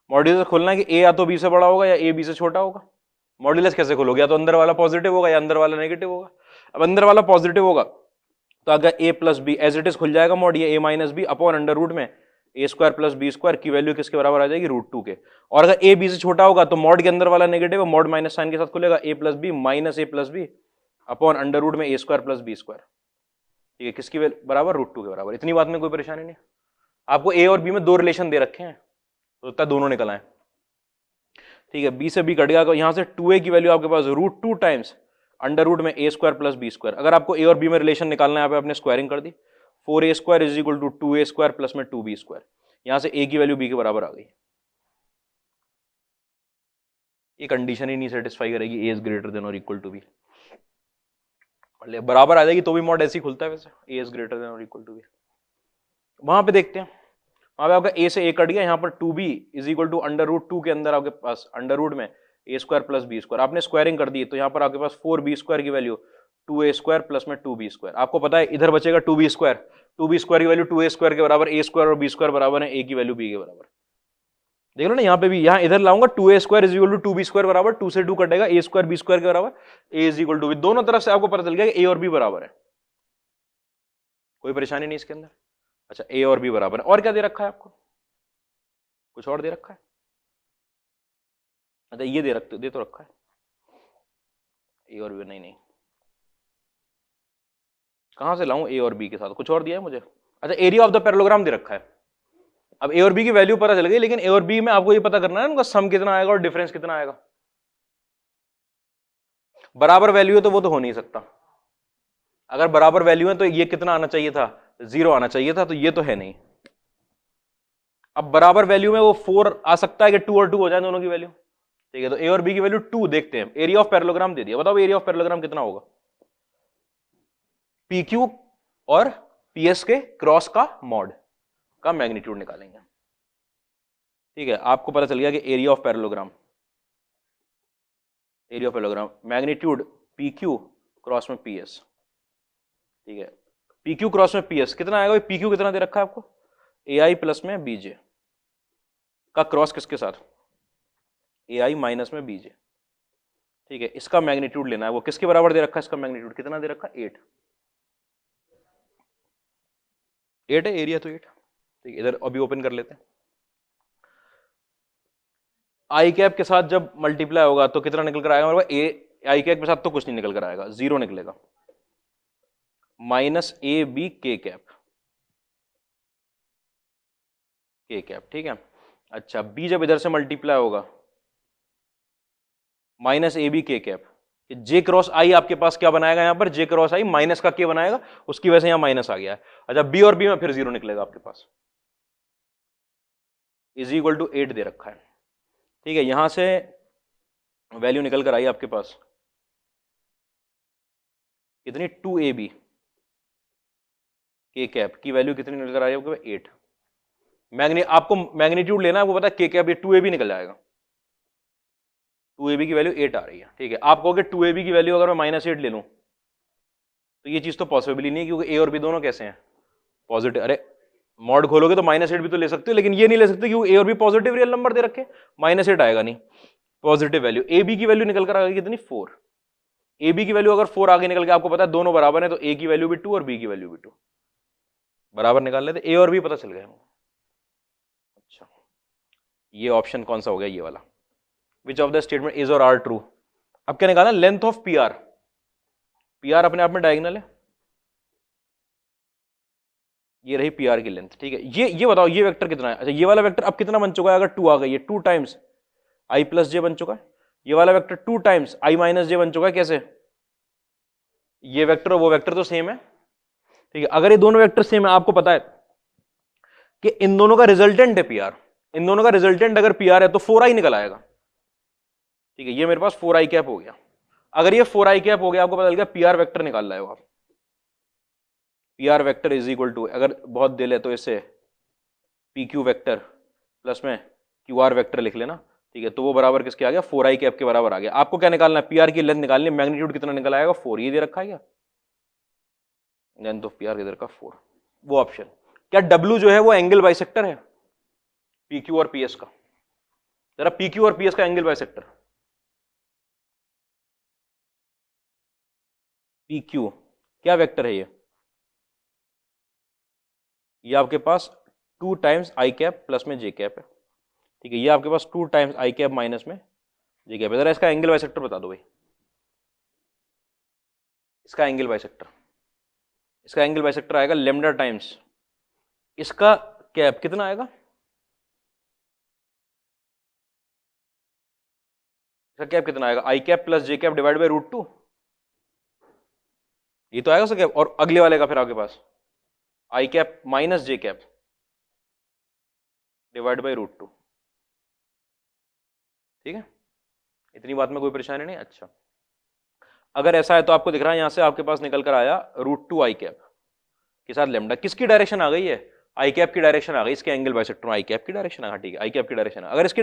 मॉड्यूलस खोलना है कि A या तो B से बड़ा होगा या A B से छोटा होगा। मॉड्यूलस कैसे खोलोगे? या तो अंदर वाला पॉजिटिव होगा या अंदर वाला नेगेटिव होगा। अब अंदर वाला पॉजिटिव होगा तो अगर A plus B as it is खुल जाएगा मॉड, ये A minus B upon under root में A square plus B square की वैल्यू किसके बराबर आ जाएगी? रूट 2 के। और अगर A B से छोटा होगा तो मॉड के अंदर वाला नेगेटिव है, मॉड माइनस साइन के साथ खुलेगा A plus B minus A plus B upon under root में A square plus B square. ठीक है, किसकी बराबर? रूट 2 के बराबर। इतनी बात में कोई परेशानी नहीं। आपको A और B में दो रिलेशन दे रखे हैं तो दोनों निकल आए। ठीक है, B से B कट गया तो यहां से 2A की वैल्यू आपके पास रूट 2 टाइम्स अंडर रूट में A square plus B square. अगर आपको A और B में रिलेशन निकालना है, यहाँ पे आपने स्क्वायरिंग कर दी। 4A square is equal to 2A square plus में 2B स्क्वायर। यहां से A की वैल्यू B के बराबर आ गई। ये कंडीशन ही नहीं सेटिस्फाई करेगी A इज ग्रेटर देन और इक्वल टू B। बराबर आ जाएगी तो भी मॉड ऐसे ही खुलता है वैसे, A इज ग्रेटर देन और इक्वल टू B। वहां पे देखते हैं, वहां पे आपका A से A कट गया, यहाँ पर 2B is equal to under root 2 के अंदर आपके पास अंडर रूट में A square plus B square. आपने स्क्वायरिंग कर दी तो यहाँ पर आपके पास 4B स्क्वायर की वैल्यू 2A स्क्वायर प्लस में 2B स्क्वायर। आपको पता है इधर बचेगा 2B स्क्वायर, 2B स्क्वायर की वैल्यू 2A स्क्वायर के बराबर, A स्क्वायर और B स्क्वायर बराबर है A की वैल्यू B के बराबर। देख लो ना, यहाँ पे भी, यहाँ इधर लाऊंगा 2A square is equal to 2B square बराबर, 2 से 2 कटेगा, A स्क्वायर B स्क्वायर के बराबर, A is equal to B। दोनों तरफ से आपको पता चल गया कि A और B बराबर है। कोई परेशानी नहीं इसके अंदर। अच्छा, A और B बराबर है। और क्या दे रखा है आपको? कुछ और दे रखा है? अच्छा ये दे तो रखा है ए और बी, नहीं कहाँ से लाऊं ए और बी के साथ, कुछ और दिया है मुझे। अच्छा एरिया ऑफ द पैरेललोग्राम दे रखा है। अब ए और बी की वैल्यू पता चल गई, लेकिन ए और बी में आपको ये पता करना है उनका सम कितना आएगा और डिफरेंस कितना आएगा। बराबर वैल्यू है तो वो तो हो नहीं सकता, अगर बराबर वैल्यू है तो ये कितना आना चाहिए था, 0 आना चाहिए था, तो ये तो है नहीं। अब बराबर वैल्यू में वो 4 आ सकता है कि 2 और 2 हो जाए दोनों की वैल्यू, ठीक है। तो ए और बी की वैल्यू 2 देखते हैं। एरिया ऑफ पैरेललोग्राम दे दिया, बताओ एरिया ऑफ पैरेललोग्राम कितना होगा। पी क्यू और पी एस के क्रॉस का मॉड का मैग्नीट्यूड निकालेंगे, ठीक है। आपको पता चल गया कि area of parallelogram, magnitude P Q cross में पी एस, ठीक है। पी क्यू क्रॉस में पी एस कितना आएगा, पी क्यू कितना दे रखा है आपको, ए आई प्लस में बीजे का क्रॉस किसके साथ, ए आई माइनस में बीजे, ठीक है। इसका मैग्नीट्यूड लेना है, वो किसके बराबर दे रखा है, इसका मैग्नीट्यूड कितना दे रखा है, 8 है एरिया, तो 8, ठीक है। इधर अभी ओपन कर लेते हैं। आई कैप के साथ जब मल्टीप्लाई होगा तो कितना निकल कर आएगा हमारे पास, ए आई कैप के साथ तो कुछ नहीं निकल कर आएगा, 0 निकलेगा, माइनस ए बी के कैप, ठीक है। अच्छा बी जब इधर से मल्टीप्लाई होगा, माइनस ए बी के कैप, जे क्रॉस आई आपके पास क्या बनाएगा यहां पर, जे क्रॉस आई माइनस का के बनाएगा, उसकी वजह से यहां माइनस आ गया है। अच्छा बी और बी में फिर 0 निकलेगा आपके पास, इज इक्वल टू 8 दे रखा है, ठीक है। यहां से वैल्यू निकल कर आई आपके पास कितनी, 2ab के कैप की वैल्यू कितनी निकल कर आई आपके पास, 8। आपको मैग्नीट्यूड लेना है, वो पता है के कैप, ये 2ab निकल जाएगा, 2ab की वैल्यू 8 आ रही है, ठीक है। आप कहोगे 2ab की वैल्यू अगर मैं -8 ले लूं तो ये चीज तो पॉसिबल ही नहीं है, क्योंकि ए और बी दोनों कैसे हैं, पॉजिटिव। अरे मॉड खोलोगे तो -8 भी तो ले सकते हो, लेकिन ये नहीं ले सकते क्योंकि ए और बी पॉजिटिव रियल नंबर दे रखे, -8 आएगा नहीं, पॉजिटिव वैल्यू। ए बी की वैल्यू निकल कर आ गई कितनी, 4। ए बी की वैल्यू अगर 4 आगे निकल के, आपको पता है दोनों बराबर है, तो ए की वैल्यू भी 2 और बी की वैल्यू भी 2 बराबर निकाल लेते, ए और बी पता चल गया। अच्छा ये ऑप्शन कौन सा हो गया, ये वाला, which of the statement is और आर ट्रू। अब क्या निकालना, length of P are, P R अपने आप में डायगोनल है, ये रही पी आर की लेंथ, ठीक है। ये बताओ ये वेक्टर कितना है, अच्छा ये वाला वेक्टर अब कितना बन चुका है, अगर 2 आ गई है, 2 टाइम्स आई प्लस जे बन चुका है, ये वाला वेक्टर 2 टाइम्स आई माइनस जे बन चुका है, कैसे, ये वेक्टर और वो वेक्टर तो सेम है, ठीक है। अगर ये दोनों वेक्टर सेम है, आपको पता है कि इन दोनों का रिजल्टेंट है पी आर, इन दोनों का रिजल्टेंट अगर पी आर है तो 4i निकल आएगा, ठीक है। ये मेरे पास 4i कैप हो गया, अगर ये 4i कैप हो गया, आपको पता चल गया पी आर वेक्टर निकाल रहे हो आप, P R vector is equal to, अगर बहुत दिल है तो इसे पी क्यू वेक्टर प्लस में क्यू आर वेक्टर लिख लेना, ठीक है। तो वो बराबर किसके आ गया, 4i कैप के बराबर आ गया। आपको क्या निकालना है, पी आर की लेंथ निकालनी है, मैग्नीट्यूड कितना निकल आएगा, 4, ये दे रखा है क्या, लेंथ ऑफ पी आर किधर का 4, वो ऑप्शन। क्या W जो है वो एंगल बाइसेक्टर है पी क्यू और पी एस का, जरा पी क्यू और पी एस का एंगल बाइसेक्टर, पी क्यू क्या वेक्टर है, ये आपके पास 2 टाइम्स आई कैप प्लस में जे कैप है, ठीक है। ये आपके पास 2 टाइम्स आई कैप माइनस में जे कैप है। जरा इसका एंगल बाइसेक्टर बता दो भाई, इसका एंगल बाइसेक्टर, इसका एंगल बाइसेक्टर आएगा लेमडा टाइम्स इसका कैप, कितना आएगा, इसका कैप कितना आएगा, I cap plus J cap divide by √2, ये तो आएगा उसका कैप। और अगले वाले का फिर आपके पास I cap minus J cap divide by √2, ठीक है। इतनी बात में कोई परेशानी नहीं। अच्छा अगर ऐसा है तो आपको दिख रहा है यहां से आपके पास निकल कर आया √2 आई कैप के साथ लेमडा, किसकी डायरेक्शन आ गई है, आई कैप की डायरेक्शन आ गई, इसके एंगल बाइसेक्टर में आई कैप की डायरेक्शन आ गई, ठीक है। आई कैप की डायरेक्शन, अगर इसके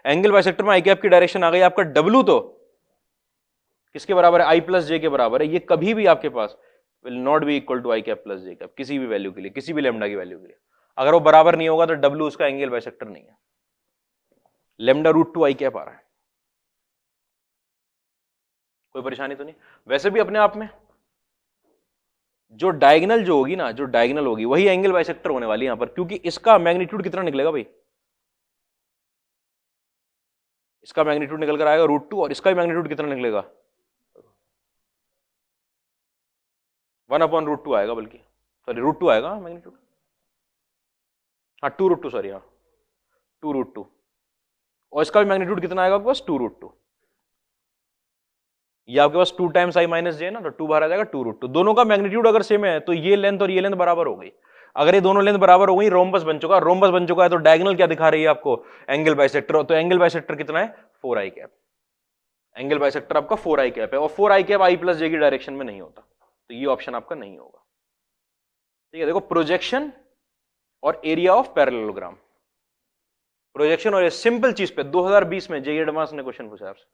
एंगल बाइसेक्टर में आई कैप की डायरेक्शन आ गई, आपका W तो किसके बराबर है, आई प्लस जे के बराबर है। ये कभी भी आपके पास will not be equal to I cap plus J cap, किसी भी वैल्यू के लिए, किसी भी लेमडा की वैल्यू के लिए अगर वो बराबर नहीं होगा तो W उसका एंगल बाइसेक्टर नहीं है, लेमडा √2 आई कैप आ रहा है, कोई परेशानी तो नहीं। वैसे भी अपने आप में जो डायगोनल जो होगी ना, जो डायगोनल होगी वही एंगल बाइसेक्टर होने वाली है यहां पर, क्योंकि इसका मैग्नीट्यूड कितना निकलेगा भाई, इसका मैग्नीट्यूड निकल कर आएगा √2 और इसका भी मैग्नीट्यूड कितना निकलेगा 1/√2 आएगा, बल्कि सॉरी √2 आएगा मैग्नीट्यूड, हाँ 2√2 सॉरी, हाँ 2√2 और इसका भी मैग्नीट्यूड कितना आएगा आपके पास 2√2। ये आपके पास 2 टाइम्स i माइनस जे ना, तो 2 बाहर आ जाएगा 2√2। दोनों का मैग्नीट्यूड अगर सेम है तो ये लेंथ और ये लेंथ बराबर हो गई। अगर ये दोनों लेंथ बराबर हो गई, रोम्बस बन चुका, रोम्बस बन चुका है तो डायगोनल क्या दिखा रही है आपको एंगल बाइसेक्टर, तो एंगल बाइसेक्टर कितना है 4i कैप, एंगल बाइसेक्टर आपका 4i कैप है और 4i कैप i प्लस जे की डायरेक्शन में नहीं होता, तो ये ऑप्शन आपका नहीं होगा। ठीक है, देखो प्रोजेक्शन और एरिया ऑफ पैरेललोग्राम, प्रोजेक्शन और सिंपल चीज पे 2020 में जेईई एडवांस ने क्वेश्चन पूछा आपसे,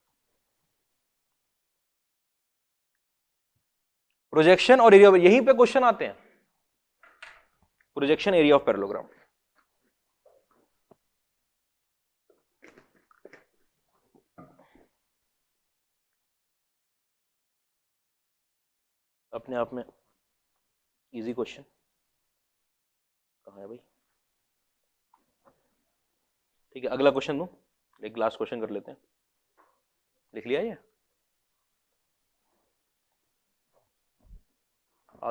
प्रोजेक्शन और एरिया, यहीं पे क्वेश्चन आते हैं, प्रोजेक्शन एरिया ऑफ पैरेललोग्राम। अपने आप में इजी क्वेश्चन कहां है भाई। ठीक है, अगला क्वेश्चन दूं, एक लास्ट क्वेश्चन कर लेते हैं, लिख लिया ये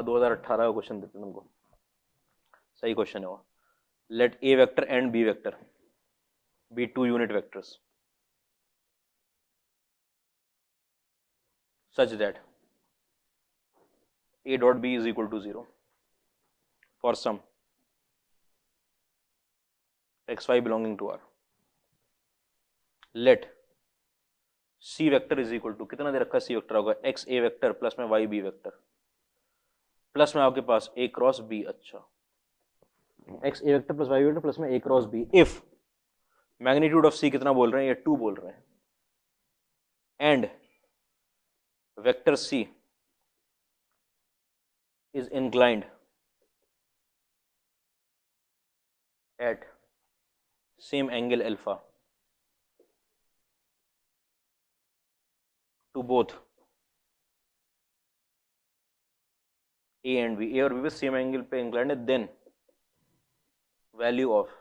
2018 का क्वेश्चन देते हैं तुमको, सही क्वेश्चन है वो। Let A vector and B vector be 2 unit vectors such that a dot b is equal to 0 for some xy belonging to R. Let c vector is equal to, कितना दे रखा है c vector होगा x a vector plus में y b vector plus में आपके पास a cross b, अच्छा x a vector plus y vector plus में a cross b, if magnitude of c कितना बोल रहे हैं, ये 2 बोल रहे हैं, and vector c is inclined at same angle alpha to both a and b, a और b पे सेम एंगल पे इंक्लाइंड है, देन वैल्यू ऑफ,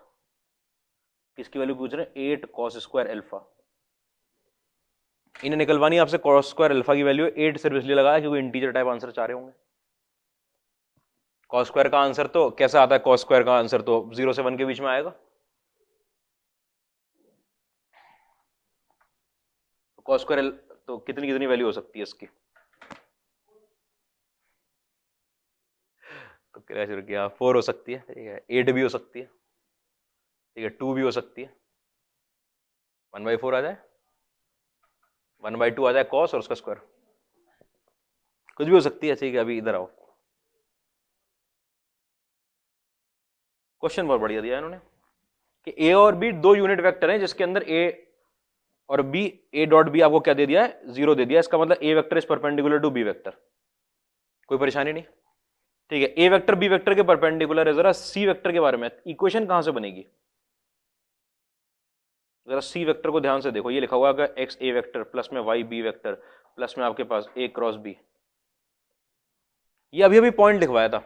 किसकी वैल्यू पूछ रहे हैं 8 cos स्क्वायर अल्फा, इन्हें निकलवानी आपसे cos स्क्वायर अल्फा की वैल्यू 8 सिर्फ इसलिए लगाया क्योंकि इंटीजर टाइप आंसर चाह रहे होंगे। cos स्क्वायर का आंसर तो कैसा आता है, cos स्क्वायर का आंसर तो 0 से 1 के बीच में आएगा, cos स्क्वायर तो कितनी कितनी वैल्यू हो सकती है इसकी, तो क्या 4 हो सकती है, ठीक है 8 भी हो सकती है, ठीक है 2 भी हो सकती है, 1/4 आ जाए, 1/2 आ जाए cos और उसका स्क्वायर, कुछ भी हो सकती है। ठीक है, अभी इधर आओ, क्वेश्चन बहुत बढ़िया दिया इन्होंने कि a और b 2 यूनिट वेक्टर हैं जिसके अंदर a और b, a डॉट b आपको क्या दे दिया है 0 दे दिया, इसका मतलब a vector is perpendicular to b vector, कोई परेशानी नहीं। ठीक है, a वेक्टर b वेक्टर के परपेंडिकुलर है, जरा c वेक्टर के बारे में इक्वेशन कहां से बनेगी, जरा c वेक्टर को ध्यान से देखो, ये लिखा हुआ है x a वेक्टर प्लस में y b वेक्टर प्लस में आपके पास a क्रॉस b, ये अभी अभी पॉइंट लिखवाया था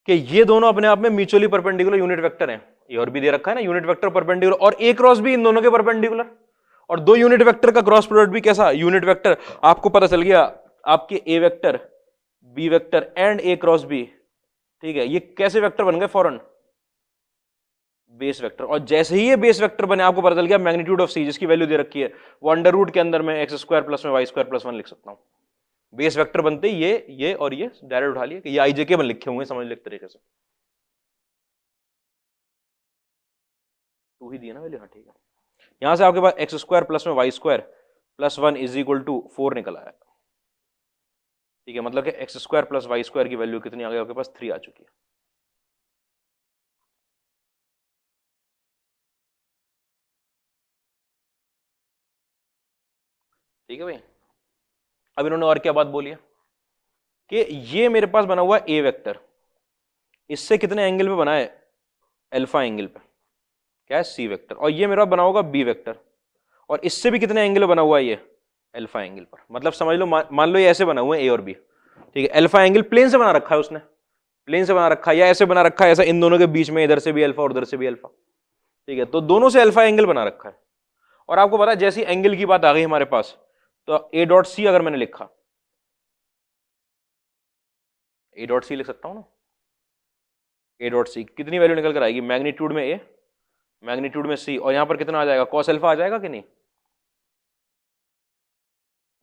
कि ये दोनों अपने आप में म्यूचुअली परपेंडिकुलर यूनिट वेक्टर हैं, ये और भी दे रखा है ना यूनिट वेक्टर परपेंडिकुलर, और a क्रॉस b इन दोनों के परपेंडिकुलर, और 2 यूनिट वेक्टर का क्रॉस प्रोडक्ट भी कैसा यूनिट वेक्टर, आपको पता चल गया आपके a vector b vector and a cross b, ठीक है ये कैसे वेक्टर बन गए फौरन, बेस वेक्टर, और जैसे ही ये बेस वेक्टर बने आपको पता चल गया मैग्नीट्यूड ऑफ c जिसकी वैल्यू दे रखी है वो अंडर रूट के अंदर में x स्क्वायर प्लस में y स्क्वायर प्लस 1 लिख सकता हूं, बेस वेक्टर बनते ये और ये डायरेक्ट उठा लिए कि ये IJK बन लिखे होंगे, समझ ले तरीके से 2 ही दिया ना वैल्यू, हाँ ठीक है, यहां से आपके पास x स्क्वायर प्लस में y square plus 1 is equal to 4 निकल आया, ठीक है मतलब कि x square plus y square की वैल्यू कितनी आ गई आपके पास 3 आ चुकी है। ठीक है भाई, अब इन्होंने और क्या बात बोली है कि ये मेरे पास बना हुआ ए वेक्टर, इससे कितने एंगल पे बना है अल्फा एंगल पे, क्या है सी वेक्टर, और ये मेरा बना होगा बी वेक्टर, और इससे भी कितने एंगल बना हुआ है ये अल्फा एंगल पर, मतलब समझ लो मान लो ये ऐसे बना हुआ है ए और बी, ठीक है अल्फा एंगल प्लेन से बना रखा है उसने, प्लेन से बना रखा है या ऐसे बना रखा है, ऐसा इन दोनों के बीच में इधर से भी अल्फा और उधर से भी अल्फा, ठीक है तो दोनों से अल्फा एंगल बना रखा है, और आपको पता है जैसी एंगल की बात आ गई हमारे पास, तो ए डॉट सी अगर मैंने लिखा, ए डॉट सी लिख सकता हूं ना, ए डॉट सी कितनी वैल्यू निकल कर आएगी, मैग्नीट्यूड में ए, मैग्नीट्यूड में सी, और यहां पर कितना आ जाएगा, कॉस अल्फा आ जाएगा कि नहीं,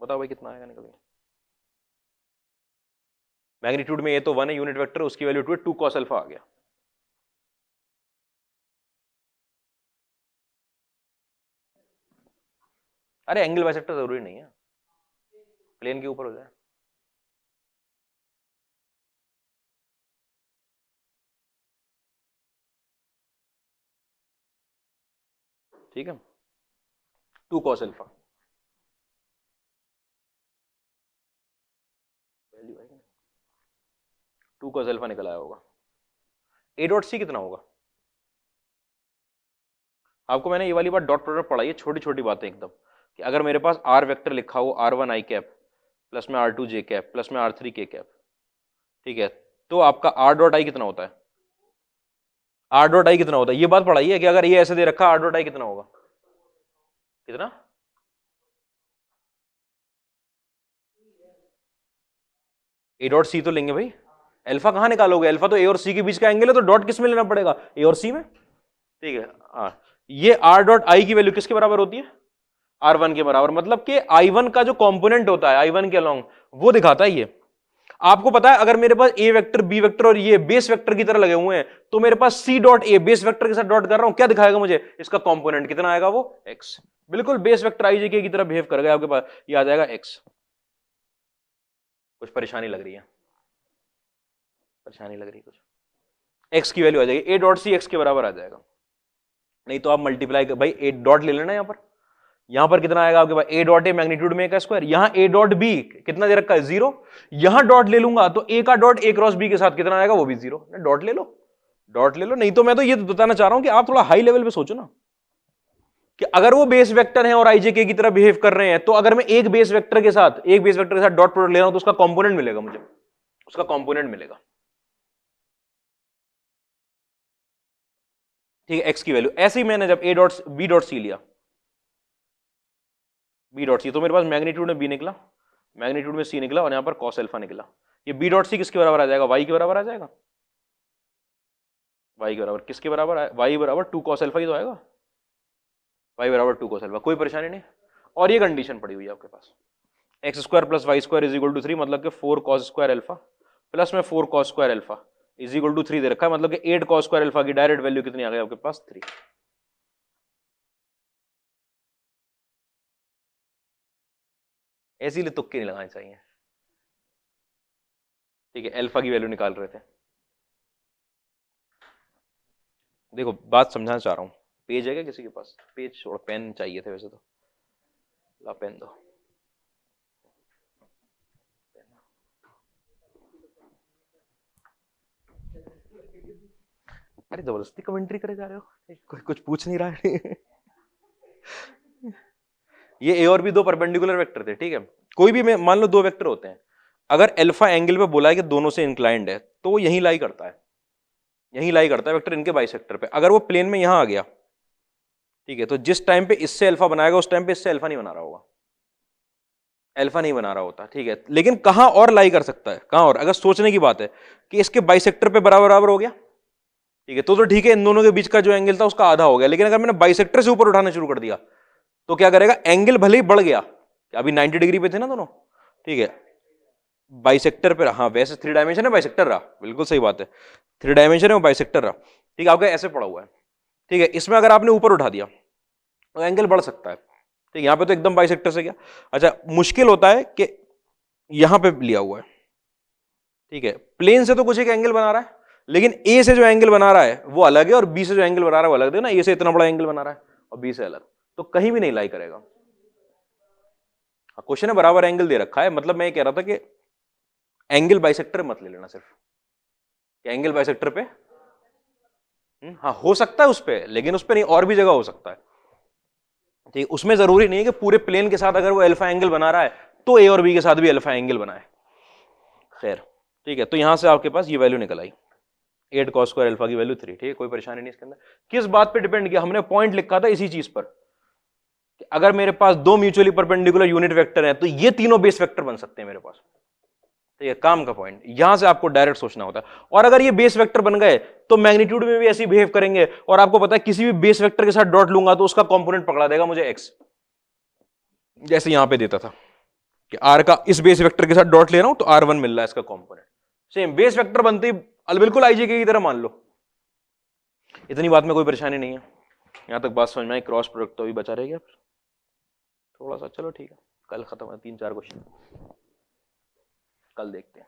बताओ भाई कितना आएगा निकल के। मैग्नीट्यूड में ए तो 1 है यूनिट वेक्टर, उसकी वैल्यू 2 है, 2 कॉस अल्फा आ गया। अरे एंगल बाइसेक्टर जरूरी नहीं है प्लेन के ऊपर हो जाए, ठीक है, 2 कॉस अल्फा वैल्यू आएगी, 2 कॉस अल्फा निकल आया होगा। ए डॉट सी कितना होगा, आपको मैंने ये वाली बात डॉट प्रोडक्ट पढ़ाई है, छोटी छोटी बातें एकदम, कि अगर मेरे पास आर वेक्टर लिखा हो r1 i कैप प्लस में r2 j कैप प्लस में r3 k कैप, ठीक है, तो आपका r डॉट i कितना होता है, r डॉट i कितना होता है, ये बात पढ़ाई है कि अगर ये ऐसे दे रखा r डॉट i कितना होगा, कितना, ए डॉट सी तो लेंगे भाई, अल्फा कहां निकालोगे, अल्फा तो ए और सी के बीच का एंगल है, तो डॉट किस में लेना पड़ेगा, ए और सी में, ठीक है। ये r डॉट i की वैल्यू किसके बराबर होती है, r1 के बराबर, मतलब कि i1 का जो कंपोनेंट होता है i1 के अलोंग वो दिखाता है ये। आपको पता है अगर मेरे पास a वेक्टर b वेक्टर और ये बेस वेक्टर की तरह लगे हुए हैं, तो मेरे पास c dot a base vector के साथ डॉट कर रहा हूं, क्या दिखाएगा मुझे, इसका कंपोनेंट कितना आएगा, वो x, बिल्कुल base vector i j k की तरह बिहेव करेगा आपके पास, ये आ जाएगा x। कुछ परेशानी लग रही है, परेशानी लग रही है कुछ, x की वैल्यू आ जाएगी, a डॉट सी x के बराबर आ जाएगा, नहीं तो आप मल्टीप्लाई कर भाई, a डॉट ले लेना यहां पर कितना आएगा आपके पास, a डॉट ए मैग्नीट्यूड में a का स्क्वायर, यहां a डॉट b कितना दे रखा है 0, यहां डॉट ले लूंगा तो a का डॉट a क्रॉस b के साथ कितना आएगा, वो भी 0, डॉट ले लो, डॉट ले लो। नहीं तो मैं तो ये बताना चाह रहा हूं कि आप थोड़ा हाई लेवल पे सोचो ना, कि अगर वो बेस वेक्टर है और IJK की तरह बिहेव कर रहे हैं, तो अगर मैं एक बेस वेक्टर के साथ डॉट प्रोडक्ट ले रहा हूं तो उसका कंपोनेंट मिलेगा मुझे, उसका कंपोनेंट मिलेगा, ठीक है, x की वैल्यू। ऐसे ही मैंने जब a dot b dot C लिया, b डॉट सी, तो मेरे पास मैग्नीट्यूड में b निकला, मैग्नीट्यूड में c निकला, और यहां पर cos अल्फा निकला, ये b डॉट सी किसके बराबर आ जाएगा, y के बराबर आ जाएगा, y के बराबर किसके बराबर है, y बराबर 2 cos अल्फा ही तो आएगा, y बराबर 2 cos अल्फा, कोई परेशानी नहीं। और ये कंडीशन पड़ी हुई है आपके पास, x square plus y square is equal to 3, मतलब कि 4 cos स्क्वायर अल्फा प्लस में 4 cos square alpha is equal to 3 दे रखा है, मतलब कि 8 cos स्क्वायर अल्फा की डायरेक्ट वैल्यू कितनी आ गई आपके पास, 3। ऐसे ही तुक्के नहीं लगाने चाहिए, ठीक है, अल्फा की वैल्यू निकाल रहे थे। देखो बात समझाना चाह रहा हूं, पेज है क्या किसी के पास, पेज और पेन चाहिए थे वैसे तो, ला पेन दो, अरे जबरदस्ती कमेंट्री करे जा रहे हो, कोई कुछ पूछ नहीं रहा है। ये ए और बी दो परपेंडिकुलर वेक्टर थे, ठीक है, कोई भी मान लो दो वेक्टर होते हैं, अगर अल्फा एंगल पे बोला है कि दोनों से इंक्लाइंड है, तो वो यहीं लाई करता है, यहीं लाई करता है वेक्टर इनके बाइसेक्टर पे। अगर वो प्लेन में यहां आ गया, ठीक है, तो जिस टाइम पे इससे अल्फा बनाएगा उस टाइम पे इससे अल्फा नहीं बना रहा होगा, अल्फा नहीं बना रहा होता, ठीक है। लेकिन कहां और लाई कर सकता है, कहां और, अगर सोचने की बात है कि इसके बाइसेक्टर पे बराबर बराबर हो गया, ठीक है, तो ठीक है, इन दोनों के बीच का जो एंगल था उसका आधा हो गया। लेकिन अगर मैंने बाइसेक्टर से ऊपर उठाना शुरू कर दिया तो क्या करेगा, एंगल भले ही बढ़ गया, अभी 90 डिग्री पे थे ना दोनों, ठीक है, बाइसेक्टर पे, हाँ वैसे 3 डायमेंशन है, बाइसेक्टर रहा, बिल्कुल सही बात है, 3 डायमेंशन है वो बाइसेक्टर रहा, ठीक है, आपका ऐसे पड़ा हुआ है, ठीक है, इसमें अगर आपने ऊपर उठा दिया तो एंगल बढ़ सकता है, ठीक, यहां पे तो एकदम बाइसेक्टर से गया। अच्छा, मुश्किल होता है कि यहां पे लिया हुआ है, ठीक है, प्लेन से तो कुछ एक एंगल बना रहा है, लेकिन ए से जो एंगल बना रहा है वो अलग है, और बी से जो एंगल बना रहा है वो अलग है ना, ए से इतना बड़ा एंगल बना रहा है और बी से अलग, तो कहीं भी नहीं लाई करेगा। क्वेश्चन है बराबर एंगल दे रखा है, मतलब मैं ये कह रहा था कि एंगल बाइसेक्टर मत ले लेना सिर्फ, एंगल बाइसेक्टर पे हाँ हो सकता है उस पे, लेकिन उस पे नहीं, और भी जगह हो सकता है, ठीक, उसमें जरूरी नहीं है कि पूरे प्लेन के साथ अगर वो अल्फा एंगल बना रहा है तो ए और बी के साथ भी अल्फा एंगल बनाए। खैर ठीक है, तो यहां से आपके पास ये वैल्यू निकल आई, 8 cos स्क्वायर अल्फा की वैल्यू 3, ठीक है, कोई परेशानी नहीं इसके अंदर। किस बात पे डिपेंड किया, हमने पॉइंट लिखा था इसी चीज पर अगर मेरे पास दो म्यूचुअली परपेंडिकुलर यूनिट वेक्टर हैं तो ये तीनों बेस वेक्टर बन सकते हैं मेरे पास। तो ये काम का पॉइंट, यहां से आपको डायरेक्ट सोचना होता है। और अगर ये बेस वेक्टर बन गए तो मैग्नीट्यूड में भी ऐसे बिहेव करेंगे, और आपको पता है किसी भी बेस वेक्टर के साथ डॉट लूंगा तो उसका कंपोनेंट पकड़ा देगा मुझे एक्स, जैसे यहां पे देता था कि आर का इस बेस वेक्टर के साथ डॉट ले रहा हूं तो R1 मिल रहा है इसका कंपोनेंट। सेम बेस वेक्टर बनते ही बिल्कुल आईजेके की तरह मान लो। इतनी बात में कोई परेशानी नहीं है, यहां तक बात समझ में आई। क्रॉस प्रोडक्ट तो अभी बचा रहेगा थोड़ा सा, चलो ठीक है, कल खत्म है, 3-4 क्वेश्चन कल देखते हैं।